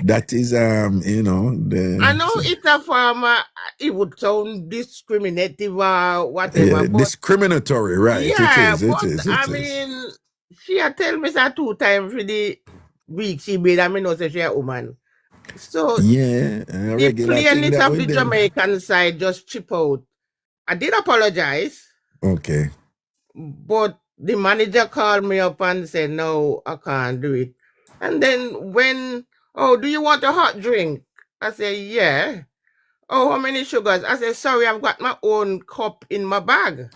that is you know. I know it's a farmer. It would sound discriminative or whatever. Yeah, but, discriminatory, right? Yeah, it is. I mean, she had tell me that 2 times for the week she made. I mean, no say she a woman. So yeah, the plainness of the Jamaican side just chip out. I did apologize. Okay. But the manager called me up and said, no, I can't do it. And then when, do you want a hot drink? I said, yeah. Oh, how many sugars? I said, sorry, I've got my own cup in my bag.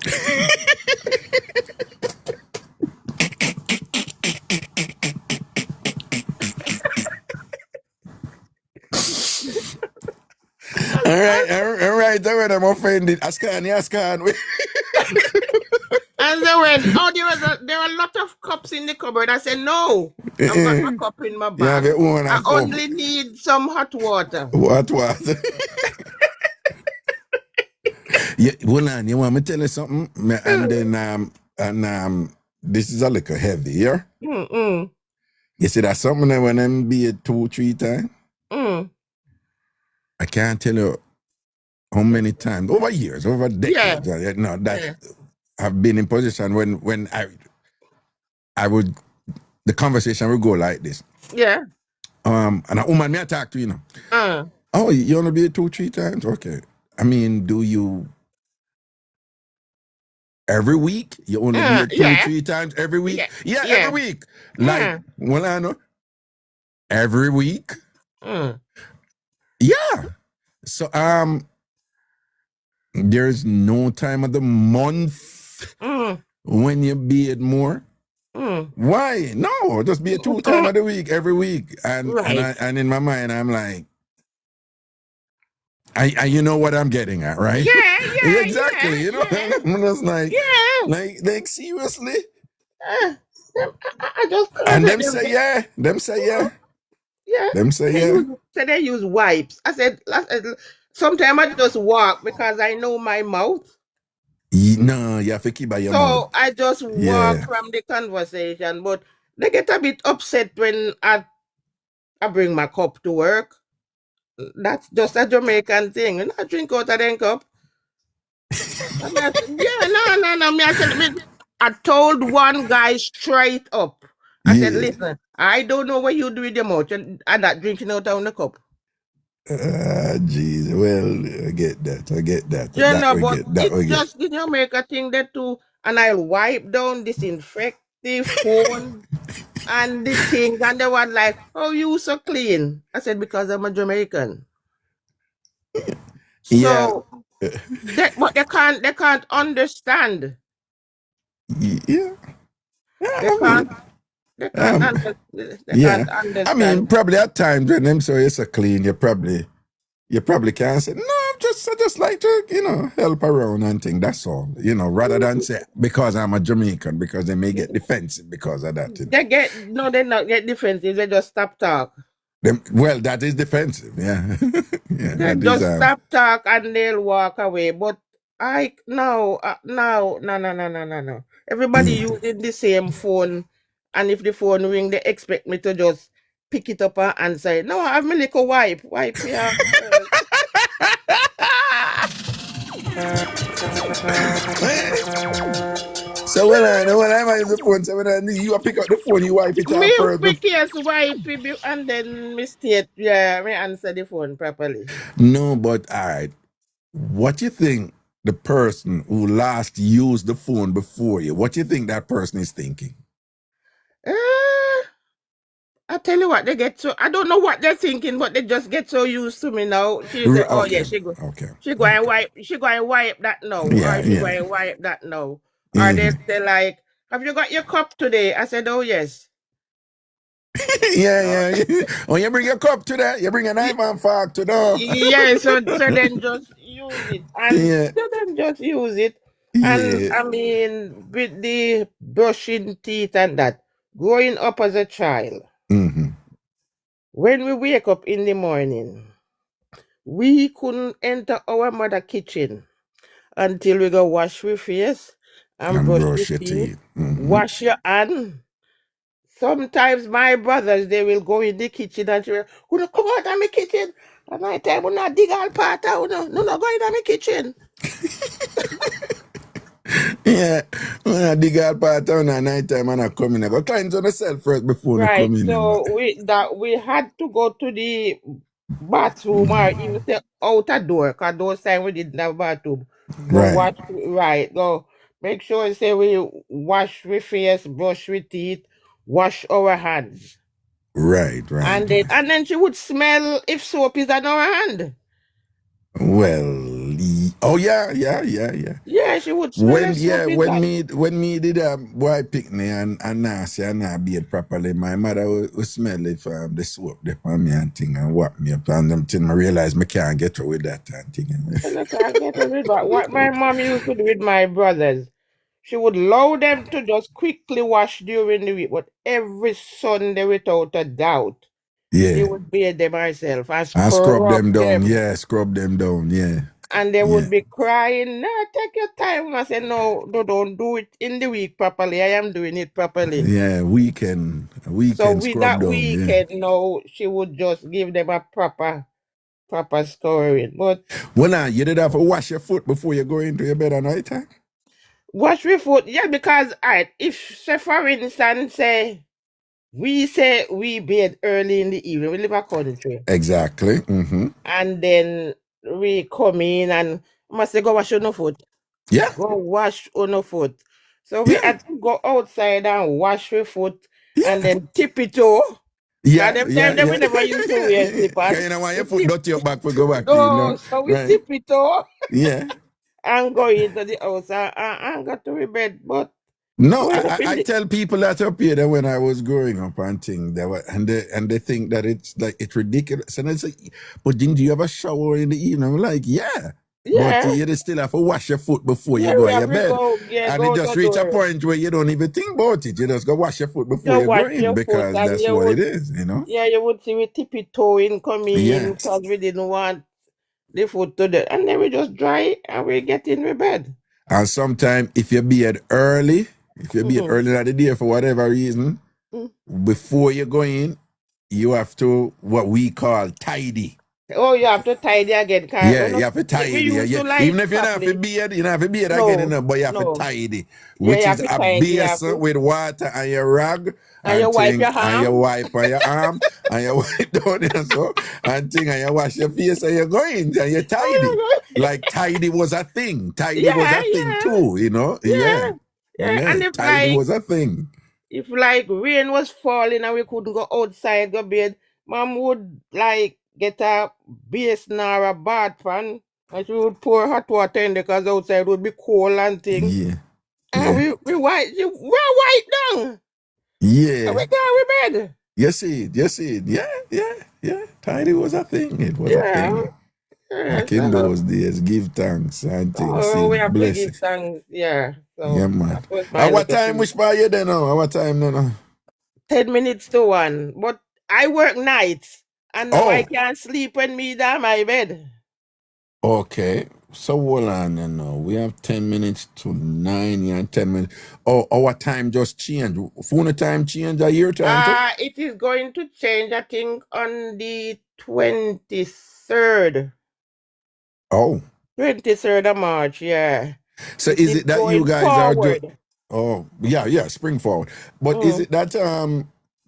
All right, I'm offended. Ask on. And they went, there were a lot of cups in the cupboard. I said, no, I've got my cup in my bag. I only need some hot water. Hot water. Yeah, hold on, you want me to tell you something? And then this is a little heavy, yeah? Mm-mm. You see that something that when I'm be 2-3 times? I can't tell you how many times, over years, over decades. Yeah. No, that I've been in position when I would, the conversation would go like this. Yeah. And a woman may talk to you know. Oh, you only be 2-3 times? Okay. I mean, do you every week? You only be 2-3 times every week? Yeah, every week. Like, well, I know. Every week? Yeah. So there's no time of the month when you bathe more. Why? No, just be 2 times of the week, every week. And in my mind, I'm like, you know what I'm getting at, right? Yeah, exactly. You know, I'm just like, like seriously. I just And said them say yeah. Them say yeah. yeah. Them say They yeah. use wipes. I said sometimes I just walk because I know my mouth. No, you have to keep by your mouth. So I just walk Yeah. from the conversation. But they get a bit upset when I bring my cup to work. That's just a Jamaican thing. And I drink out of them cup. I mean, no. I told one guy straight up. I said, Yeah. listen, I don't know what you do with your mouth and not drinking out of the cup. Jeez. Well, I get that. I get that. You That know, we but get. That it's we get. just the Jamaica thing that too. And I'll wipe down, disinfect the phone and the thing. And they were like, oh, you so clean. I said, because I'm a Jamaican. Yeah. So but they can't understand. Yeah. They I can't mean, they can't um, under, they yeah. can't I mean, understand. probably at times when them say it's a clean, you probably can say, no, I just like to, help around and thing. That's all. Rather than say because I'm a Jamaican, because they may get defensive because of that. They not get defensive, they just stop talk. Well, that is defensive. Yeah. Yeah, They that is just stop talk and they'll walk away. But no, no. Everybody using the same phone, and if the phone ring, they expect me to just pick it up and answer. No, I have my little wipe here. So when I use the phone, so when you pick up the phone, you wipe it Me off first. pick yes wipe it and then me state, yeah, me answer the phone properly. No, but all right. What you think the person who last used the phone before you, what you think that person is thinking? I tell you what, they get so I don't know what they're thinking, but they just get so used to me now. She say, "Oh yeah, Okay. she go and wipe that now, or Yeah, she go yeah. and wipe that now." Or Mhm. they like, "Have you got your cup today?" I said, "Oh yes." Yeah. When you bring your cup to that, you bring a knife and fork to that. Yeah, so then just use it, and Yeah, so then just use it. And yeah. I mean, with the brushing teeth and that, growing up as a child, Mm-hmm. when we wake up in the morning, we couldn't enter our mother kitchen until we go wash your face and And brush your brush your teeth, teeth. Mm-hmm. wash your hand. Sometimes my brothers, they will go in the kitchen and say, "Who no come out of my kitchen?" And I tell them, "We not dig all part out, no go in my kitchen." Yeah. When I dig out part on at night time and I come in, I go cleanse on myself first before I Right. come in. So we had to go to the bathroom or even the outer door, because those times we didn't have bathroom. Go Right, wash, right. Go make sure say we wash we face, brush we teeth, wash our hands. right. And then she would smell if soap is on our hand. Well, oh yeah. Yeah, she would smell if soap is on. When me did boy pick me and nasty and not bathe properly, my mother would smell if the soap they on me and thing and whap me up and them thing. I realize me can't get through with that and thing. And I can't get rid of that. What my mom used to do with my brothers, she would allow them to just quickly wash during the week, but every Sunday, without a doubt, she Yeah, would bathe them herself and I scrub them scrub down. them. Yeah, scrub them down. Yeah, And they yeah, would be crying, "No, take your time." I said, no, don't do it in the week properly. I am doing it properly. yeah. So Weekend with scrub that down. Yeah. weekend, no, she would just give them a proper scoring. But Well, now you did have to wash your foot before you go into your bed at night time. wash your foot, yeah, because if say for instance, say we bathe early in the evening, we live a country, Exactly. Mm-hmm. and then we come in and must say go wash on foot. Yeah, Go wash on the foot. So we yeah, had to go outside and wash our foot and yeah. then tip it toe. Cause Yeah, them yeah, time that we yeah. never used to wear Cause slippers. you know why We your foot tip dirty your back for go back in, no, so we right? tip it toe Yeah. and go into the house and go to bed. But No, growing up in I the tell people that up here that when I was growing up and thing, they think that it's like it's ridiculous. And I say, but didn't you ever shower in the evening? I'm like, yeah. But Yeah. you still have to wash your foot before you Yeah, go we in have your to bed. go, And it go just to reach a door. point where you don't even think about it. You just go wash your foot before Just you go wash in your foot because and that's you what it would, is, you know? yeah, you would see we tippy-toeing come in Yeah. because we didn't want the food to the, and then we just dry it and we get in the bed. And sometimes if you be at early in Mhm. the day for whatever reason, Mm. before you go in, you have to what we call tidy. Oh, you have to tidy again. Yeah, you have to We tidy. used Yeah. to Even like if you're not for properly. beard, you don't have to beard again, you No, know, but you have to no. tidy, Yeah, which you have is to a tidy. You have basin to, with water and your rag and you and wipe thing, your and you arm. wipe on your arm and you wipe down and so and thing, and you wash your face and you go in and you tidy. Like tidy was a thing. Tidy was Yeah, a thing yeah, too, you know? yeah, Yeah. yeah. Yeah. And Tidy was a thing. if like rain was falling and we couldn't go outside go bed, mom would like get a basin or a bath pan and she would pour hot water in there because outside would be cold and thing. Yeah. And Yeah. we white down. Yeah. And we go to bed. You see it. You see it. Yeah. Yeah. Yeah. Tidy was a thing. It was a Yeah. thing. Yeah, Back in so, those days, give thanks and things, see oh, we have to give blessings. thanks. Yeah. Yeah, So man. that was my At what little time thing. which part you there now? At what time now? 10 minutes to 1. But I work nights and now I Oh, can't sleep when me down my bed. okay. So hold on now. We have 10 minutes to 9, yeah, 10 minutes. Oh, our time just changed. Phone time change a year time too? It is going to change, I think, on the 23rd. Oh. 23rd of March, yeah. So It is is it that you going guys are doing? forward. Oh, yeah, spring forward. But is it that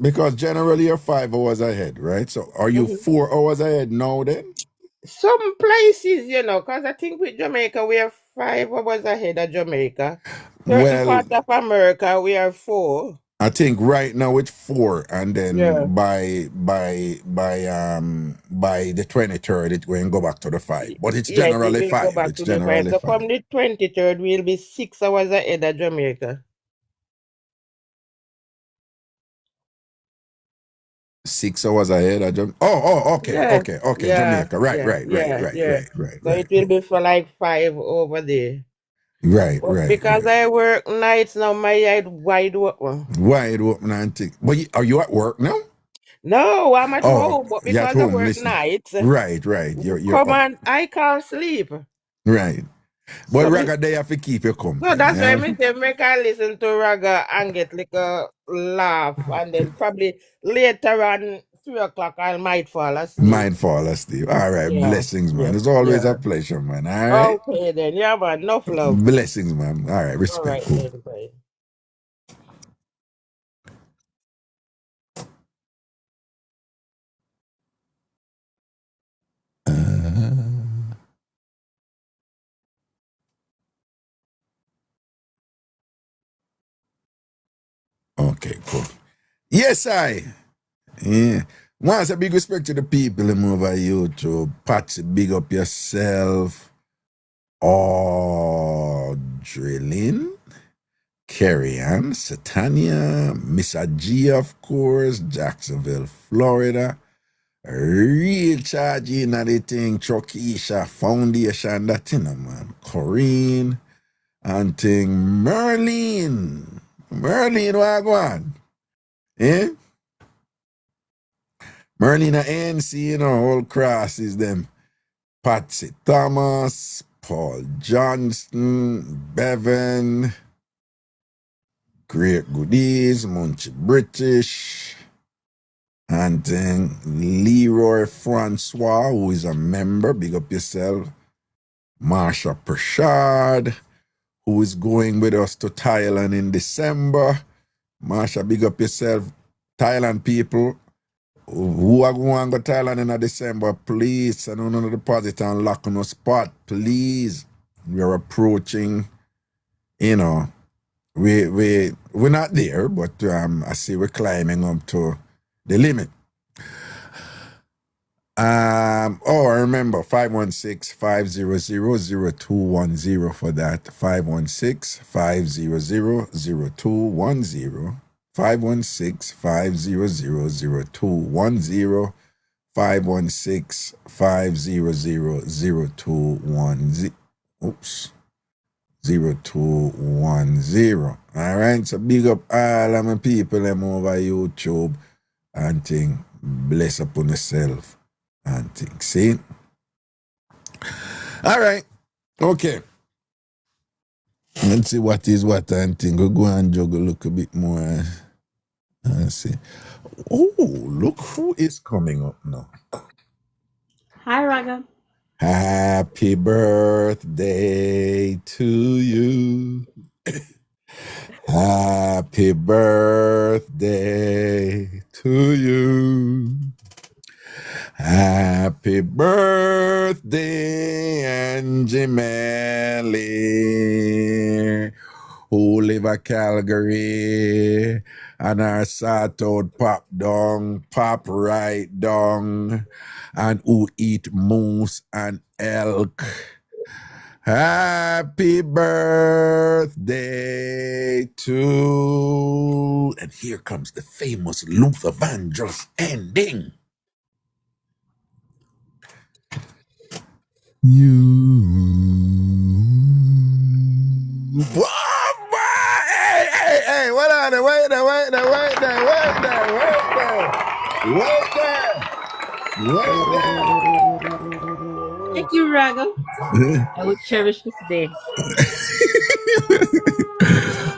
because generally you're 5 hours ahead, right? So are you 4 hours ahead now then? Some places, because I think with Jamaica, we are 5 hours ahead of Jamaica. Certain Well, parts of America, we are 4. I think right now it's 4, and then Yeah. by the 23rd it will go back to the 5. But it's Yes, it generally will go 5. back It's to the 5. generally So 5. from the 23rd, we'll be 6 hours ahead of Jamaica. 6 hours ahead of Jamaica. Okay, Yeah. okay. Yeah. Jamaica. Right. So it will be for like 5 over there. Right. Because I work nights now, my head wide open. Wide open and thing. But are you at work now? No, I'm at home, but You're at because I home work listening. nights, Right. You're come up. on, I can't sleep. Right. But So Raga, they have to keep you company. so that's why yeah? me say make I listen to Raga and get like a laugh, and then probably later on 3 o'clock I might fall asleep. Might fall asleep. All right. Yeah. Blessings, man. Yeah. It's always Yeah. a pleasure, man. All right. Okay then, yeah man, enough love. Blessings, man. All right. All Respect. right Cool. then, bye. Okay, cool. Yes, Yeah. Once a big respect to the people them over YouTube. Patsy, big up yourself. Drilling. Carrie Ann, Satania, Miss G, of course, Jacksonville, Florida. Real charge in the thing, Chokisha Foundation, that thing, man. Corinne, and thing, Merlin, Wagwan. Eh? Merlin and ANC, all crosses them. Patsy Thomas, Paul Johnston, Bevan, Great Goodies, Munchie British, and then Leroy Francois, who is a member, big up yourself. Marsha Prashad, who is going with us to Thailand in December. Marsha, big up yourself. Thailand people who are going to Thailand in December, please send on a deposit and lock on a spot, please. We are approaching, we're not there, but I see we're climbing up to the limit. I remember 516-500-0210 for that. 516-500-0210. 516-500-0210. 516-500-0210. Oops. 0210. All right, so big up all of my people them over YouTube and thing. Bless upon yourself and thing. See? All right. Okay. Let's see what is what and thing. We'll go and juggle look a bit more. And see. Oh, look who is coming up now. Hi, Raga. Happy birthday to you. Happy birthday to you. Happy birthday, Angie Melly, who live at Calgary, and our sort out pop down, pop right down, and who eat moose and elk. Happy birthday to... And here comes the famous Luther Vandross ending. You... Hey, what on there? Wait there. Thank you, Raga. I will cherish this day.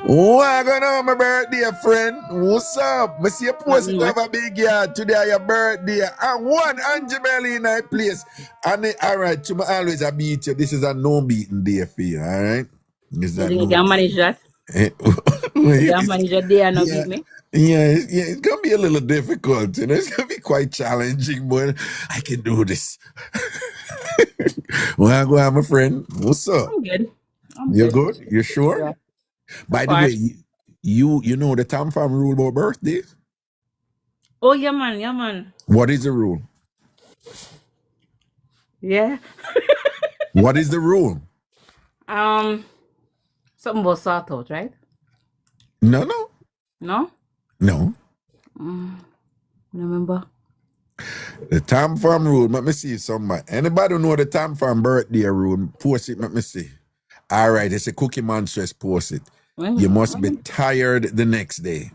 What's going on, my birthday friend? What's up? I see you posting of a big yard today, your birthday. And one Angie Melly in that place. And all right, to always a beat you. This is a no beating day for you, all right? You can manage that? You can manage that day and not beat me? Yeah, it's gonna be a little difficult, you know. It's gonna be quite challenging, but I can do this. Well, go on, my friend. What's up? I'm good. You're good? You sure? Yeah. By the way, you know the TamFam rule about birthdays? Oh, yeah, man. What is the rule? Yeah. What is the rule? Something about sort out, right? No. No? No. Remember? The TamFam rule, let me see somebody. Anybody know the TamFam birthday rule? Post it, let me see. All right, it's a Cookie Monstress, post it. You must be tired the next day.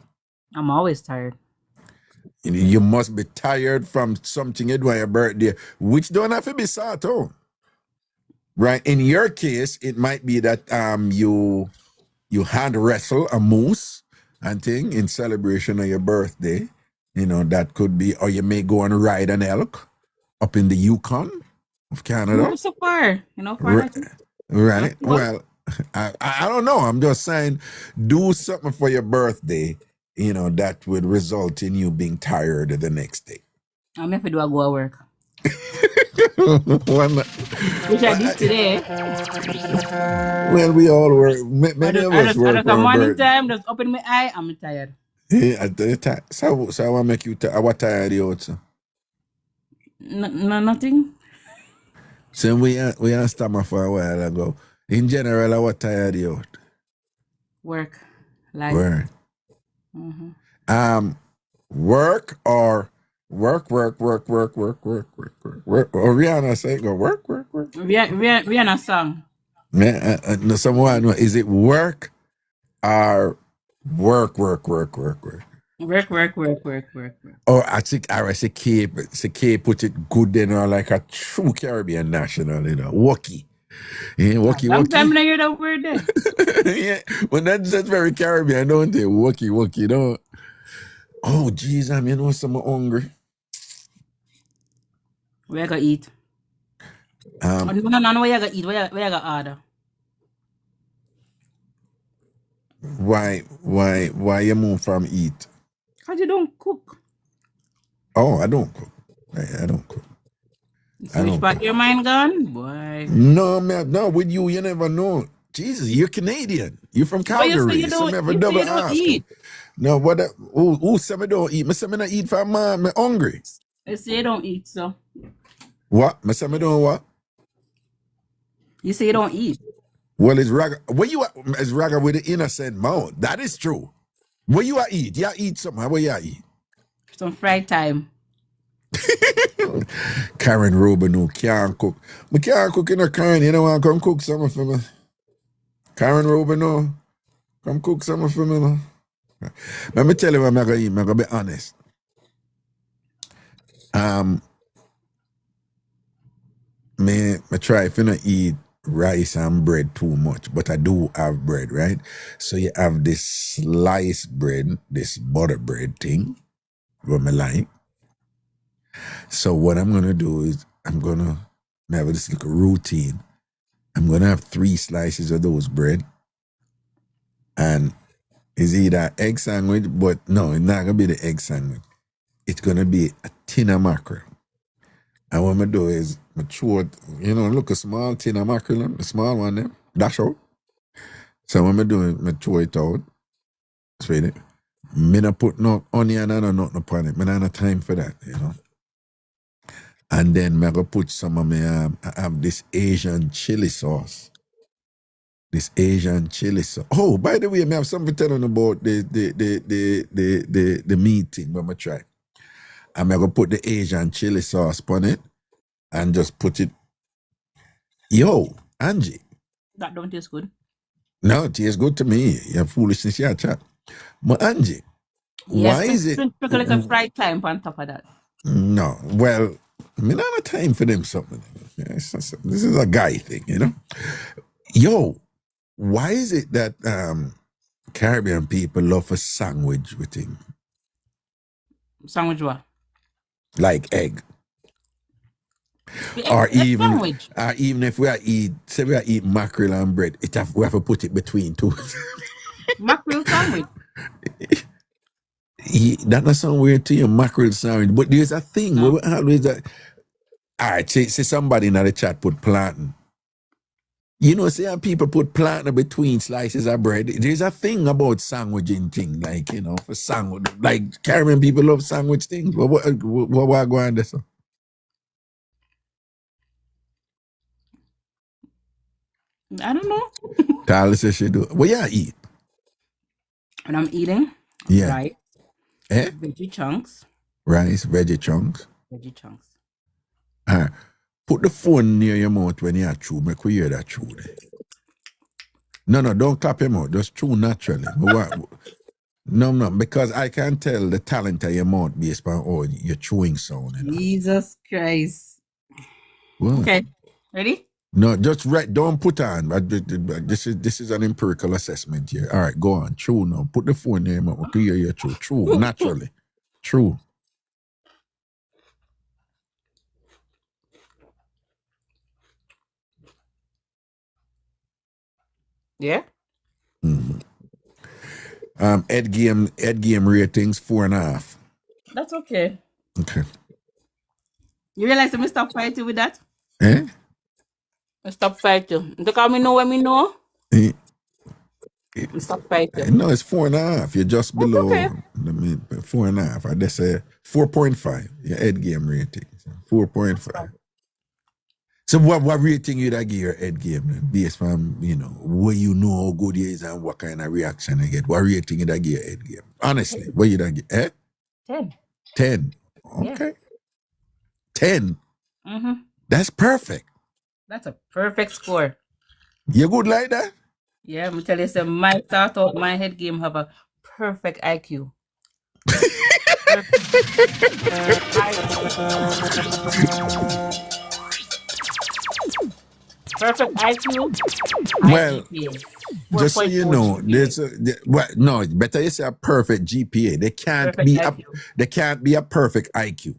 I'm always tired. You must be tired from something you do on your birthday, which don't have to be sort out. Right? In your case, it might be that you hand wrestle a moose and thing in celebration of your birthday. You know, that could be, or you may go and ride an elk up in the Yukon of Canada. Not so far, far. Right. Well, I don't know. I'm just saying, do something for your birthday, that would result in you being tired the next day. I'm have to do a go to work. Which I did today. Well, we all work. Many of us work. At the morning time, just open my eye, I'm tired. Yeah, at the time. So I want to make you tired. What tired you also? Nothing. So we are stammer for a while ago. In general, what tired you out? Work. Life. Work. Mm-hmm. Work or work. Or Rihanna say go work. Rihanna song. Yeah, no, someone, is it work or work? Work. Oh, I think RSK put it good, like a true Caribbean national, Wookie. Yeah, Wookie. Long time I hear that word there. Yeah, but that's very Caribbean, don't they? Wookie, don't. Oh, geez, I'm some hungry. Where I go eat? No, where you go eat? Where you go order? Why you move from eat? Because you don't cook. Oh, I don't cook. I don't cook. So which part your mind gone? Boy. No, man, no, with you never know. Jesus, you're Canadian. You're from Calgary. You don't eat. No, what? Who say me don't eat? Me say me not eat for me hungry. You say you don't eat, so. What? Me say me don't what? You say you don't eat. Well, it's Raga. Where you at? It's Raga with the innocent mouth. That is true. Where you at eat? You eat something. Where you at eat? Some fried time. Karen Rubin who can't cook. I can't cook in a Karen, you know want to come cook something for me? Karen Rubin no, come cook something for me no. Let me tell you what I'm gonna eat, I'm gonna be honest. Me try if you not eat rice and bread too much, but I do have bread, right? So you have this sliced bread, this butter bread thing, what I like. So what I'm gonna do is I'm gonna have this little routine. I'm gonna have 3 slices of those bread, and it's either egg sandwich, but no, it's not gonna be the egg sandwich. It's gonna be a tin of mackerel. And what I do is I throw it, look a small tin of mackerel, the small one there, dash out. So what I do is I throw it out, sweet it. Me not put no onion and nothing upon it. Me not have time for that, And then I go put some of my, I have this Asian chili sauce. Oh, by the way, I have something to tell you about the meat thing, but I try. I'm going to put the Asian chili sauce on it and just put it. Yo, Angie. That don't taste good. No, it tastes good to me. You're foolishness, yeah, chat. But Angie, yes, why is it? Sprinkle like a fried thyme on top of that. No, well, I mean, I don't have time for them something. This is a guy thing, Yo, why is it that Caribbean people love a sandwich with him? Sandwich what? Like egg. Or even if we are eat mackerel and bread, we have to put it between two. Mackerel sandwich. That not sound weird to you, mackerel sandwich. But there's a thing. No. Always that. All right, say somebody in the chat put plantain. See how people put plantain between slices of bread. There's a thing about sandwiching thing, like, for sandwich. Like, Caribbean people love sandwich things. What go on this? I don't know. Tyler says she do. What you eat? And I'm eating rice, veggie chunks. Rice, veggie chunks. Veggie chunks. Put the phone near your mouth when you are chew. Make we hear that chew there. No, don't clap your mouth. Just chew naturally. No, because I can tell the talent of your mouth based on your chewing sound. Jesus Christ. What? Okay, ready? No, just right. Don't put on. This is an empirical assessment here. All right, go on. Chew now. Put the phone near your mouth. We can hear your chew. Chew naturally. Chew. Yeah. Mm-hmm. Ed game ratings 4.5. That's okay. Okay. You realize I stop fighting with that? I stop fighting. Because me know when me know. Stop fighting. No, it's 4.5. You're just below. Okay. 4.5. I just say 4.5. Your Ed game rating 4.5. So what rating you that give your Ed game then? Based on, what how good it is and what kind of reaction you get. What rating you that give your Ed game? Honestly, what you that give? 10. 10. Okay. Yeah. 10. Mm-hmm. That's perfect. That's a perfect score. You good like that? Yeah, I'm tell you, my thought of my head game have a perfect IQ. Perfect IQ. Well, just so you know, it's better you say a perfect GPA. They can't be a perfect IQ.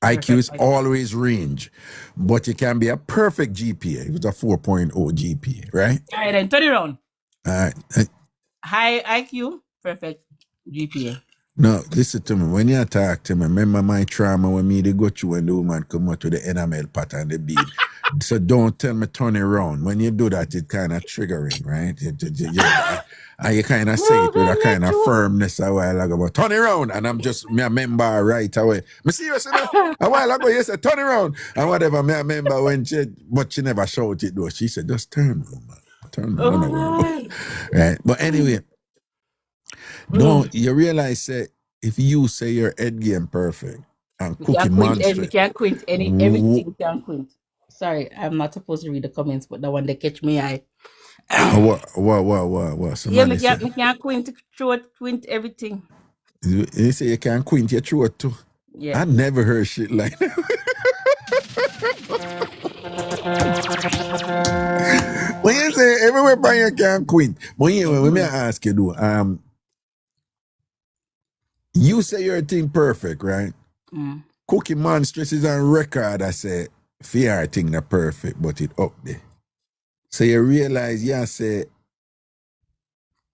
IQ is always range, but you can be a perfect GPA with a 4.0 GPA, right? All right, then turn it around. All right. High IQ, perfect GPA. No, listen to me. When you talk to me, remember my trauma when me they go through when the woman come out with the enamel pot and the bead. So don't tell me turn it around. When you do that, it's kind of triggering, right? And you kind of say it with a kind of firmness a while ago, but turn it around. And I'm just, me a member right away. Me serious enough. A while ago, you said turn it around. And whatever, me a member when but she never shouted though. She said, just turn around, man. Turn around. Right? But anyway, don't you realize that if you say your head game perfect, And We Cookie can't quint. We Monster. can't quint everything. We can't quint. Sorry, I'm not supposed to read the comments, but that one they catch me eye. What? Yeah, Somebody say. me can't quint throat, quint everything. You say you can quint your throat too. Yeah. I never heard shit like that. When you say everywhere by you can quint. But anyway, let me ask you though. You say your thing perfect, right? Cookie Monstrous is on record. I say fear thing not perfect, but it up there. So you realize, say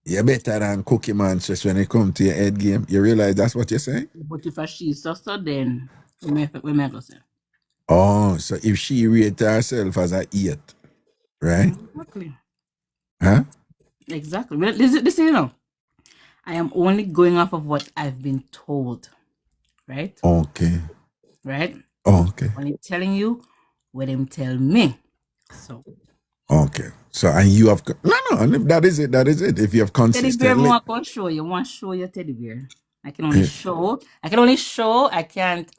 you're better than Cookie Monstrous when it comes to your head game. You realize that's what you're saying? But if she's so then we may go say. Oh, so if she rate herself as a 8, right? Exactly. Huh? Exactly. Well, this you know, I am only going off of what I've been told, right? Okay. Right? Okay. Only telling you what them tell me. So. Okay. So and you have no. That is it. If you have consistently. Teddy bear, I want to show you. Want to show your teddy bear? I can only show. I can't.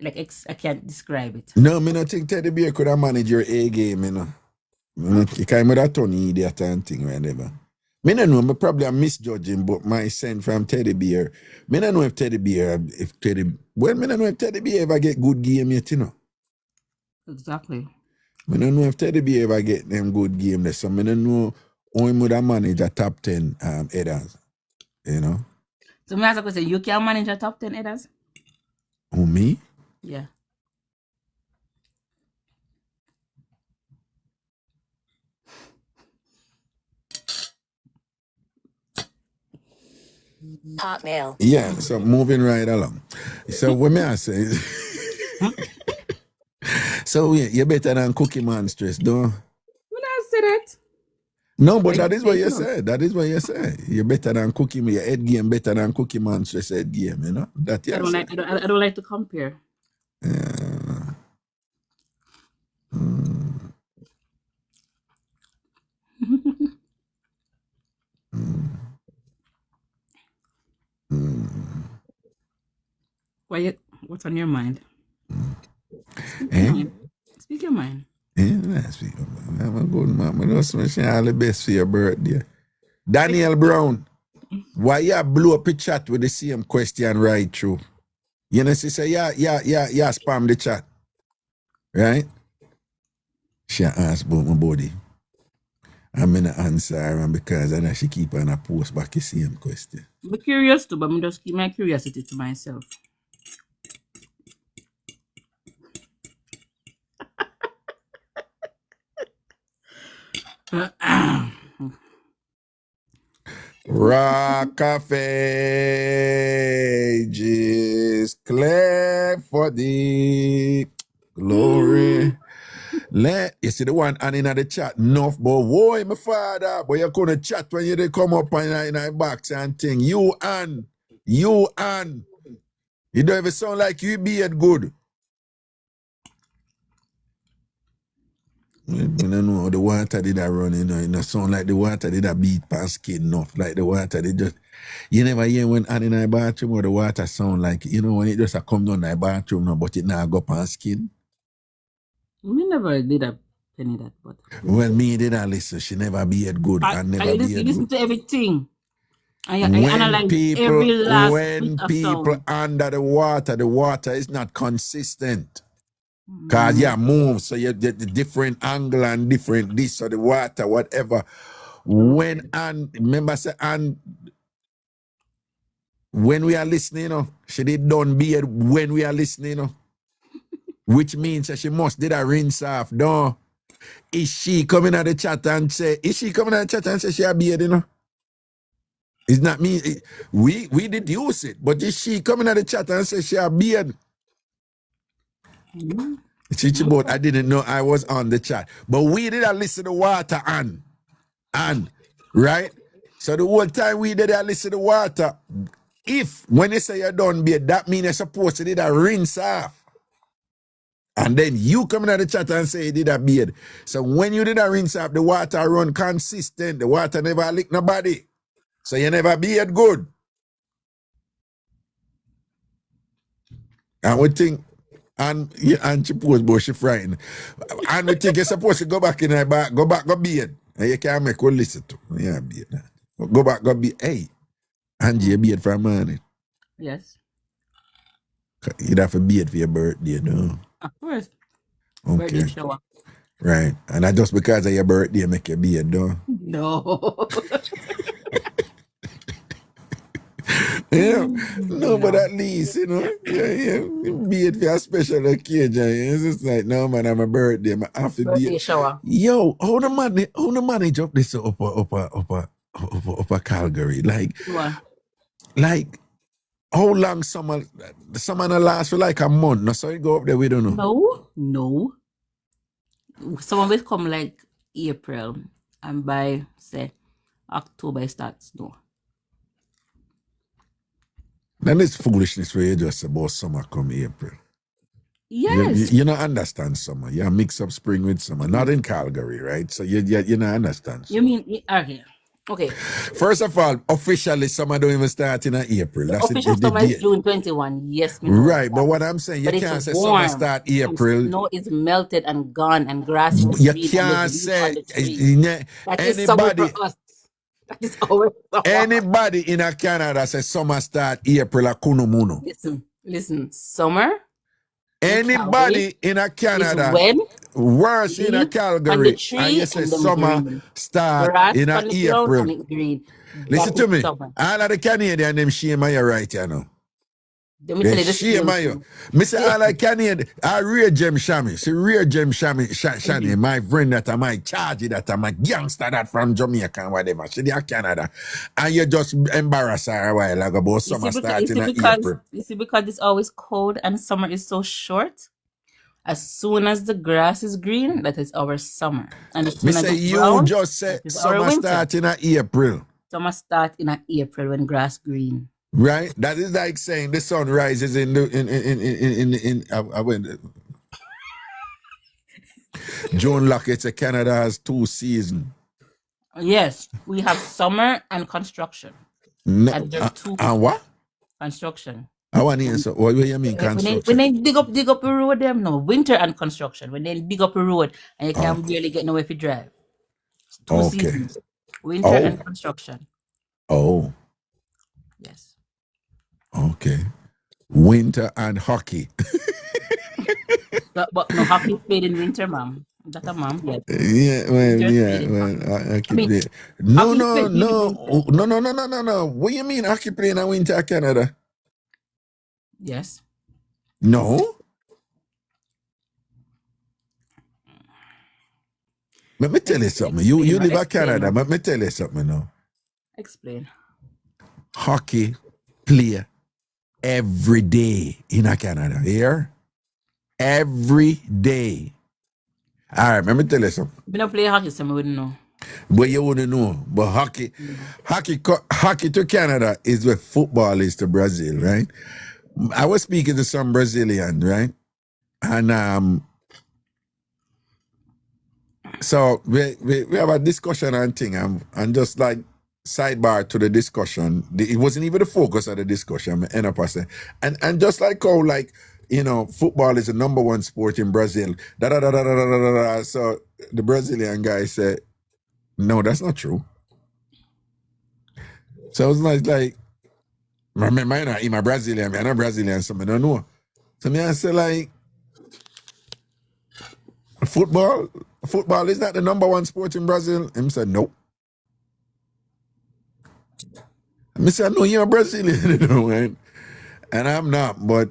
Like I can't describe it. No, me not think Teddy Bear could have managed your A game, you know. You can't have Tony idiot and thing, whatever. Me don't know, me probably I'm misjudging, but my sense from Teddy Bear, me don't know if Teddy Bear, me don't know if Teddy Bear ever get good game yet, you know. Exactly. Me don't know if Teddy Bear ever get them good game there, so me don't know how he would have managed a top 10 headers, you know. So me ask a question, you can manage a top 10 headers? Who, me? Yeah. Hotmail. Yeah, so moving right along. So what me I say is, so yeah, you're better than Cookie Monstrous, don't? When I say that. No, but that is what you said. That is what you said. You're better than Cookie. Your head game better than Cookie Monstrous head game. You know that. I don't like to compare. Yeah. What's on your mind? Speak your mind. Yeah, speak your mind. I'm a good man. I just wish you all the best for your birthday. Daniel Brown, why you blow up a chat with the same question right through? You know, she say, yeah, spam the chat. Right? She asked about my body. I'm going to answer her because I know she keep on a post back the same question. I'm curious too, but I'm just keep my curiosity to myself. Raw cafe just clear for the glory. You see the one and in the chat, enough, but why my father? But you couldn't chat when you they come up in a box and thing. You don't even sound like you be it good. I don't know the water did that run, you know, it sound like the water did that beat past skin enough. Like the water did just, you never hear when Annie in the bathroom or the water sound like, you know, when it just come down the bathroom now, but it now go past skin. Me never did a penny that, but well, me did not listen. She never be it good and never be it listen good. to everything. I analyze every last when bit of people sound. under the water is not consistent. Cause move, so you get the different angle and different this or the water, whatever. When and remember say and when we are listening, you know, she did done beard when we are listening, you know. Which means that she must did a rinse off. No. Is she coming at the chat and say she a beard, you know? It's not me. We deduce it, but is she coming at the chat and say she a beard? Chichibot, I didn't know I was on the chat. But we did a listen to water and right? So the whole time we did a listen to water. If when you say you're done beard, that means you're supposed to did a rinse off. And then you come in the chat and say you did a beard. So when you did a rinse off, the water run consistent. The water never lick nobody. So you never beard good. And we think, and she post about she frightened. And we think you're supposed to go back in her back, go bed. And you can't make her listen to. Yeah, bed. Go back, go bed. Hey, Angie, you bed for a morning. Yes. You'd have to bed for your birthday, no? Of course. Okay. Birthday shower. Right. And that just because of your birthday make you bed, no? No. Yeah. No, but at least, you know, be it for a special occasion. It's just like, no, man, I'm a birthday. I have to Birthday be. shower. Yo, how the manage up this up a Calgary? Like, how long summer not last for like a month? No, so you go up there, we don't know. No. Someone will come like April, and by say October it starts. No. Then it's foolishness where you just about summer come April. Yes. You don't understand summer. You mix up spring with summer. Not in Calgary, right? So you don't understand summer. You mean okay. First of all, officially summer don't even start in April. That's Official summer is June 21. Yes, me know right. that. But what I'm saying, you But can't it's say warm. summer start April. Snow is melted and gone, and grass is You green can't and there's say leaves on the tree. That is summer anybody. for us. That is our summer. Anybody in Canada say summer start April a kunumuno. Listen. Summer. Anybody in Canada, when worse in a Calgary, and you say summer green. start Grass in on the ground April. and it green. Listen That to is me. summer. All of the Canadian them shame you right, you know. Let me tell you They the shame same you. thing. Me say all of Canadian, I real Jem Shammy. See real Jem Shammy, Shani, my friend that I'm my charge that I'm a gangster that from Jamaica and whatever. She there Canada. And you just embarrass her a while ago about summer starting in April. You see, because it's always cold and summer is so short. As soon as the grass is green, that is our summer. And as Me soon as say it's you brown, just say that is our summer winter. start in April. Summer start in April when grass green. Right? That is like saying the sun rises in June Lockett, Canada has 2 seasons. Yes, we have summer and construction. No, And there are 2 and what? construction. I want to answer. What do you mean construction? When they dig up a road, them no winter and construction. When they dig up a road and you can barely get nowhere to drive. It's 2 seasons. Winter and construction. Oh. Yes. Okay. Winter and hockey. But no hockey played in winter, ma'am. That a ma'am, yes. I keep playing. No. What do you mean hockey playing in winter Canada? Yes. No. Let me tell you something. You live in Canada. Let me tell you something now. Explain. Hockey play every day in Canada. Here? Every day. All right, let me tell you something. We don't play hockey, so we wouldn't know. But you wouldn't know. But hockey to Canada is what football is to Brazil, right? I was speaking to some Brazilian, right? And so we have a discussion on thing, and just like sidebar to the discussion, it wasn't even the focus of the discussion. I end up saying, and just like how like football is the number 1 sport in Brazil. So the Brazilian guy said, "No, that's not true." So I was like, I'm a Brazilian, I'm not Brazilian, so I don't know. So I said like, football is not the number 1 sport in Brazil. Him said, "Nope." I said, "No, you're a Brazilian, right?" And I'm not, but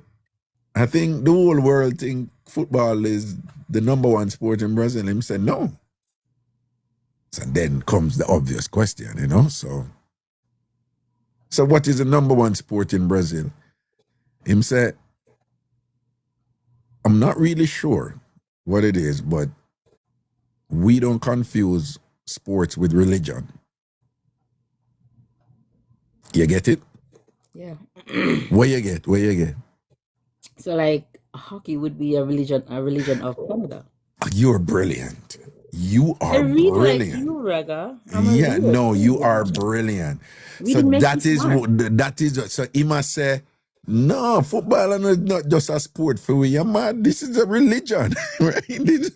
I think the whole world think football is the number 1 sport in Brazil. Him said, "No." So then comes the obvious question, So what is the number 1 sport in Brazil? Him said, "I'm not really sure what it is, but we don't confuse sports with religion." You get it? Yeah. Where you get? So like hockey would be a religion of Canada. You're brilliant. You are read brilliant. Like you, Raga. You are brilliant. So that is so he must say No, football is not just a sport for we. You're mad. This is a religion, right?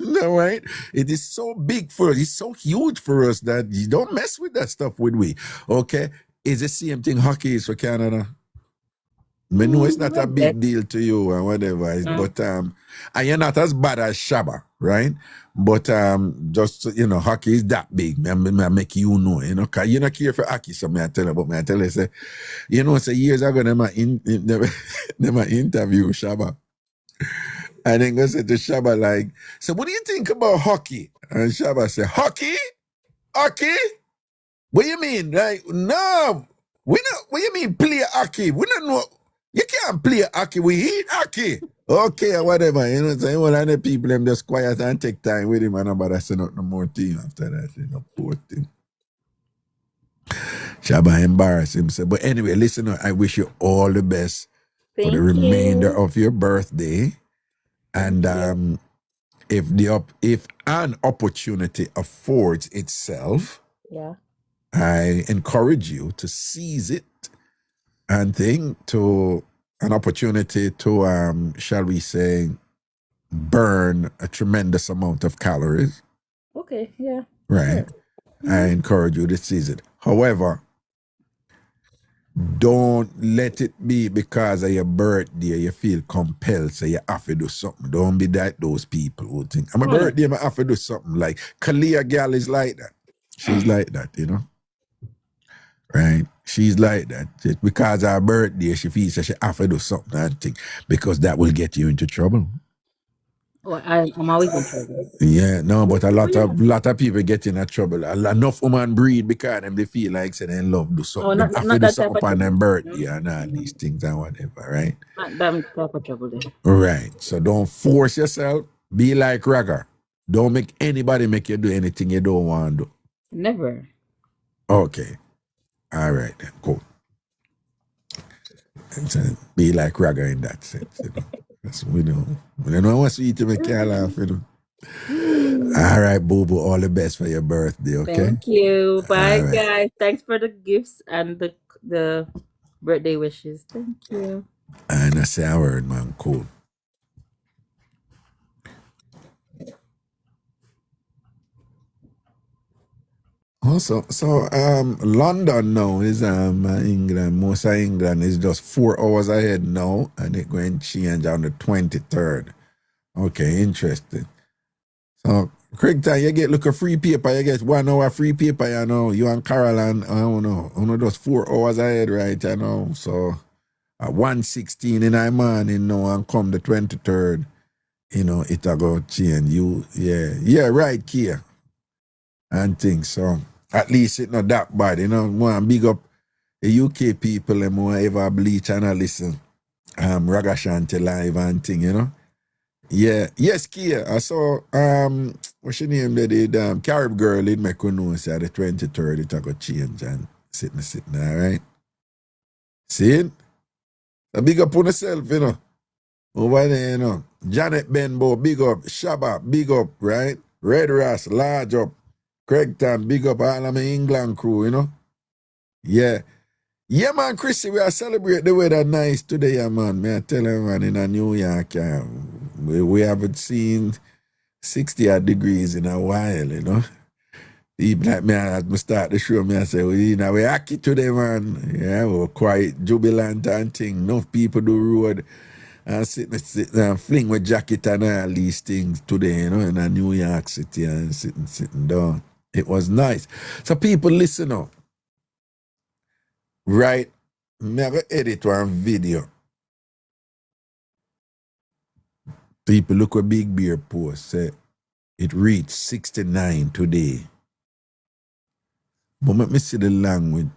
Right? It is so big for us. It's so huge for us that you don't mess with that stuff with we. Okay? It's the same thing hockey is for Canada. I know it's not a big deal to you or whatever, but and you're not as bad as Shabba, right? But just hockey is that big. I make you know, cause you not care for hockey. So I tell you, but I tell you, say, say years ago, them interview Shabba, and then go say to Shabba like, so what do you think about hockey? And Shabba say, hockey. What you mean? Like, no, we not. What you mean play hockey? We don't know. You can't play hockey. We eat hockey. Okay, or whatever. You know what I'm saying? Well, and the people them just quiet and take time with him and nobody say no more team after that. Poor thing. Shabba embarrass himself. But anyway, listen, I wish you all the best for the remainder of your birthday. And if an opportunity affords itself, I encourage you to seize it and think to an opportunity to, shall we say, burn a tremendous amount of calories. Okay, yeah. Right. Sure. I encourage you to seize it. However, don't let it be because of your birthday you feel compelled, so you have to do something. Don't be like those people who think, I'm a birthday, I have to do something. Like Kalia gal is like that. She's like that, Right? She's like that. Just because of her birthday, she feels that she have to do something and think, because that will get you into trouble. Well, I'm always in trouble. Yeah, no, but a lot of people get in trouble. Enough women breed because they feel like say they love do something. Not have to do that something type of on their trouble. birthday and all these things and whatever, right? Not that type of trouble then. Right. So don't force yourself. Be like Raga. Don't make anybody make you do anything you don't want to do. Never. Okay. All right then. Cool. And so be like Raga in that sense, That's what we do. We don't know what sweet to make you laugh, All right, boo boo. All the best for your birthday, okay? Thank you. Bye, guys. Thanks for the gifts and the birthday wishes. Thank you. And I say a word, man. Cool. Also, so London now is England. Most of England is just 4 hours ahead now, and it's going to change on the 23rd. Okay, interesting. So, Craig, you get look a free paper, you get 1 hour free paper, You and Carol and I don't know, just 4 hours ahead, right? So at 1:16 in the morning now and come the 23rd, it'll go change. Yeah, right, Kia. And things. So at least it's not that bad, More big up the UK people and more ever bleach and I listen. Ragashanti live and thing, Yeah. Yes, Kia. I saw what's your name the Carib girl in make know say the 23rd it'll go change and sitting, all right. See it? So big up on yourself, Over there, Janet Benbow, big up. Shabba, big up, right? Red Ras, large up. Craig Tan, big up all of my England crew, Yeah. Yeah, man, Chrissy, we are celebrate the weather nice today, man. May I tell you, man, in New York, we haven't seen 60 degrees in a while, Even like me, as me start the show, I say, we're happy today, man. Yeah, we're quite jubilant and thing. Enough people do road and sit and fling with jacket and all these things today, in a New York City and sitting down. It was nice. So people listen up. Right? Me have to edit one video. People look at Big Beer post. Say it reached 69 today. But let me see the language.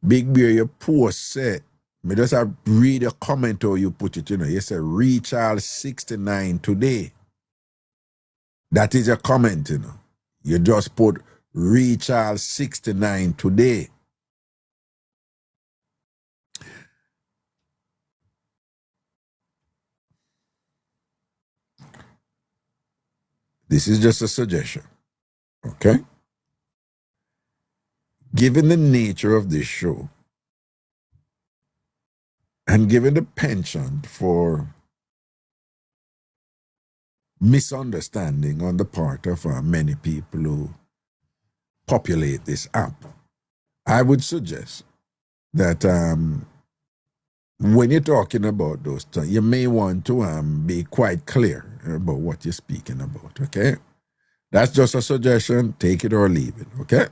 Big Beer, your post say, me just have read a comment or you put it, You say reach all 69 today. That is a comment, You just put reach all 69 today. This is just a suggestion. Okay? given the nature of this show, and given the penchant for misunderstanding on the part of many people who populate this app, I would suggest that when you're talking about those things, you may want to be quite clear about what you're speaking about, okay? That's just a suggestion. Take it or leave it, okay?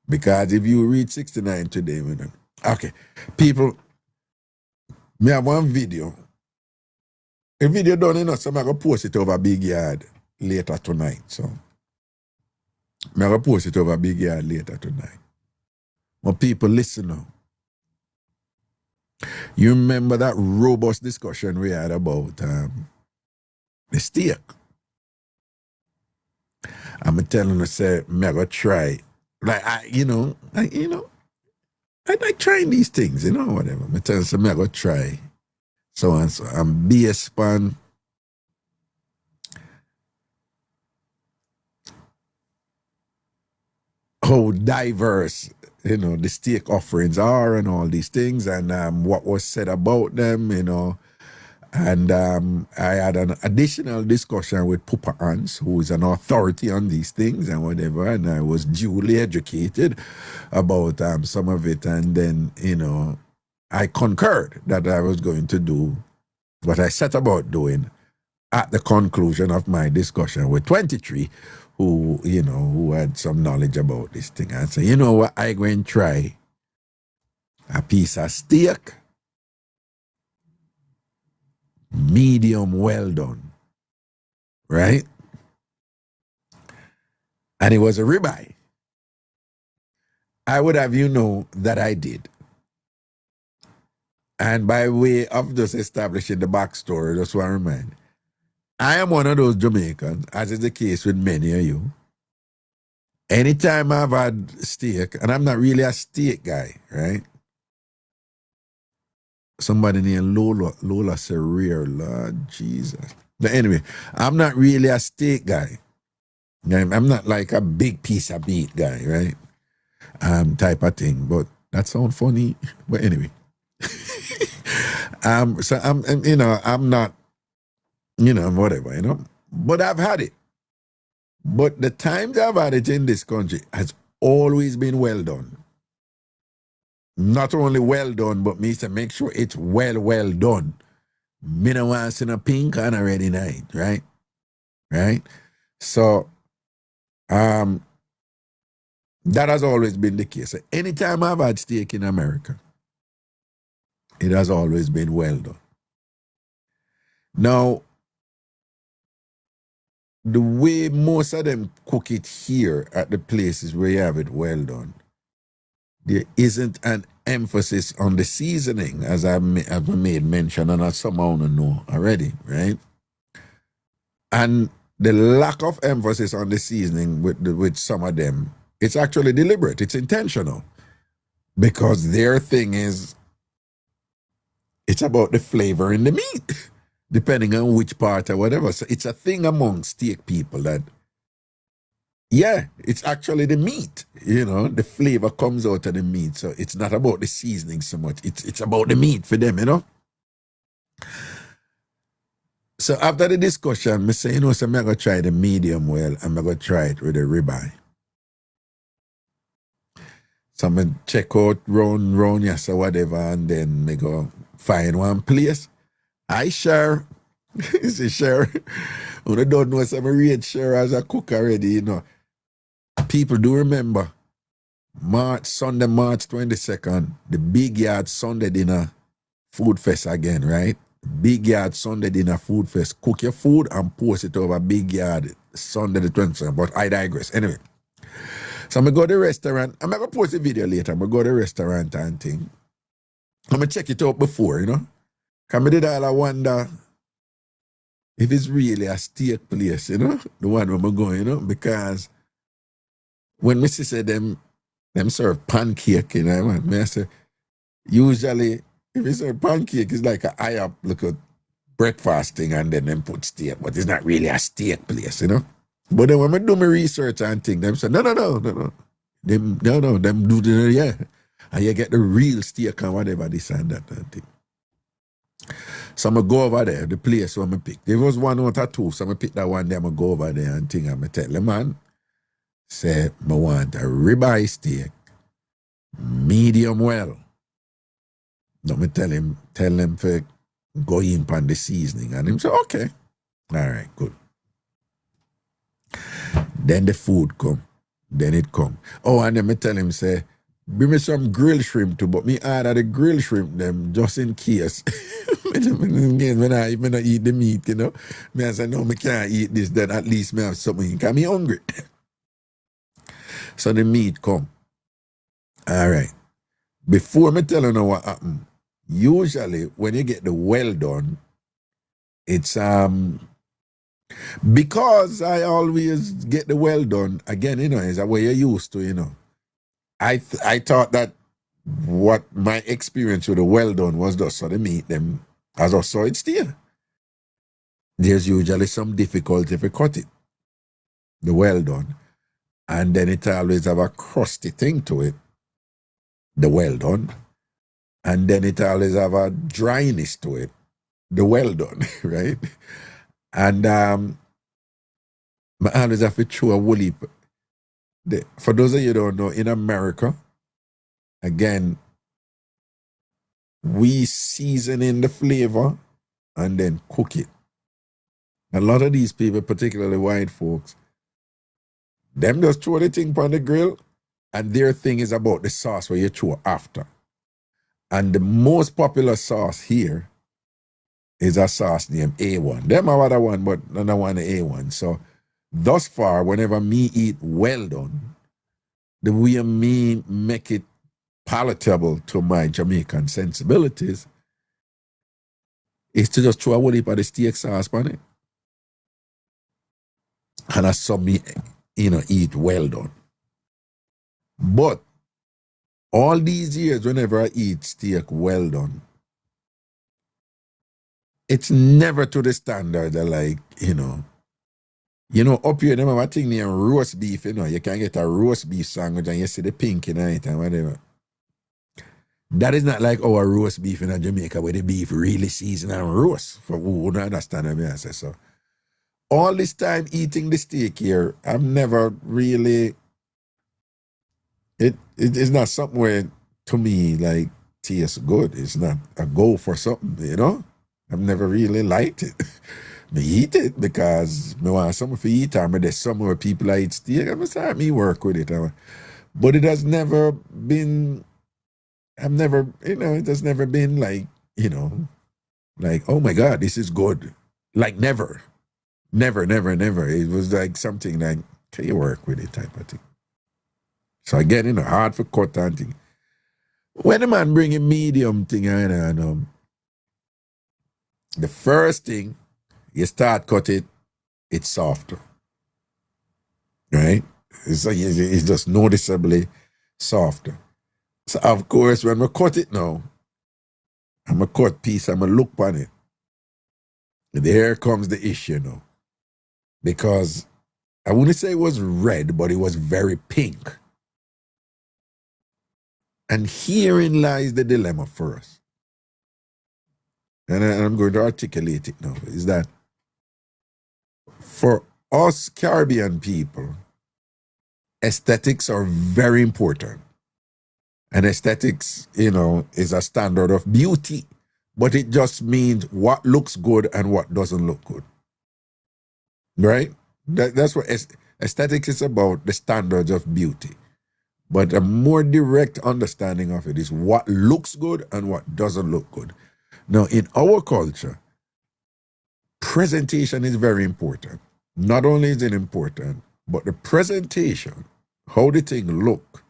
Because if you read 69 today, okay, people, me have one video. A video done enough, so I'm going to post it over Big Yard later tonight, so I'm going to post it over Big Yard later tonight. But people, listen now. You remember that robust discussion we had about the steak? I'm telling you, say, I'm going to try. Like, I like trying these things, whatever. I'm telling you, I'm going to try. So and so. I'm based on how diverse, the steak offerings are and all these things, and what was said about them, And I had an additional discussion with Pupa Hans, who is an authority on these things and whatever, and I was duly educated about some of it. And then, I concurred that I was going to do what I set about doing at the conclusion of my discussion with 23, who had some knowledge about this thing. And so, you know what, I go and try a piece of steak, medium well done, right? And it was a ribeye. I would have you know that I did. And by way of just establishing the backstory, just want to remind, I am one of those Jamaicans, as is the case with many of you. Anytime I've had steak, and I'm not really a steak guy, right? Somebody named Lola Serrier, Lord Jesus. But anyway, I'm not really a steak guy. I'm not like a big piece of meat guy, right? Type of thing. But that sounds funny. But anyway. So I'm not, whatever, But I've had it. But the times I've had it in this country has always been well done. Not only well done, but me to make sure it's well done. Me no want to see a pink on a ready night, right? Right? So, that has always been the case. So anytime I've had steak in America, it has always been well done. Now, the way most of them cook it here at the places where you have it well done, there isn't an emphasis on the seasoning, as I made mention, and as some of you know already, right? And the lack of emphasis on the seasoning with some of them, it's actually deliberate, it's intentional. Because their thing is, it's about the flavor in the meat, depending on which part or whatever. So it's a thing among steak people that, yeah, it's actually the meat, the flavor comes out of the meat. So it's not about the seasoning so much. It's about the meat for them, So after the discussion, I say, so I'm going to try the medium well, and I'm going to try it with a ribeye. So I'm going to check out round, yes, or whatever, and then I go find one place. I share. See, share. When I don't know, so I'm read share as a cook already, People do remember Sunday, March 22nd, the Big Yard Sunday Dinner Food Fest again, right? Big Yard Sunday Dinner Food Fest. Cook your food and post it over Big Yard Sunday the 22nd. But I digress. Anyway. So I'm going to go to the restaurant. I'm going to post a video later. I'm going to go to the restaurant and thing. I'm going to check it out before, Because I did all I wonder if it's really a steak place, the one where I'm going, because when Missy said them serve pancake, I say, usually if it's a pancake, it's like a high up look at breakfast thing and then them put steak, but it's not really a steak place, But then when I do my research and thing, them say, no. Them do the, yeah. And you get the real steak and whatever this and that and thing. So I'm go over there, the place where I pick. There was one out of two, so I pick that one there, I'm go over there and thing, and I tell the man, say, I want a ribeye steak, medium well. Now me tell him for go in pan the seasoning. And him say, okay. All right, good. Then the food come. Then it come. Oh, and then me tell him, say, bring me some grilled shrimp too, but me order the grilled shrimp them just in case. When I eat the meat, you know. Me I say, no, me can't eat this, then at least me have something. Because me hungry. So the meat come. All right. Before me tell you what happened, usually when you get the well done, it's because I always get the well done, again, you know, is a way you're used to, you know. I thought that what my experience with the well done was just so the meat them as I saw it still. There's usually some difficulty if you cut it, the well done. And then it always have a crusty thing to it, the well done. And then it always have a dryness to it, the well done, right? And I always have to throw a woolly. For those of you who don't know, in America, again, we season in the flavor and then cook it. A lot of these people, particularly white folks, them just throw the thing on the grill and their thing is about the sauce where you throw after. And the most popular sauce here is a sauce named A1. Them have other one, but none of one A1. So thus far, whenever me eat well done, the way me make it palatable to my Jamaican sensibilities is to just throw a whole heap of the steak sauce on it. And that's some me, you know, eat well done. But all these years, whenever I eat steak well done, it's never to the standard that, like, you know, up here, them have a thing named roast beef, you know. You can get a roast beef sandwich and you see the pink in it and whatever. That is not like our roast beef in Jamaica where the beef really seasoned and roast. For who wouldn't understand what I say so. All this time eating the steak here, I've never really, it is not something where, to me, like, tastes good. It's not a go for something, you know? I've never really liked it. I eat it because I want something to eat, or there's somewhere people eat steak, I'm start me work with it. But it has never been, it has never been like, like, oh my God, this is good. Like never. Never. It was like something like, can you work with it type of thing. So again, hard for cut and thing. When a man bring a medium thing, the first thing, you start cut it, it's softer. Right? It's just noticeably softer. So of course, when I cut it now, I'm a cut piece, I'm a look on it. And here comes the issue now. Because I wouldn't say it was red, but it was very pink. And herein lies the dilemma for us. And I'm going to articulate it now, is that for us Caribbean people, aesthetics are very important. And aesthetics, is a standard of beauty, but it just means what looks good and what doesn't look good. Right? That's what aesthetics is about, the standards of beauty. But a more direct understanding of it is what looks good and what doesn't look good. Now, in our culture, presentation is very important. Not only is it important, but the presentation, how the thing look,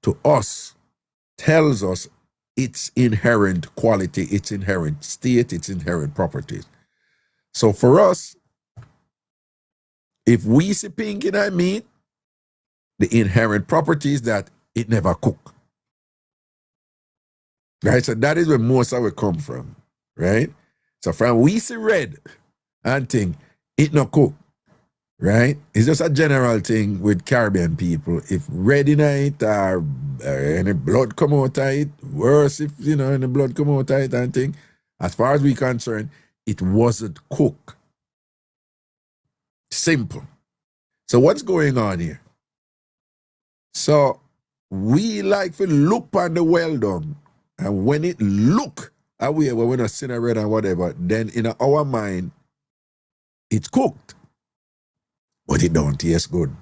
to us, tells us its inherent quality, its inherent state, its inherent properties. So for us, if we see pink in our meat, the inherent properties that it never cook. Right? So that is where most of it come from. Right? So from we see red and think it not cook. right? It's just a general thing with Caribbean people. If red in it or any blood come out of it, worse if, any blood come out of it and thing, as far as we're concerned, it wasn't cooked. Simple. So what's going on here? So we like to look on the well done, and when it look away, when we're not seeing red and whatever, then in our mind, it's cooked. But it don't taste good.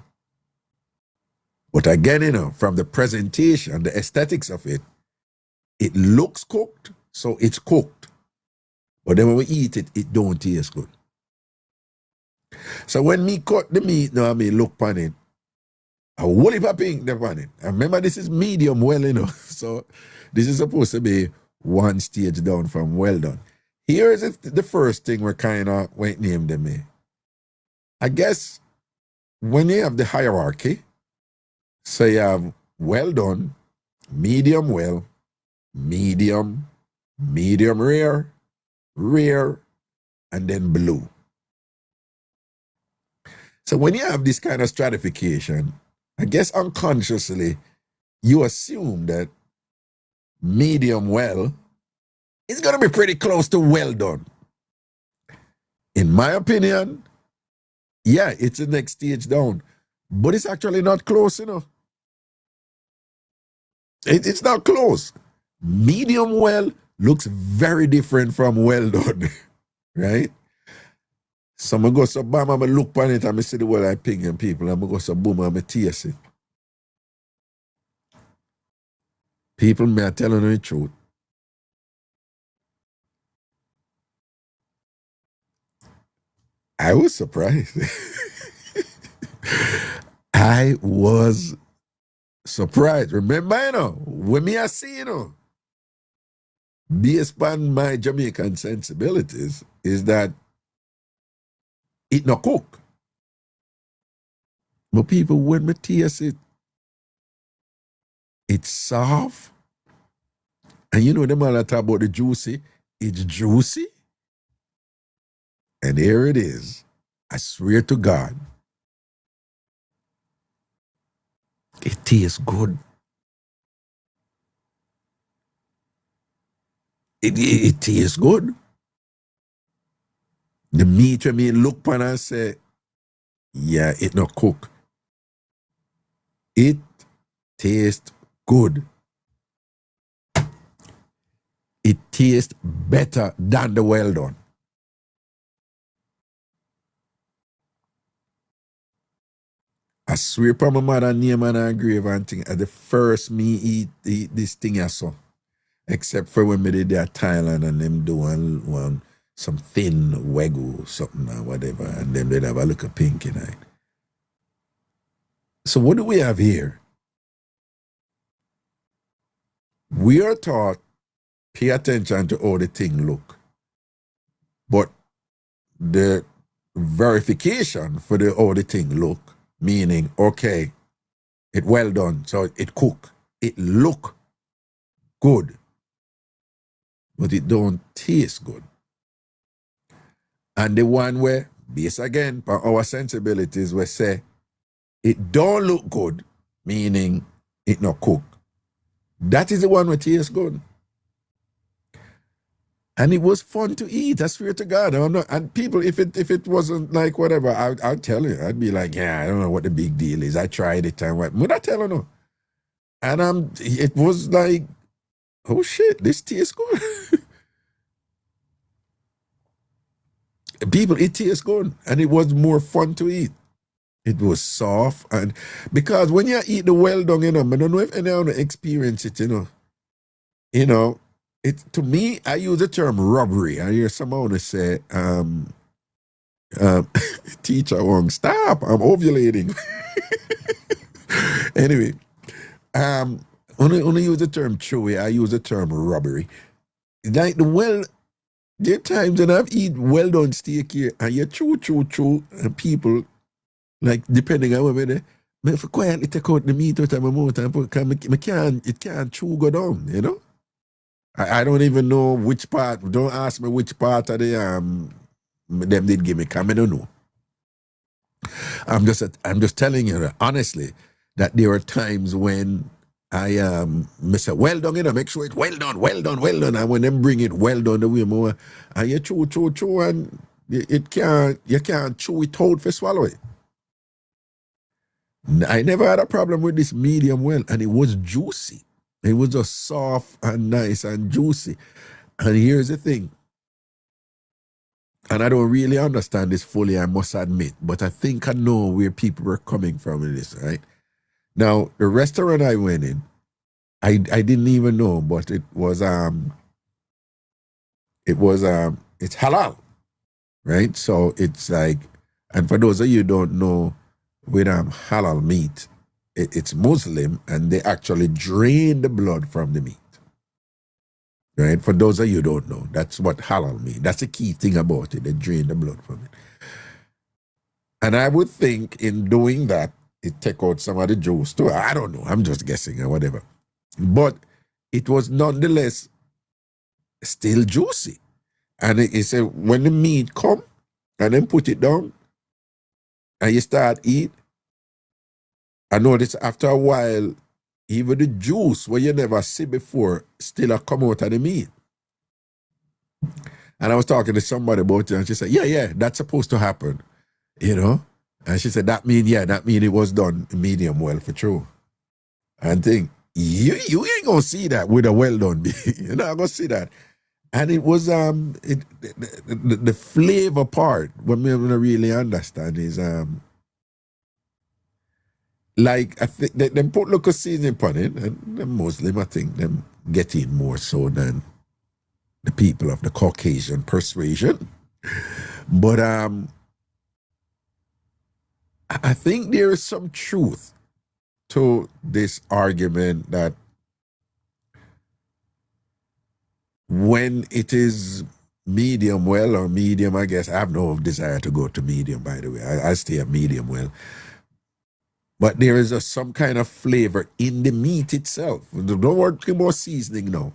But again, from the presentation, the aesthetics of it, it looks cooked, so it's cooked. But then when we eat it, it don't taste good. So when me cut the meat, now I mean look upon it, a whole heap of pink upon it. And remember, this is medium well, so this is supposed to be one stage down from well done. Here is the first thing we're kind of named them. I guess when you have the hierarchy, so you have well done, medium well, medium rare, and then blue. So when you have this kind of stratification, I guess unconsciously, you assume that medium well is going to be pretty close to well done. In my opinion, yeah, it's the next stage down, but it's actually not close, It's not close. Medium well looks very different from well done, right? So I go so bam, I look on it and I see the well I ping and people, and I go so boom, and I taste it. People may are telling the truth. I was surprised. I was surprised. Remember, when me I see, based upon my Jamaican sensibilities, is that it not cook. But people, when me taste it, it's soft. And them all talk about the juicy. It's juicy. And here it is. I swear to God. It tastes good. It tastes good. The meat when me look upon and say, yeah, it not cook. It tastes good. It tastes better than the well done. I swear upon my mother name and her grave and thing, at the first me eat this thing I saw. Except for when me did that Thailand and them do one some thin wagyu something or whatever, and then they'd have a look of pink in it. So what do we have here? We are taught, pay attention to how the thing look. But the verification for how the thing look, meaning, okay, it well done, so it cook, it look good, but it don't taste good. And the one where, based again on our sensibilities, we say, it don't look good, meaning it not cook. That is the one that tastes good. And it was fun to eat, I swear to God. And people, if it wasn't like whatever, I'd tell you. I'd be like, yeah, I don't know what the big deal is. I tried it and what. Would I tell her no? And it was like, oh shit, this tastes good. People, it tastes good. And it was more fun to eat. It was soft. And because when you eat the well done, I don't know if anyone experience it, it, to me, I use the term robbery. I hear someone say, teacher Wong, stop, I'm ovulating. Anyway, when I use the term chewy, I use the term robbery. Like there are times when I've eaten well done steak here, and you chew, and people, like, depending on whether I have to quietly take out the meat out of my mouth and put, it can't chew go down, I don't even know which part. Don't ask me which part of the them did give me, because I don't know. I'm just telling you that, honestly, that there are times when I say, well done, make sure it's well done, well done, well done. And when them bring it well done the way more, and you chew, and you can't chew it out for swallow it. I never had a problem with this medium well, and it was juicy. It was just soft and nice and juicy. And here's the thing, and I don't really understand this fully, I must admit, but I think I know where people were coming from in this, right? Now, the restaurant I went in, I didn't even know, but it's halal, right? So it's like, and for those of you who don't know, with halal meat, it's Muslim, and they actually drain the blood from the meat. Right? For those of you who don't know, that's what halal means. That's the key thing about it. They drain the blood from it. And I would think in doing that, it take out some of the juice too. I don't know. I'm just guessing or whatever. But it was nonetheless still juicy. And it said when the meat come and then put it down and you start eat, I notice after a while, even the juice where you never see before still come out of the meat. And I was talking to somebody about it, and she said, yeah, that's supposed to happen, you know? And she said, that mean it was done medium well for true. And think, you ain't gonna see that with a well done meat. You're not gonna see that. And it was the flavor part, what me really understand is like I think them put local seasoning upon it, and the Muslim, I think, them get in more so than the people of the Caucasian persuasion. But I think there is some truth to this argument that when it is medium well or medium, I guess, I have no desire to go to medium, by the way. I stay at medium well. But there is some kind of flavor in the meat itself. Don't worry about seasoning now.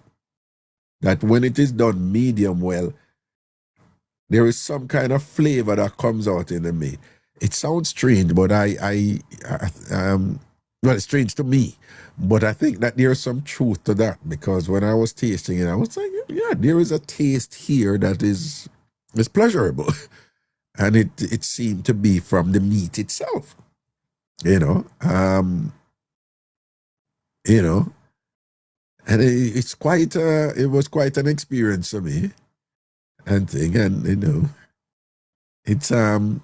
That when it is done medium well, there is some kind of flavor that comes out in the meat. It sounds strange, but well, it's strange to me. But I think that there's some truth to that, because when I was tasting it, I was like, yeah, there is a taste here that is pleasurable. And it seemed to be from the meat itself. You know, and it was quite an experience for me, and thing, and it's something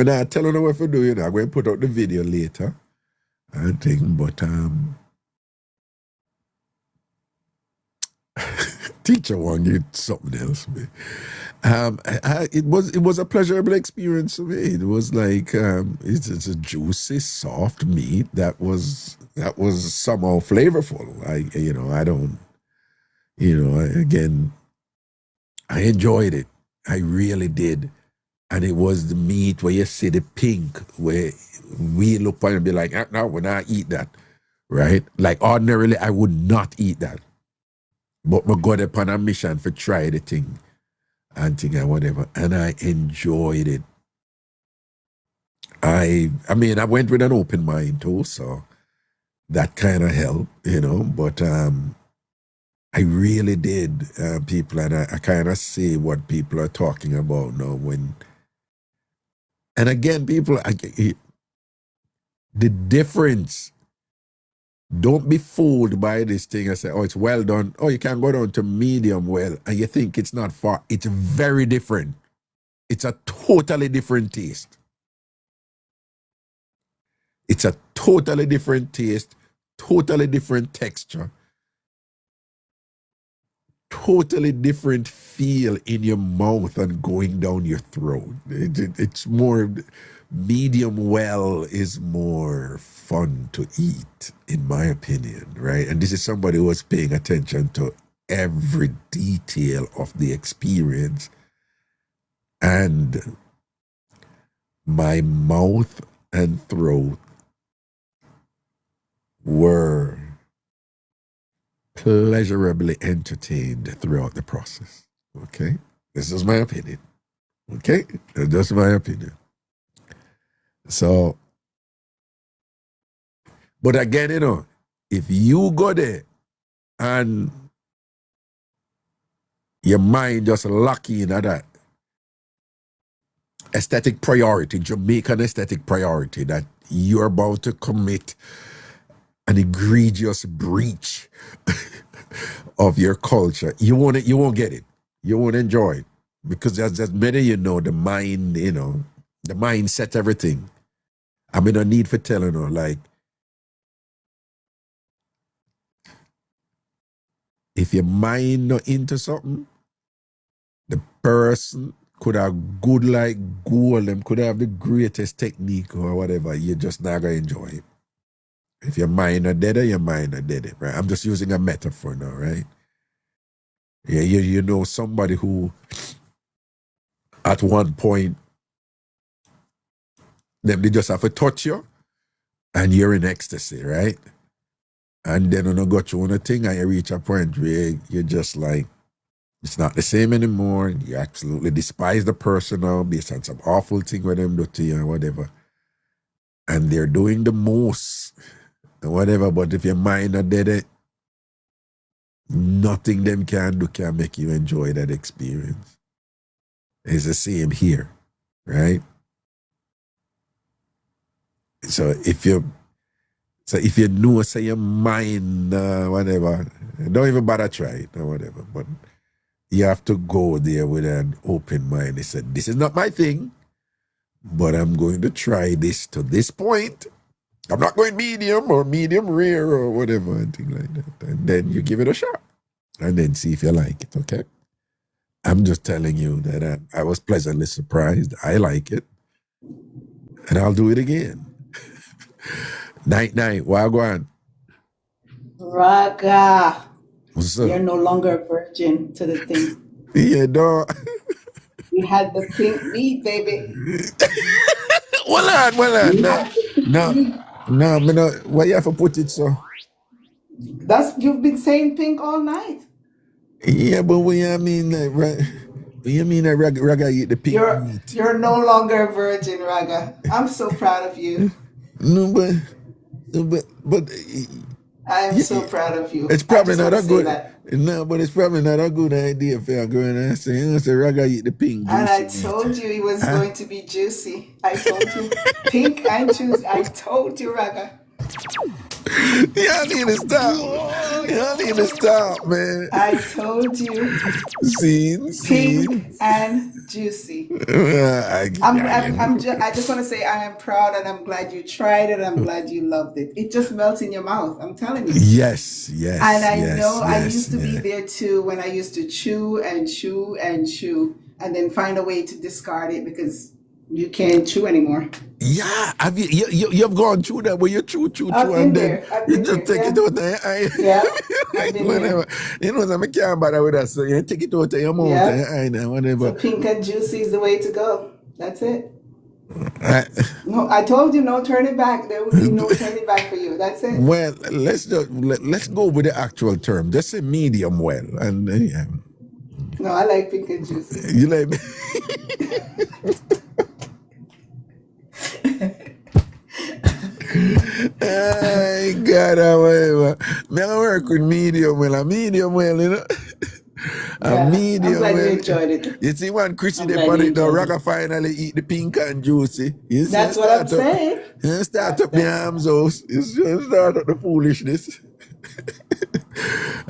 I tell you what to do. I'm going to put out the video later, and thing, but teacher want you something else, man. It was a pleasurable experience for me. It was like it's a juicy, soft meat that was somehow flavorful. I enjoyed it. I really did. And it was the meat where you see the pink, where we look at it and be like, no, we're not eat that, right? Like ordinarily, I would not eat that. But we got upon a mission for try the thing and whatever, and I enjoyed it. I mean, I went with an open mind too, so that kind of helped, but I really did, people, and I kind of see what people are talking about now and again, people, the difference, don't be fooled by this thing and say, oh, it's well done. Oh, you can go down to medium well, and you think it's not far. It's very different. It's a totally different taste. It's a totally different taste, totally different texture, totally different feel in your mouth and going down your throat. It's more, medium well is more fun to eat, in my opinion, right? And this is somebody who was paying attention to every detail of the experience. And my mouth and throat were pleasurably entertained throughout the process. Okay? This is my opinion. Okay? That's my opinion. So, but again, you know, if you go there and your mind just lock in at that aesthetic priority, Jamaican aesthetic priority, that you're about to commit an egregious breach of your culture, you won't get it. You won't enjoy it. Because as many of you know, the mind, you know, the mind set everything. I mean, no need for telling her, like, if your mind not into something, the person could have good like goal, them could have the greatest technique or whatever, you're just not gonna enjoy it. If your mind not dead, your mind not dead, right? I'm just using a metaphor now, right? Yeah, you know somebody who at one point they just have to touch you and you're in ecstasy, right? And then when you go through one thing and you reach a point where you're just like, it's not the same anymore. You absolutely despise the person now based on some awful thing with them do to you or whatever. And they're doing the most and whatever, but if your mind not dead, nothing them can do can make you enjoy that experience. It's the same here, right? So if you know, say your mind, whatever, don't even bother try it or whatever, but you have to go there with an open mind. They said, this is not my thing, but I'm going to try this to this point. I'm not going medium or medium rare or whatever, and things like that. And then you give it a shot and then see if you like it, okay? I'm just telling you that I was pleasantly surprised. I like it. And I'll do it again. Night, wagwan. Raga. What's up? You're no longer a virgin to the thing. Yeah, dog. You had the pink meat, baby. Well on. You had the pink meat. No, why you have to put it so? You've been saying pink all night. Yeah, but what you mean like Raga eat the pink meat? You're no longer a virgin, Raga. I'm so proud of you. No, but I am so proud of you. it's probably I just not want a to say good. that. No, but it's probably not a good idea for a girl and say Raga eat the pink juicy And I meat. told you it was going to be juicy. I told you. Pink and juicy. I told you, Raga. Y'all need to stop, man. I told you. Scene. Pink and juicy. I just want to say I am proud and I'm glad you tried it. I'm glad you loved it. It just melts in your mouth. I'm telling you. Yes. And I know I used to be there too when I used to chew and chew and chew and then find a way to discard it because you can't chew anymore. Yeah, have you've gone through that where you chew and then you just take it out there. Yeah, I've been there. You know, I can't bother with that, so you take it out of your mouth and whatever. So pink and juicy is the way to go. That's it. No, I told you no turning back. There will be no turning back for you. That's it. Well, let's go with the actual term. Just say medium well, and No, I like pink and juicy. You like me? Ay, God, whatever. Me I work with medium well, you know. Medium I'm glad well. you enjoyed it. You see when Chrissy they put it, the Raga finally eat the pink and juicy. You see, that's what I'm saying. You start up the arms house. You start up the foolishness.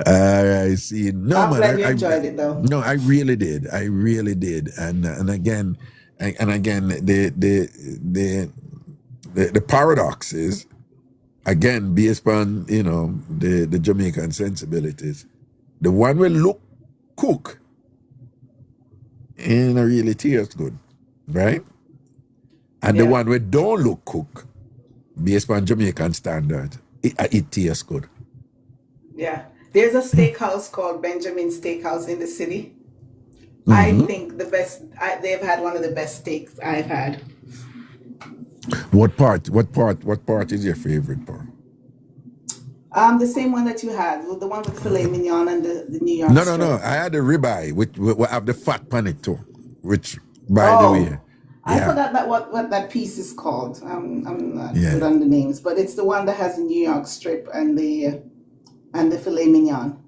All right, see. No, I'm man, glad you enjoyed it though. No, I really did. And again, the paradox is, again, based on, you know, the Jamaican sensibilities, the one will look cook and really tastes good, right? And the one we don't look cook, based on Jamaican standards, it tastes good. Yeah. There's a steakhouse called Benjamin Steakhouse in the city. Mm-hmm. I think they've had one of the best steaks I've had. What part is your favorite part? The same one that you had, the one with filet mignon and the New York No. I had the ribeye, which have the fat pan it too. Which, by the way, I forgot that what that piece is called. I'm not good on the names, but it's the one that has the New York strip and the filet mignon.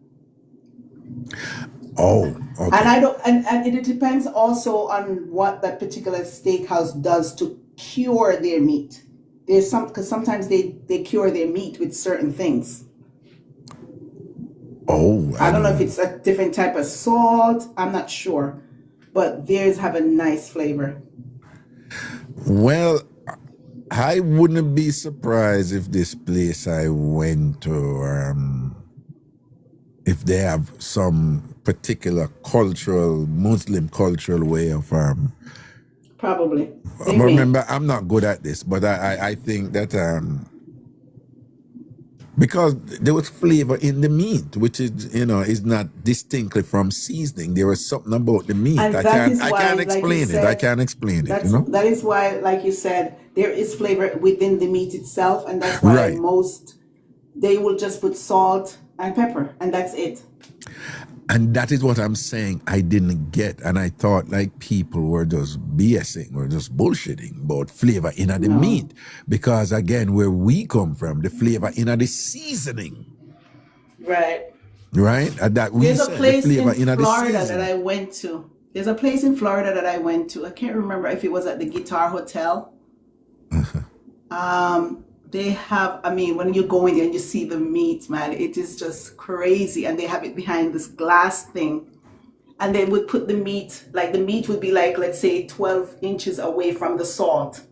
Oh, okay. And I don't, and it depends also on what that particular steakhouse does to cure their meat. There's because sometimes they cure their meat with certain things. Oh, I don't know if it's a different type of salt. I'm not sure, but theirs have a nice flavor. Well, I wouldn't be surprised if this place I went to, if they have some particular Muslim cultural way of probably. Remember, I'm not good at this, but I think that because there was flavor in the meat, which is is not distinctly from seasoning. There was something about the meat. I can't explain it. I can't explain it. That is why, like you said, there is flavor within the meat itself, and that's why they will just put salt and pepper, and that's it. And that is what I'm saying I didn't get. And I thought like people were just BSing or just bullshitting about flavor in the meat. Because again, where we come from, the flavor in the seasoning. Right. Right? There's a place in Florida that I went to. There's a place in Florida that I went to. I can't remember if it was at the Guitar Hotel. They have, when you go in there and you see the meat, man, it is just crazy. And they have it behind this glass thing. And they would put the meat, like the meat would be like, let's say 12 inches away from the salt.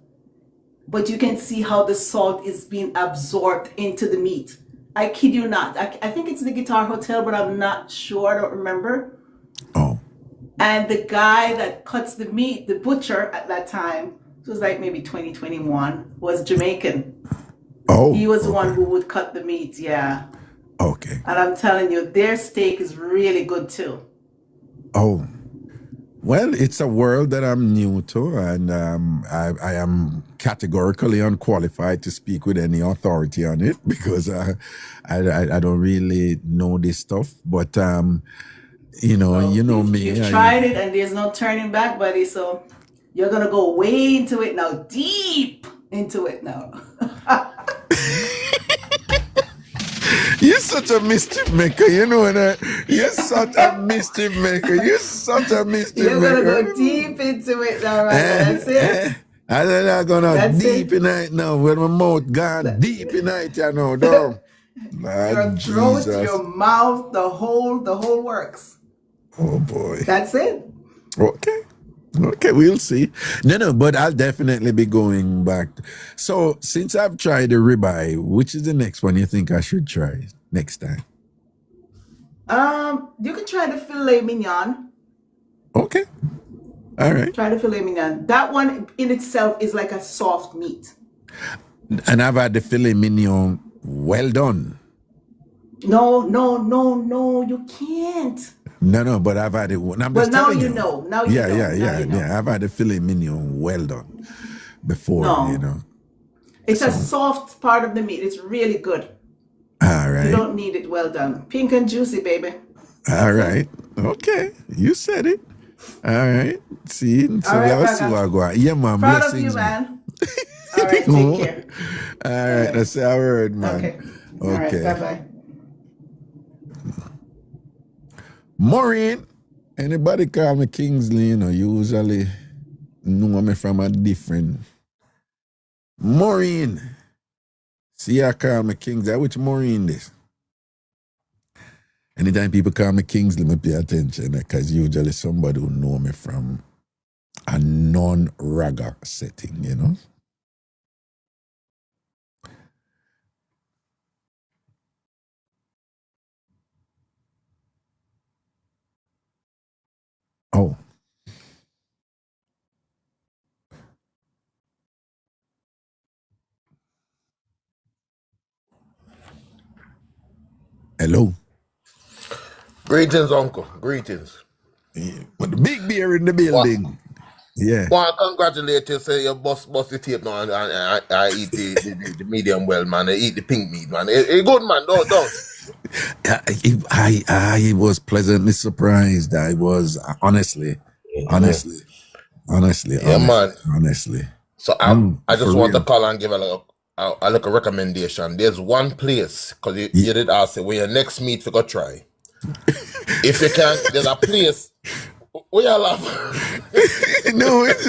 But you can see how the salt is being absorbed into the meat. I kid you not. I think it's the Guitar Hotel, but I'm not sure. I don't remember. Oh. And the guy that cuts the meat, the butcher at that time, it was like maybe 2021, was Jamaican. Oh, he was the one who would cut the meat, yeah. Okay. And I'm telling you, their steak is really good too. Oh, well, it's a world that I'm new to, and I am categorically unqualified to speak with any authority on it because I don't really know this stuff. But you know me. You've tried it, and there's no turning back, buddy. So you're gonna go way into it now, deep into it now. You're such a mischief maker, you're such a mischief maker. You're such a mischief maker. You're gonna go deep into it now, right? That's it. I'm gonna deep in it now with my mouth gone deep in it, though. Your throat, your mouth, the whole works. Oh boy. That's it. Okay, we'll see. No, but I'll definitely be going back. So, since I've tried the ribeye, which is the next one you think I should try next time? You can try the filet mignon. Okay. All right. Try the filet mignon. That one in itself is like a soft meat. And I've had the filet mignon well done. No, you can't. No, but I've had it. Now you know. Yeah. I've had the filet mignon well done before, It's a soft part of the meat. It's really good. All right. You don't need it well done. Pink and juicy, baby. All right. Okay. You said it. All right. See? So right, see what I go. Yeah, man. Proud Blessings, of you, man. All right. Take care. All right. That's our word, man. Okay. All right. Bye-bye. Maureen, anybody call me Kingsley, usually know me from a different. Maureen. See, I call me Kingsley. Which Maureen this? Anytime people call me Kingsley, I pay attention because usually somebody who know me from a non-Raga setting, Oh. Hello. Greetings, uncle. Greetings. Yeah. With the big beer in the building. Yeah. Well, congratulate you. Say you bust the tape now, and I eat the medium well, man. I eat the pink meat, man. It good, man. Don't. I was pleasantly surprised. I was honestly. Honestly, Yeah, man. honestly. So I just for want to real. call and give a little recommendation. There's one place, because you did ask it, when your next meet you go try. If you can, there's a place. Where you laugh? No, it's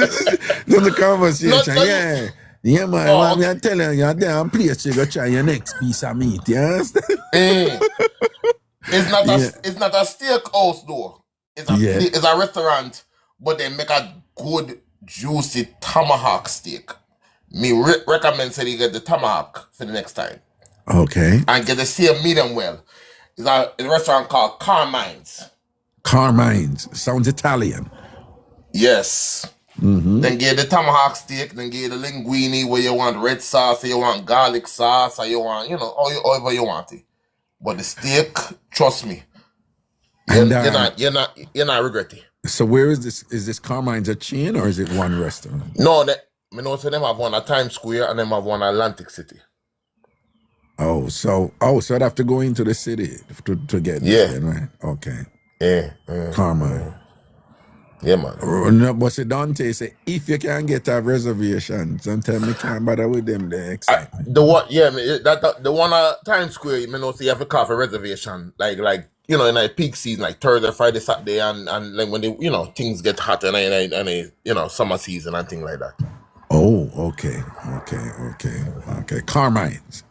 the conversation. Yeah, man. Oh, I'm telling you, damn place you go try your next piece of meat. You understand? It's not a steakhouse though. It's a restaurant, but they make a good juicy tomahawk steak. Me recommend say you get the tomahawk for the next time. Okay. And get the same medium well. It's a restaurant called Carmine's. Carmine's. Sounds Italian. Yes. Then get the tomahawk steak, then get the linguine where you want red sauce, or you want garlic sauce, or you want, however you want it. But the steak, trust me, you're not regretting. So where is this? Is this Carmine's a chain or is it one restaurant? No, I know so them have one at Times Square and them have one at Atlantic City. So I'd have to go into the city to get this then, right? Okay. Carmine. Yeah, man. No, but see, Dante say if you can get a reservation, sometimes you can't bother with them. The excitement. The one at Times Square, you know, so you have to call for reservation, like in like peak season, like Thursday, Friday, Saturday, and like when they things get hot and summer season and things like that. Oh, okay. Carmine's.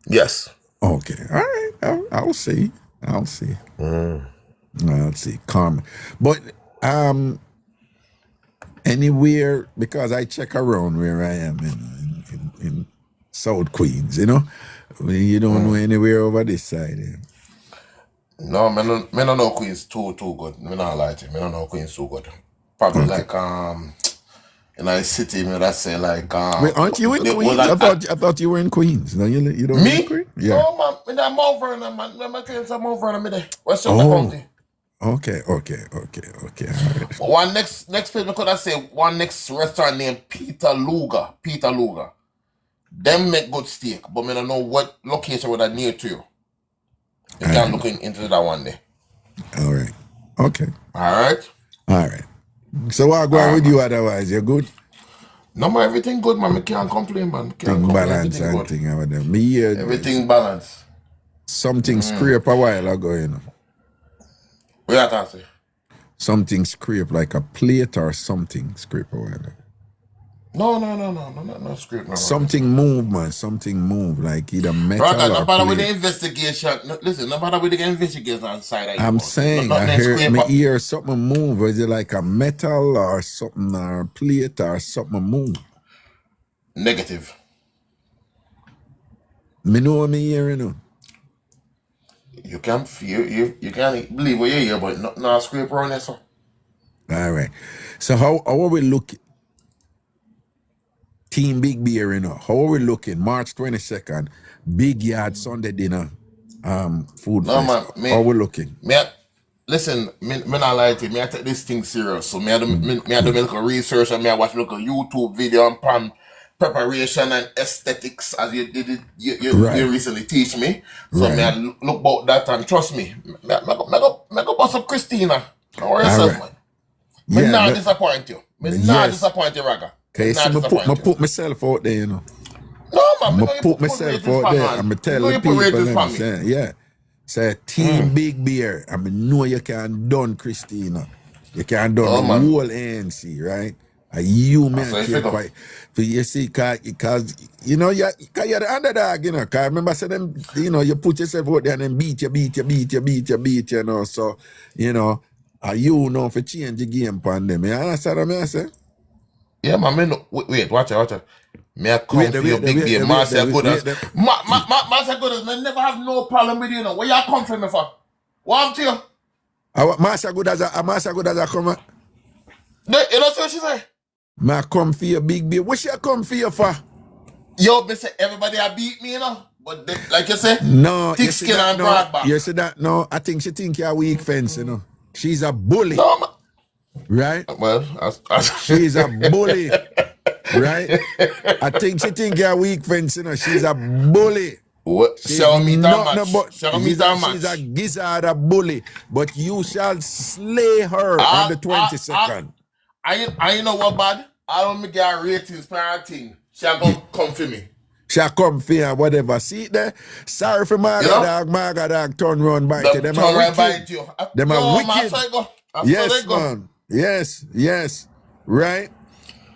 Yes. Okay. All right. I'll see. I'll see. Carmine. But anywhere, because I check around where I am in South Queens, you don't know anywhere over this side. No, me no know Queens too good. Me not lie to you. Me no know Queens too good. Probably like in a city, me that say like Wait, aren't you in Queens? I thought you were in Queens. No, you don't me? in Queens? Yeah. No, man. Me that Mount Vernon, man. Me Queens are Mount Vernon, me there. Western County. Okay. All right. One next place, me could I say one next restaurant named Peter Luger. Them make good steak, but me don't know what location would I near to you. You can look into that one day. All right. Okay. All right. So what going with you otherwise? You're good? No, man, everything good, man. I can't complain, man. Balance and thing about them. Everything balance. Something scrape a while ago, What you talking say? Something scrape like a plate or something scrape a while ago. No, script. No, something move, man. Something move, like either metal Raga, or no matter plate. with the investigation. Listen, no matter with the investigation on side. I'm saying, I hear something move. Is it like a metal or something, or a plate or something move? Negative. Me know me hear, You can't feel, you can't believe what you hear, but not scrape around there, so. All right. So how are we looking? Team Big Beer, how are we looking? March 22nd, Big Yard Sunday dinner, food fest. Man, how are we looking? Listen, me not lie to you. I take this thing serious. So me I do make a research and I watch a YouTube video on preparation and aesthetics as you recently teach me. So me I look about that and trust me. Me go bust up Christina. Don't worry yourself, man. Me not disappoint you. Me not disappoint you, Raga. Okay, so I put myself out there, No, man. I put myself out there. I'm tell the people, say Team Big Beer. I know you can done Christina. You can done the whole ANC, right? You man can't fight. For you see, because you're the underdog, Cause I remember saying them, you put yourself out there and then beat you, So, you know for change the game upon them. You understand what I say? Yeah, man, wait, watch out. May I come for your big game? Master Gooders. Master Gooders, man, never have no problem with you, Where you come from me for? What I'm to you? Master Gooders come. You know what she say? I come for your big beer. What she come for you for? Yo, me say everybody beat me, But like you say, no, thick skin and broad back. You see that? No, I think she think you're weak fence, She's a bully. No, man. Right? Well, she's a bully. Right? I think she think you're weak fence, She's a bully. What? Show me that much. She's a gizzard, a bully. But you shall slay her on the 22nd. I you know what bad? I don't make a ratings per her thing. She'll come for me. She'll come for you, whatever. See there? Sorry for Marga dog turn round bite you. Them are wicked. Bite you. Them are wicked. Man, so go. Yes, man. Yes. Right?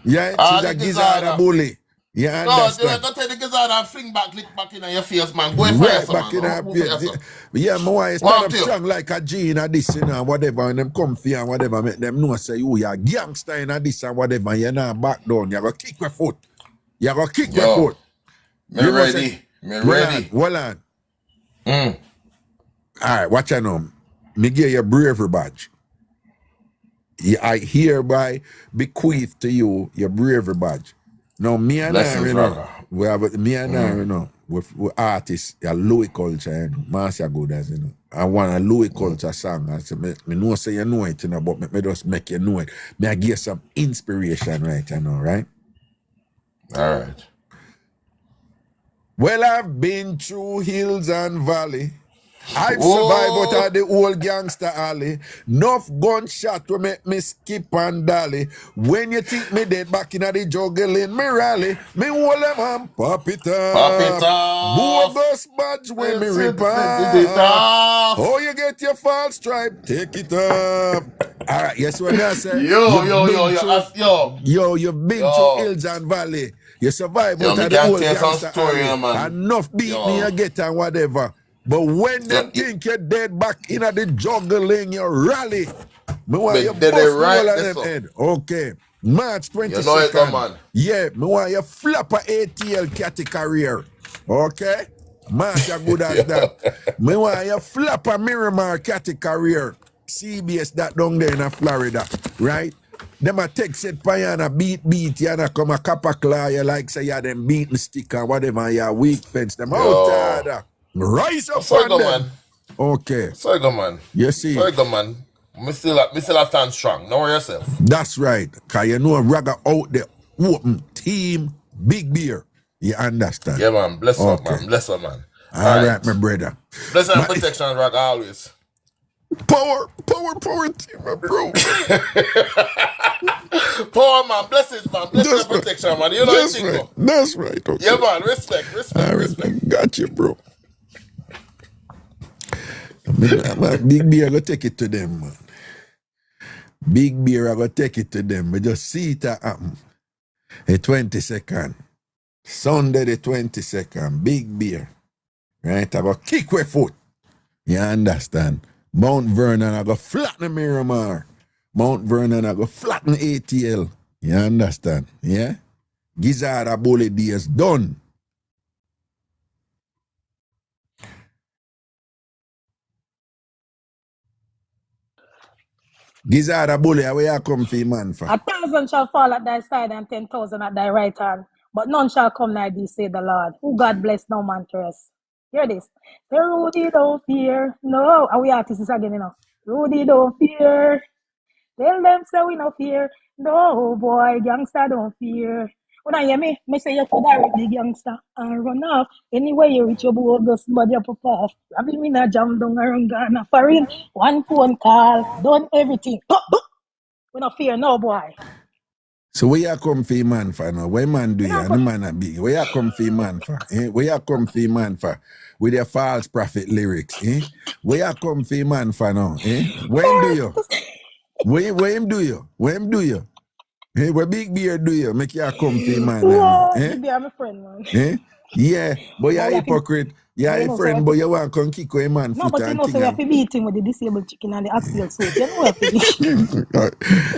Yeah, she's a gizzard bully. You understand? No, take the gizzard and fling back, lick back in your face, man. Go right back in her face. Yeah, my wife stand up strong like a G in a this, you know, whatever, and them comfy and whatever, make them know say, you are gangster in a this and whatever, you're not back down, you go kick your foot. You go kick your foot. Me ready. Hold on. All right, watch out now. Me give you a bravery badge. I hereby bequeath to you your bravery badge. Now, me and I, you know, we have me and I, you know, with artists, a Louis culture, you know, Marcia good as you know. I want a Louis culture song. I say, me know say you know it, you know, but me just make you know it. Me I give some inspiration, right, you know, right? All right. Well, I've been through hills and valley. I've survived out of the old gangster alley. Enough gunshot to make me skip and dally. When you think me dead back in the juggling me rally, me hold them and pop it up. Bogus badge when me rip off. Oh, you get your false stripe, take it up. All right, yes, what I say? Yo, you've been through hills and valley. You survive out of the old gangster alley. Enough beat me, you get and whatever. But when them think you're dead back in the juggling, you rally. Me want you bust all of them head. Okay. March 22nd. Yeah, me want you flap a ATL catty career. Okay? March a good as that. Me want you flap a Miramar catty career. CBS that down there in Florida. Right? Them a text it payana beat you and come a copper claw you like say you them beating stick or whatever you weak fence them out there. Rise up on them. Man. Okay. Sorry, go man. You see. Sorry, go man. Me still stand strong. Know yourself. That's right. Cause you know Raga out there open team big beer. You understand? Yeah, man. Bless up, man. Bless up, man. All right, my brother. Bless and protection, Raga, always. Power team, my bro. Power, man. Blessings, man. Bless and protection, man. You know that's right. That's right. Okay. Yeah, man. Respect. All right, got you, bro. Big beer, I go take it to them, man. Big beer, I go take it to them. We just see it happen. The 22nd. Sunday the 22nd. Big beer. Right? I go kick with foot. You understand? Mount Vernon, I go flatten Miramar. Mount Vernon, I go flatten ATL. You understand? Yeah? Gizzard bully days done. Gizzard bully, where you come for, man? For? 1,000 shall fall at thy side and 10,000 at thy right hand, but none shall come nigh thee, say the Lord. Who God bless, no man curse. Hear this. The Rudy don't fear. No, are we artists again, you know? Rudy don't fear. Tell them say we no fear. No, boy, gangster don't fear. When I hear me say you could have the gangster and run off. Anyway, you reach your bogus body up off. Rabbi me na jam down around Ghana. Foreign, one phone call, done everything. We no fear, no boy. So where you come for man for now? Where man do you? And the man a big. Where you come for man for? Where you come for man for? With your false prophet lyrics, Where you come for man for now, When do you? Where him do you? Where him do you? Where Big Beer do you? Make you come for man now, Big Beer, my friend, man. Yeah, but you're a hypocrite. You're a friend, but you want to come kick away man no, but you know, so we have to beat him with the disabled chicken and the oxtail soup. You know what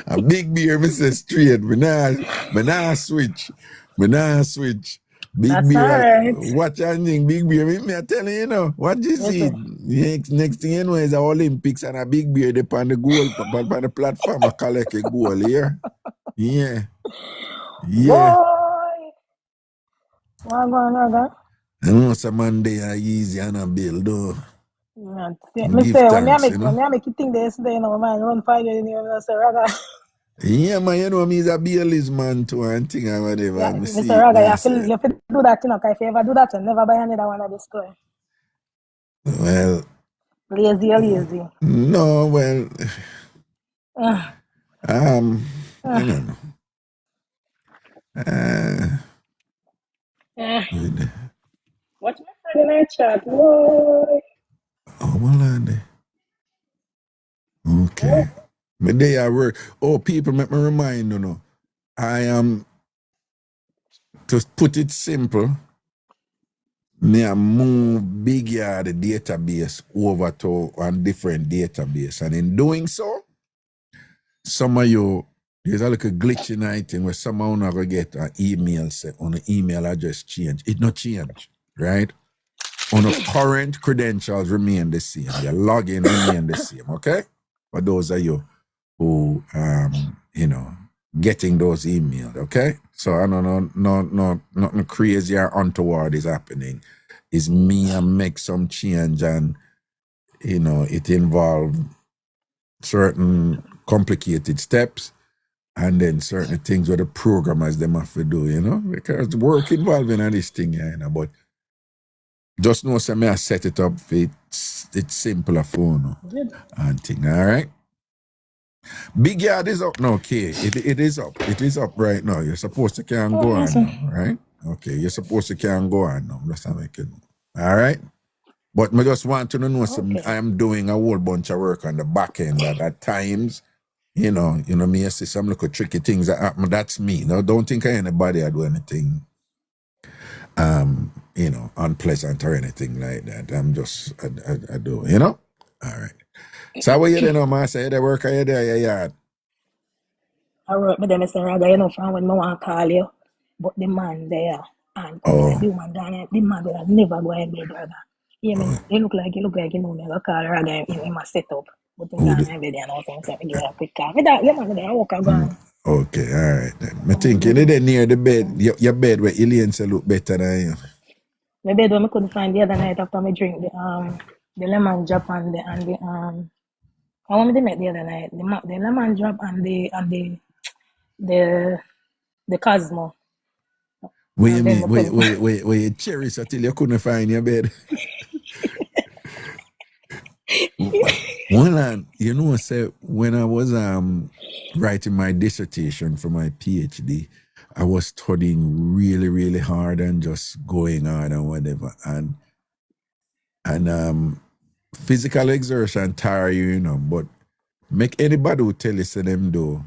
a Big Beer, me say straight. Me nah switch. Big That's Beer, right. watch and think Big Beer. Me I tell you, you know, what you see? Next thing you know is the Olympics and a Big Beer they on the goal, on the platform, I collect a goal here. Yeah. Boy. Raga. I know some Monday are easy and a bill, though. Me say, when I make you think this day, you know, man, run 5 years, you know, say, Raga. Yeah, man, you know, me is a bailist man too, and thing and whatever. Yeah, Mr. Raga, you have to do that, you know, because if you ever do that, you never buy another one of this store. Well. Lazy. No, well. I don't know. What's my friend in our chat? Boy. Oh, well, Andy. Okay. But they are work. Oh, people, make me remind you know. I am, to put it simple, me a move big yard the database over to a different database. And in doing so, some of you, there's a little glitch in it thing where someone not gonna get an email say on the email address change. It not change, right? On the current credentials remain the same. Your login remain the same, okay? For those of you who you know, getting those emails, okay? So I don't know, nothing crazy or untoward is happening. It's me and make some change and you know it involved certain complicated steps and then certain things where the programmers them have to do, you know, because the work involving in this thing, you know, but just know say me I set it up for it's simpler phone and thing, all right? Big yard is up now, okay. It is up. It is up right now. You're supposed to can go on now, right? Okay, you're supposed to can go on now. That's how I can. All right? But I just want to know some I am doing a whole bunch of work on the back end that at times, you know, me I see some little tricky things that happen. That's me. No, don't think anybody I do anything you know, unpleasant or anything like that. I'm just I do, you know? All right. So what you doing now, man? Say the work are you there, your yard? I work with them, Mr. Raga, you know, from when I want to call you. But the man there, and Oh. the woman down the man will never go and bed Raga. You mean, you look like you know, me, I call Raga, he must set up. But I'm going to bed and all things, so I give a quick call. Me that, yeah, man, I walk around. Okay, all right then. I think you there near the bed, your bed where Elaine say look better than you. My bed when I couldn't find the other night after I drink the lemon drop and the I want me to make the other night. The lemon drop and the Cosmo. What you And then mean? Wait, you cherish until you couldn't find your bed. One you know, say when I was writing my dissertation for my PhD, I was studying really, really hard and just going on and whatever. And physical exertion tire you, you know, but make anybody who tell you say them do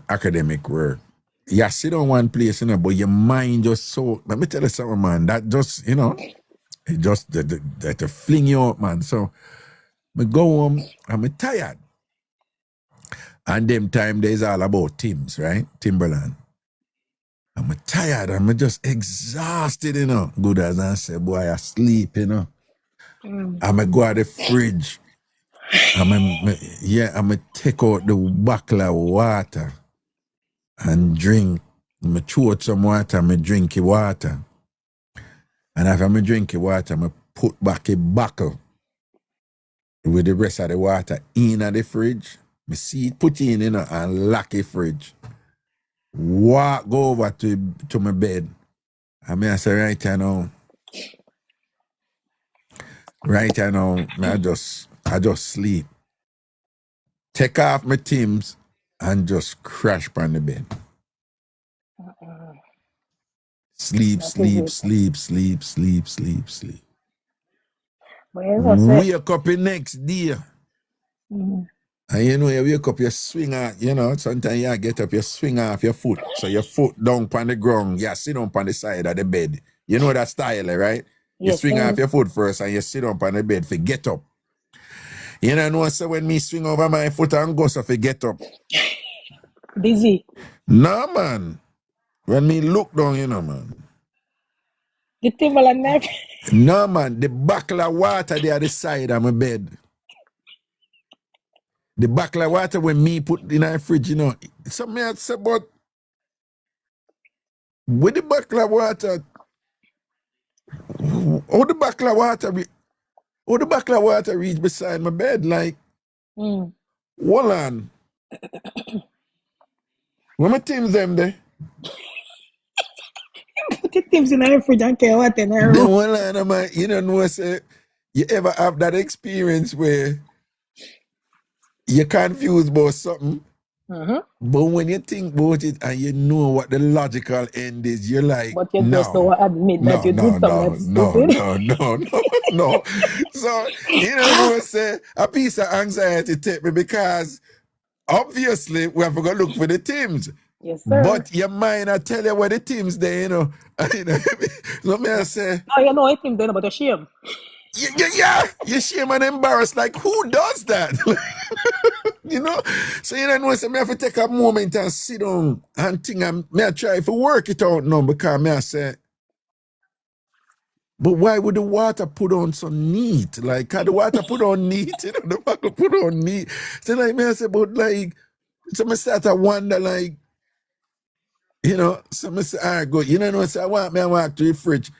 academic work. You sit on one place, you know, but your mind just so, let me tell you something, man, that just, you know, it just that fling you up, man. So I go home, I'm tired. And them time days all about Tim's, right? Timberland. I'm tired, I'm just exhausted, you know. Good as I say, boy, I sleep, you know. I'm go at the fridge. I'm take out the bottle of water and drink. I chew out some water, I drink the water. And after I drink the water, I put back a buckle with the rest of the water in the fridge. I see it put in, you know, and lock the fridge. Walk, go over to my bed. I say, right now, I just sleep. Take off my Timbs and just crash on the bed. Sleep. Wake up the next day. And you know, you wake up, you swing out, you know, sometimes you get up, you swing off your foot. So your foot down on the ground, you sit down on the side of the bed. You know that style, right? You swing off your foot first and you sit down on the bed for get up. You know, so when me swing over my foot and go so for get up. Busy. No, man. When me look down, you know, man. The Timberland neck. No, man. The buckle of water there at the side of my bed. The buckle of water when me put in the fridge, you know. Something I say, but with the buckle of water, how the buckle of water reach beside my bed, like, hold on. When my Tim's them there? Put the Tim's in the fridge and care what in there. Then hold on, man. You know, say, you ever have that experience where you're confused about something But when you think about it and you know what the logical end is, you're like, But you just no, don't admit that no, you no, did something no, that's no, stupid. no, no, no, no. So, you know, say a piece of anxiety take me because obviously we have to go look for the teams. Yes, sir. But your mind, I tell you where the teams there, you know. So me I say, No, you know it him then, but you shame. yeah, you shame and embarrassed. Like, who does that? You know? So you know, so me have to take a moment and sit down and think, me I try to work it out now because me I say, but why would the water put on so neat? Like, can the water put on neat? You know, the water put on neat. So like me I say, but like, so me start to wonder, like, you know, so me say, all right, good. You know, so I walk to the fridge.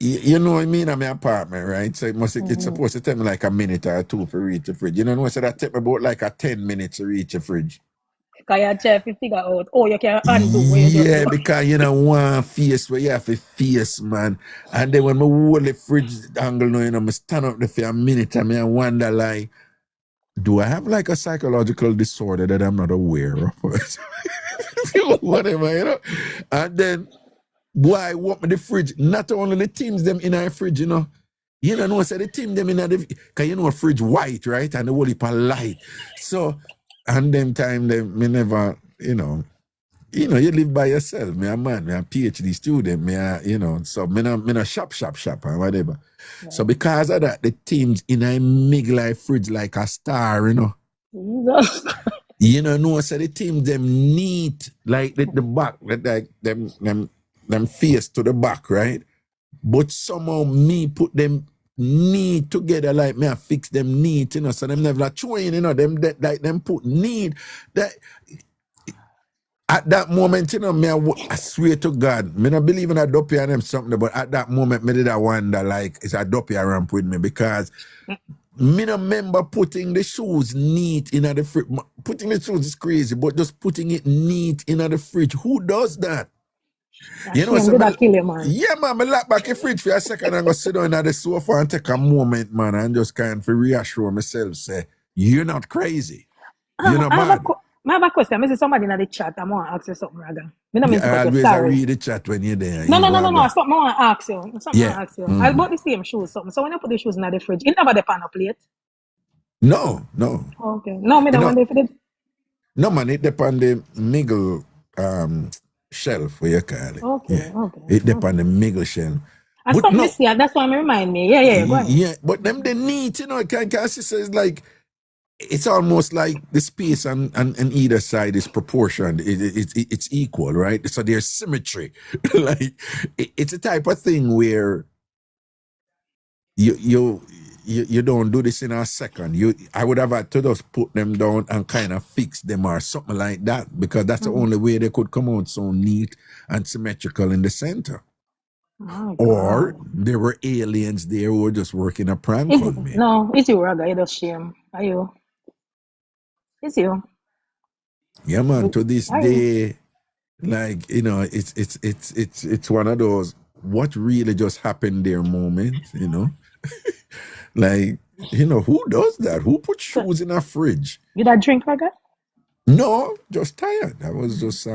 You know what I mean? I'm in my apartment, right? So it's supposed to take me like a minute or two to reach the fridge. You know, so that take me about like a 10 minutes to reach the fridge. Because you try to figure out, you can undo what you just Yeah, do. because you know one face where you have to face, man. And then when I hold the fridge angle now, you know, I stand up there for a minute and I wonder, like, do I have like a psychological disorder that I'm not aware of? Whatever, you know. And then why open the fridge? Not only the teams them in our fridge, you know. You know, say the team them in the, because you know a fridge white, right? And the whole heap of light. So, and them time them me never, you know, you live by yourself. Me a man, me a PhD student, me a, you know, so me no shop or whatever. Right. So because of that, the teams in a big life fridge like a star, you know. Jesus. You know, so the team them neat, like the back, like them face to the back, right? But somehow me put them neat together, like me I fix them neat, you know, so them never like chewing, you know, them like them put neat. That at that moment, you know, I swear to God, me not believe in a Duppy and them something, but at that moment, me did I wonder, like, is a Duppy a ramp with me? Because me no remember putting the shoes neat in the fridge. Putting the shoes is crazy, but just putting it neat in the fridge. Who does that? You know, so kill you, man. Yeah, man, I lock back the fridge for a second and go sit down on the sofa and take a moment, man, and just kind of reassure myself, say, you're not crazy. You're not mad. I have a question. I see somebody in the chat. I want to ask you something, Raga. I always read the chat when you're there. No. Something I want to ask you. Something I want to ask you. I bought the same shoes, something. So when I put the shoes in the fridge, it never depend on plate? No. Okay. No, me don't want to. No, man, it depend on the middle shelf, what you call it. Okay. It depend on the middle shelf. That's something this year. That's why me remind me. Yeah, go ahead. Yeah, but them they neat, you know, can say like, it's almost like the space on either side is proportioned. It's equal, right? So there's symmetry. Like it's a type of thing where you don't do this in a second. I would have had to just put them down and kind of fix them or something like that, because that's the only way they could come out so neat and symmetrical in the center. Or there were aliens there who were just working a prank on me. No, it's you, Raga. You just shame. Are you? It's you. Yeah, man. To this day, like, you know, it's one of those what really just happened there moments, you know. Like, you know, who does that? Who puts shoes in a fridge? You that drink, Raga? No, just tired. I was just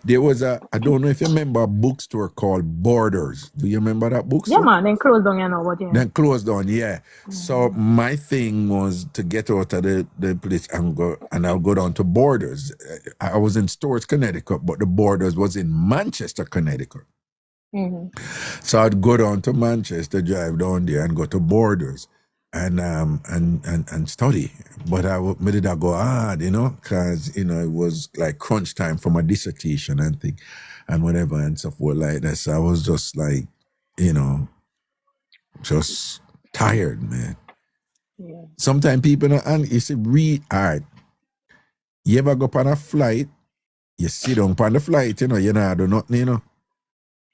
there was I don't know if you remember a bookstore called Borders. Do you remember that bookstore? Yeah, man, then closed down, you know what? Yeah. Then closed down, yeah. So my thing was to get out of the place and I'll go down to Borders. I was in Stewart, Connecticut, but the Borders was in Manchester, Connecticut. So I'd go down to Manchester, drive down there and go to Borders and study. But I did go hard, you know, because, you know, it was like crunch time for my dissertation and thing and whatever and so forth like that. So I was just like, you know, just tired, man. Yeah. Sometimes people, and you see, all right, you ever go on a flight, you sit down on the flight, you know, you know, do nothing, you know.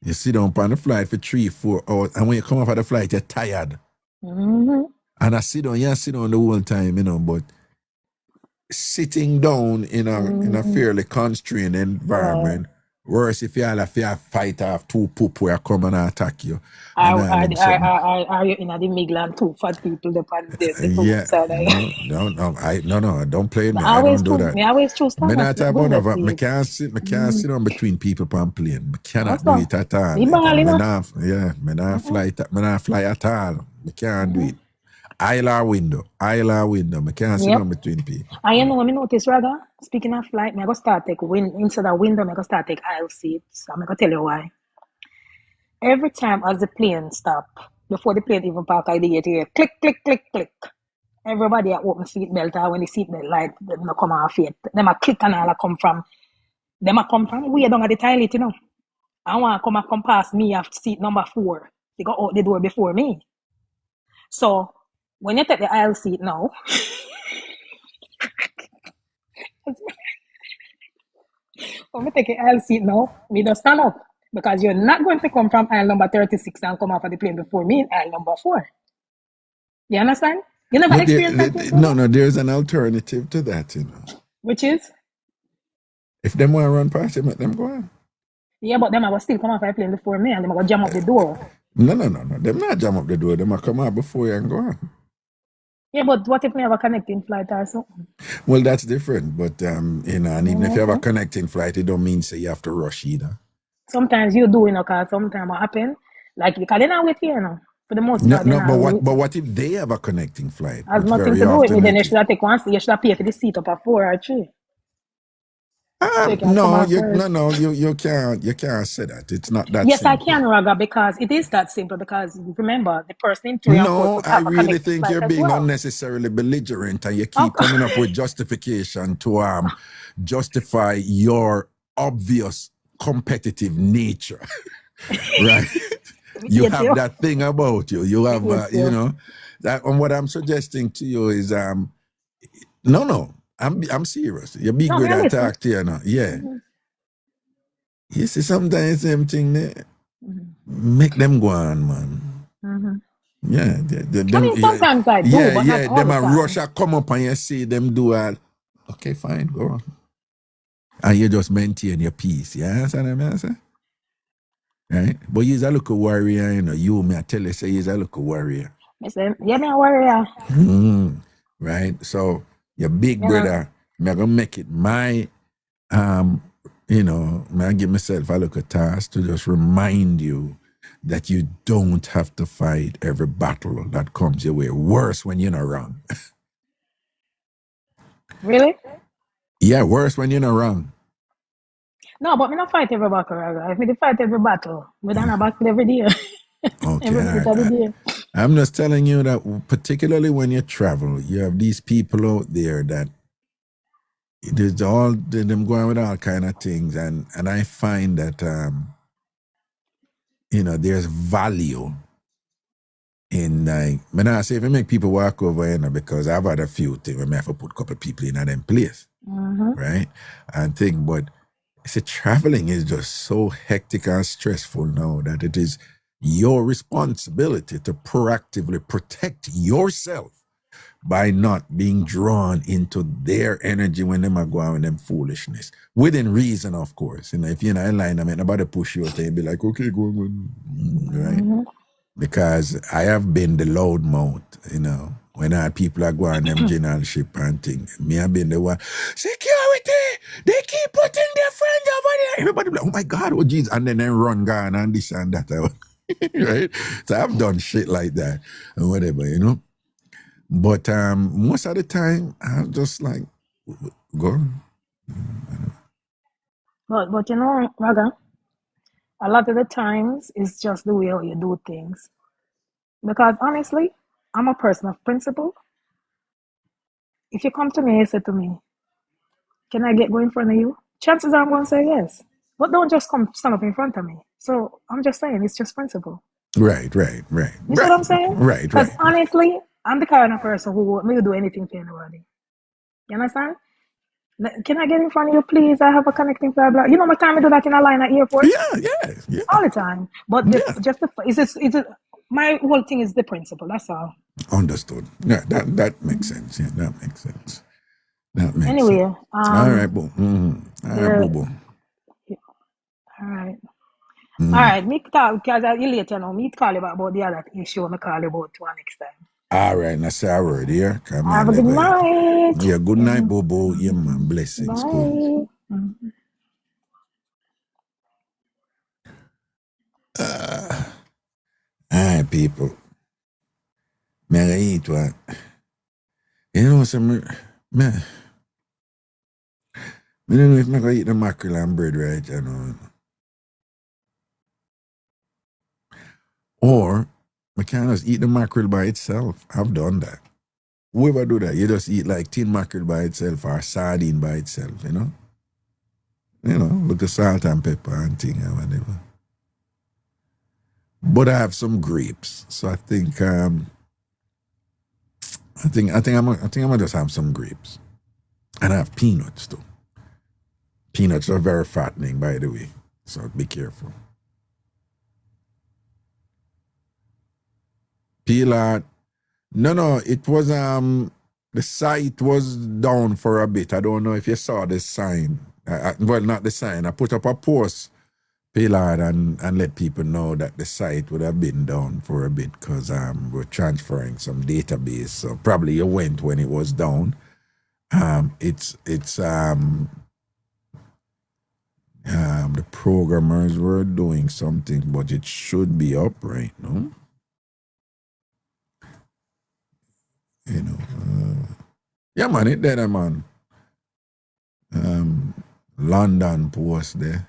You sit down on the flight for 3-4 hours, and when you come off of the flight, you're tired. And I sit down the whole time, you know, but sitting down in a fairly constrained environment Worse if you all have to fight off two poop where come and attack you. Are And all them something. you in the Midland two fat people the two Yeah, side? no, don't play with me. Me I always don't do choose. that. Me always choose Me Thomas. not Me have good one at of me it. can't sit on between people on plane. Me cannot do Also, it at all. me ball, you Me know. not fly at all. Me can't do it. Aisle or window. Me can't sit Yep. on between people. And you know what me notice, Raga? Speaking of flight, me I go start take instead of window, me I go start take aisle seats. I'm gonna tell you why. Every time as the plane stop, before the plane even park, I hear click, click, click, click. Everybody at open seat belt, or when the seat belt light, them not come off yet. Them a click and all a come from. Them a come from way down at the toilet, you know. I want to come past me at seat number 4. They go out the door before me. So when you take the aisle seat now, when we take the aisle seat now, we don't stand up because you're not going to come from aisle number 36 and come off of the plane before me in aisle number 4. You understand? You never But experienced that thing, no, there's an alternative to that, you know. which is If them want to run past you, let them go on. yeah, but them I will still come off the plane before me and them I go jam up the door. No. Them not jam up the door. Them will come out before you and go on. Yeah, but what if we have a connecting flight or something? Well, that's different. But and even if you have a connecting flight, it don't mean say you have to rush either. Sometimes you do, you know, because sometimes what happen, like you can not wait here, you know. For the most part, but what if they have a connecting flight? has Which nothing very to do with me. often Then it you is. should have take one. You should have pay for the seat up at 4 or 3. So you can come No, out first. you can't say that. It's not that Yes, simple. I can, Raga, because it is that simple. Because remember, the person in 3 and 4 No, could I have a really connecting think flight you're as being well. unnecessarily belligerent and you keep Okay. coming up with justification to justify your obvious competitive nature. Right? You Hate have you. that thing about you. You have Hate you. you know that and what I'm suggesting to you is no, I'm serious. You be No, good me at listen. talk to you know. Yeah. You see sometimes same thing there. Make them go on, man. Yeah, I mean, sometimes I do, but not all them the a time. rush a come up and you see them do all. Okay, fine, go on. And you just maintain your peace. You understand what I'm saying? Right? But he's a local warrior, you know. You may tell you say he's a local warrior. I say, yeah, me a warrior. Right? So your big You know. brother, me gonna make it my you know, I give myself a little task to just remind you that you don't have to fight every battle that comes your way. Worse when you're not wrong. Really? Yeah, worse when you're not wrong. No, but me not fight every battle, Raga. If me dey fight every battle, we done a battle every day. Okay, every minute of the day. I'm just telling you that particularly when you travel, you have these people out there that there's all them going with all kind of things, and I find that you know, there's value in like when I say if you make people walk over, you know, because I've had a few things where I have to put a couple of people in them place, right? And think, but see, traveling is just so hectic and stressful now that it is your responsibility to proactively protect yourself by not being drawn into their energy when they are going with them foolishness. Within reason, of course. You know, if you're in a line, I mean, nobody push you out there and be like, okay, go on, right? Because I have been the loud mouth, you know, when I had people are going them general ship and thing. Me have been the one, security, they keep putting their friends over there. Everybody be like, oh my God, oh geez. And then they run gone and this and that. Right? So I've done shit like that and whatever, you know. But most of the time, I'm just like, go. But you know, Raga, a lot of the times it's just the way you do things. Because honestly, I'm a person of principle. If you come to me and say to me, can I go in front of you? Chances are I'm going to say yes. But don't just come stand up in front of me. So I'm just saying, it's just principle. Right. You see what I'm saying? Right. Because honestly, I'm the kind of person who will do anything for anybody. You understand? Can I get in front of you, please? I have a connecting blah blah. You know, my time I do that in a line at airport. Yeah. All the time. But my whole thing is the principle. That's all. Understood. Yeah, that makes sense. Yeah, that makes sense. That makes Anyway, sense. All right, boo. All right, boo. All right, me talk because you later now. Me call you about the other issue. Me call you about one next time. All right, now say a word here. Come Have on, a good Lego. night. Yeah, good night, Mhm. Bobo. Yeah, man. Blessings. Cool. Bye. Mhm. All right, people. Me I gonna eat what? You know some man. I don't know if I'm gonna eat the mackerel and bread right, you know. Or I can just eat the mackerel by itself. I've done that. Whoever do that, you just eat like tin mackerel by itself or sardine by itself, you know? You know, look at salt and pepper and thing and whatever. But I have some grapes. So I think I'm gonna just have some grapes. And I have peanuts too. Peanuts are very fattening, by the way. So be careful. Peel out. No, it was the site was down for a bit. I don't know if you saw the sign. Well, not the sign. I put up a post, Pillard, and let people know that the site would have been down for a bit because we're transferring some database. So probably you went when it was down. It's the programmers were doing something, but it should be up right now. You know, yeah, man, it there, man. London post there.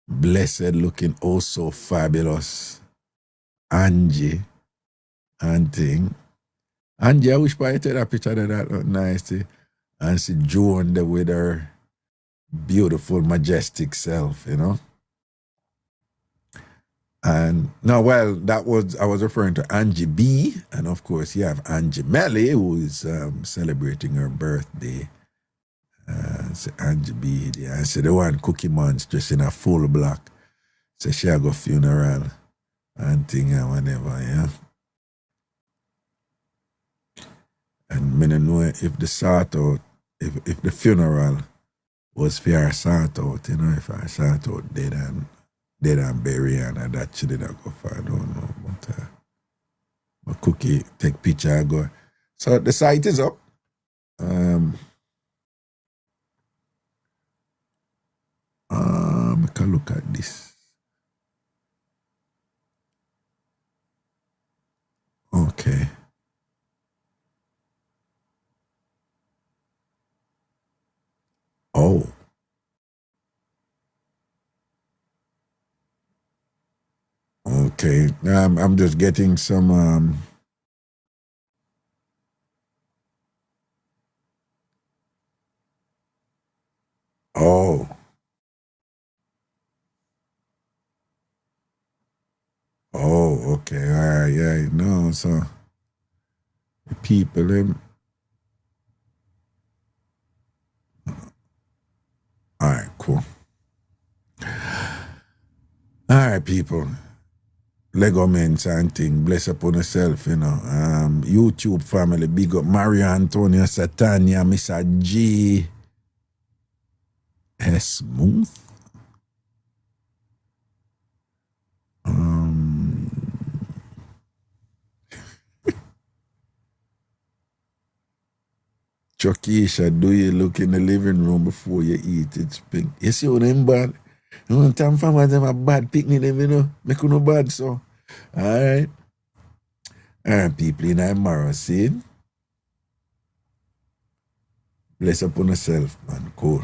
Blessed looking, oh so fabulous. Angie and thing. Angie, I wish I take that picture of that look nice. And see Joan there with her beautiful, majestic self, you know. And no, well, I was referring to Angie B. And of course, you have Angie Melly, who is celebrating her birthday. So Angie B. And so the one Cookie Mon's just in a full black. So she go funeral and thing and whatever, yeah. And I don't know if the sort out, if the funeral was for her sort out, you know, if her sort out dead and bury and that she did not go for, I don't know. But Cookie take picture and go. So the site is up. I can look at this. Okay. Oh. Okay. I'm just getting some oh. Oh, okay. All right, yeah, no, so the people them. All right, cool. All right, people. Lego men and thing, bless upon yourself, you know. YouTube family, big up Mario Antonio Satania, Mr. G. Smooth. Chokisha, do you look in the living room before you eat? It's pink. You see what them bad? You know, TamFam them a bad picnic, them, you know. Make no bad, so. All right. All right, people in tomorrow, see? Bless upon yourself, man. Cool.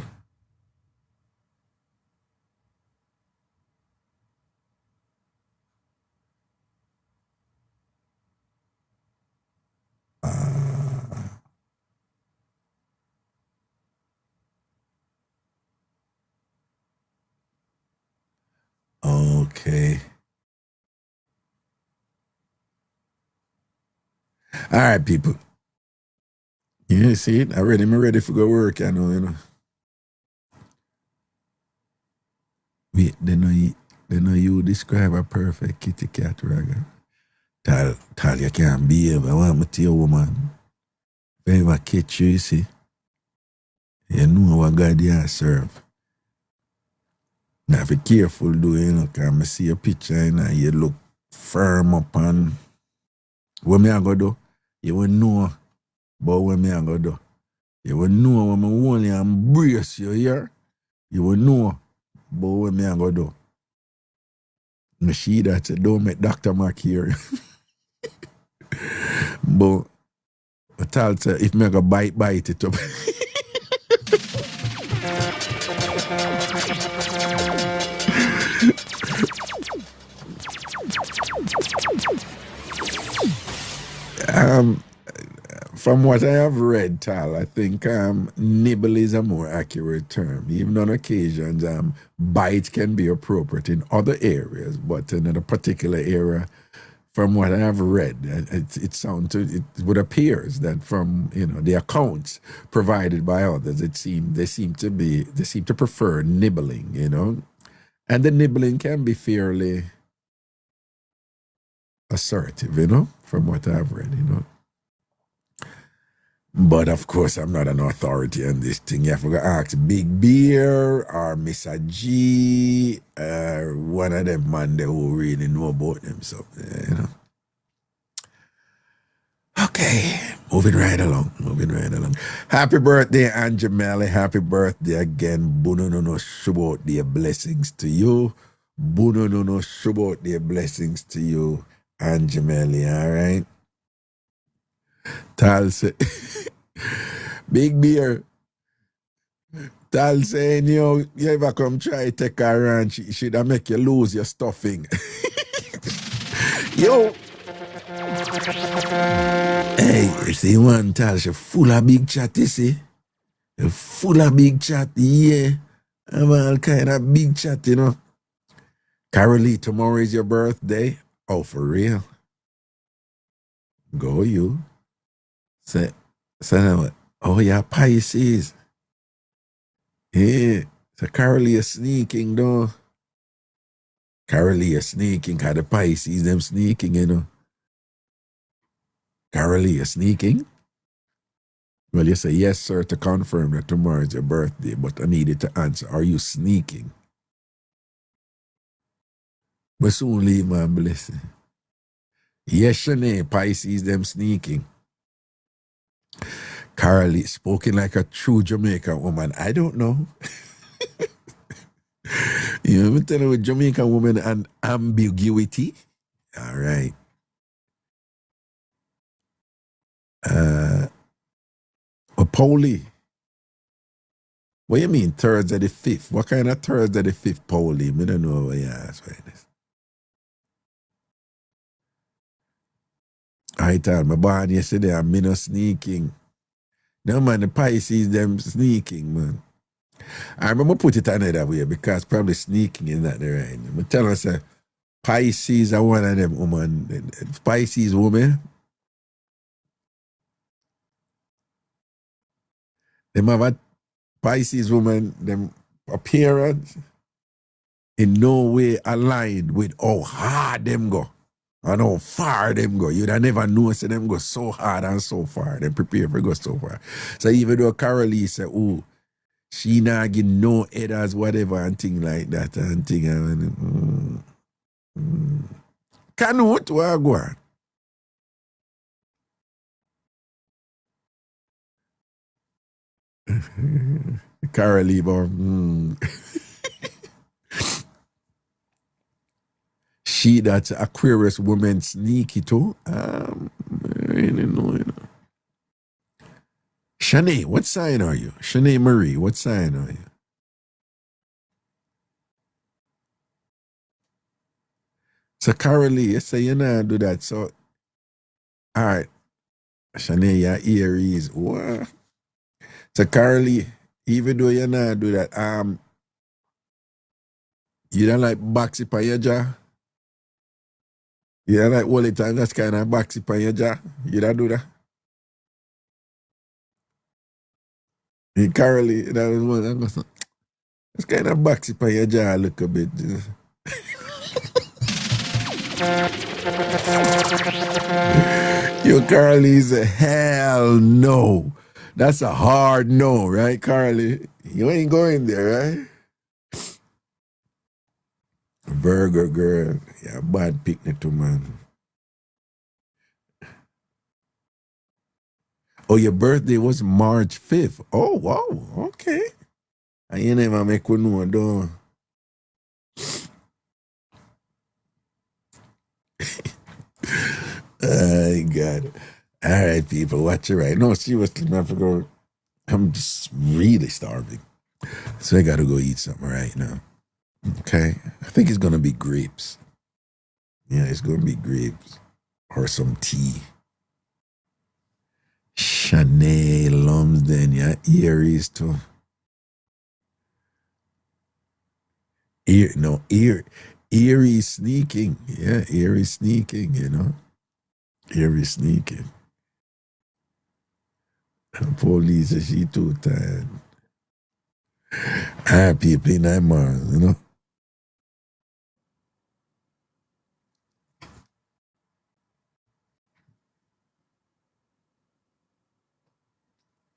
Okay. All right, people. You see it? I'm ready for go work, you know. Wait, they know you describe a perfect kitty cat, Raga. Tal you can't behave. I want me to your woman. If I ever catch you, see, you know what God you serve. Now, be careful, do you know, because I see a picture and you look firm up and what me I go do? You will know about what me I go do. You will know when I only embrace you here. You will know about what me I go do. Me see that you don't make Dr. Mac here. But I tell you, if me I go bite it up. From what I have read, Tal, I think nibble is a more accurate term. Even on occasions, bite can be appropriate in other areas, but in a particular area, from what I have read, it would appears that from the accounts provided by others, they seem to prefer nibbling, and the nibbling can be fairly assertive, from what I've read, But of course, I'm not an authority on this thing. You have to ask Big Beer or Mr. G, one of them man who really know about them. So, Okay, moving right along. Happy birthday, Aunt Jameli. Happy birthday again. Bunonono Shubot, their blessings to you. Bunonono Shubot, their blessings to you, Aunt Jameli, all right? Tal say, Big Beer, Tal saying, you ever come try to take her around, she should make you lose your stuffing. Yo. Hey, you see one Tal, she full of big chat, you see? Full of big chat, yeah. I'm all kind of big chat, Carolee, tomorrow is your birthday. Oh, for real? Go you. Say what? Oh, yeah, Pisces. Yeah. So Carolee is sneaking, though. Carolee is sneaking, because the Pisces, them sneaking, Carolee is sneaking? Well, you say, yes, sir, to confirm that tomorrow is your birthday, but I needed to answer, are you sneaking? But soon leave my blessing. Yes, Shanae, Pisces, them sneaking. Carolee, spoken like a true Jamaican woman. I don't know. You know, tell you with Jamaican woman and ambiguity. All right. Paulie. What you mean, Thursday the 5th? What kind of Thursday the 5th, Paulie? I don't know what you ask right this. I told my born yesterday, I'm not sneaking. No, man, the Pisces, them sneaking, man. I remember put it another way because probably sneaking is not the right. But tell us, Pisces are one of them woman. Pisces woman, them have a Pisces woman, them appearance in no way aligned with how hard them go and how far them go. You'd have never known so them go so hard and so far. They prepare for go so far. So even though Carolee say, oh, she not give no headers, whatever, and thing like that, and thing. Can't go on. Carolee, she that's Aquarius woman sneaky too. Really know. Shanae, what sign are you? Shanae Marie, what sign are you? So Carolee, you say you not do that. So, all right. Shanae, your Aries. What? So Carolee, even though you not do that, you don't like boxy on your jaw? You don't like all the time, that's kind of boxy on your jaw? You don't do that? And Carolee, that was one. It's kind of boxy on your jaw a little bit. Yo, Carly's a hell no. That's a hard no, right, Carly? You ain't going there, right? Burger girl. Yeah, bad picnic too, man. Oh, your birthday was March 5th. Oh, wow. Okay. And you never make one know, though. I got it. All right, people, watch it right. No, seriously, man, I forgot. I'm just really starving. So I got to go eat something right now. Okay? I think it's going to be grapes. Yeah, it's going to be grapes. Or some tea. Chanel, Lumsden, yeah, Eries too. Eerie sneaking. Yeah, eerie sneaking, you know. Eerie sneaking. And police, she too tired. People in that Mars, you know.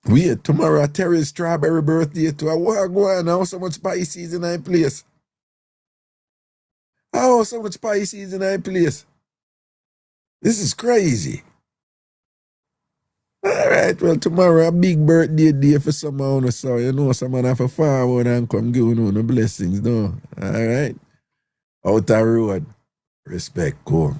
We tomorrow Terry's strawberry birthday too. I want to go on. How so much spices in that place? How so much spices in that place? This is crazy. All right, well, tomorrow a big birthday day for someone, so you know, someone have to forward and come give you the blessings, no? All right? Out the road. Respect, cool.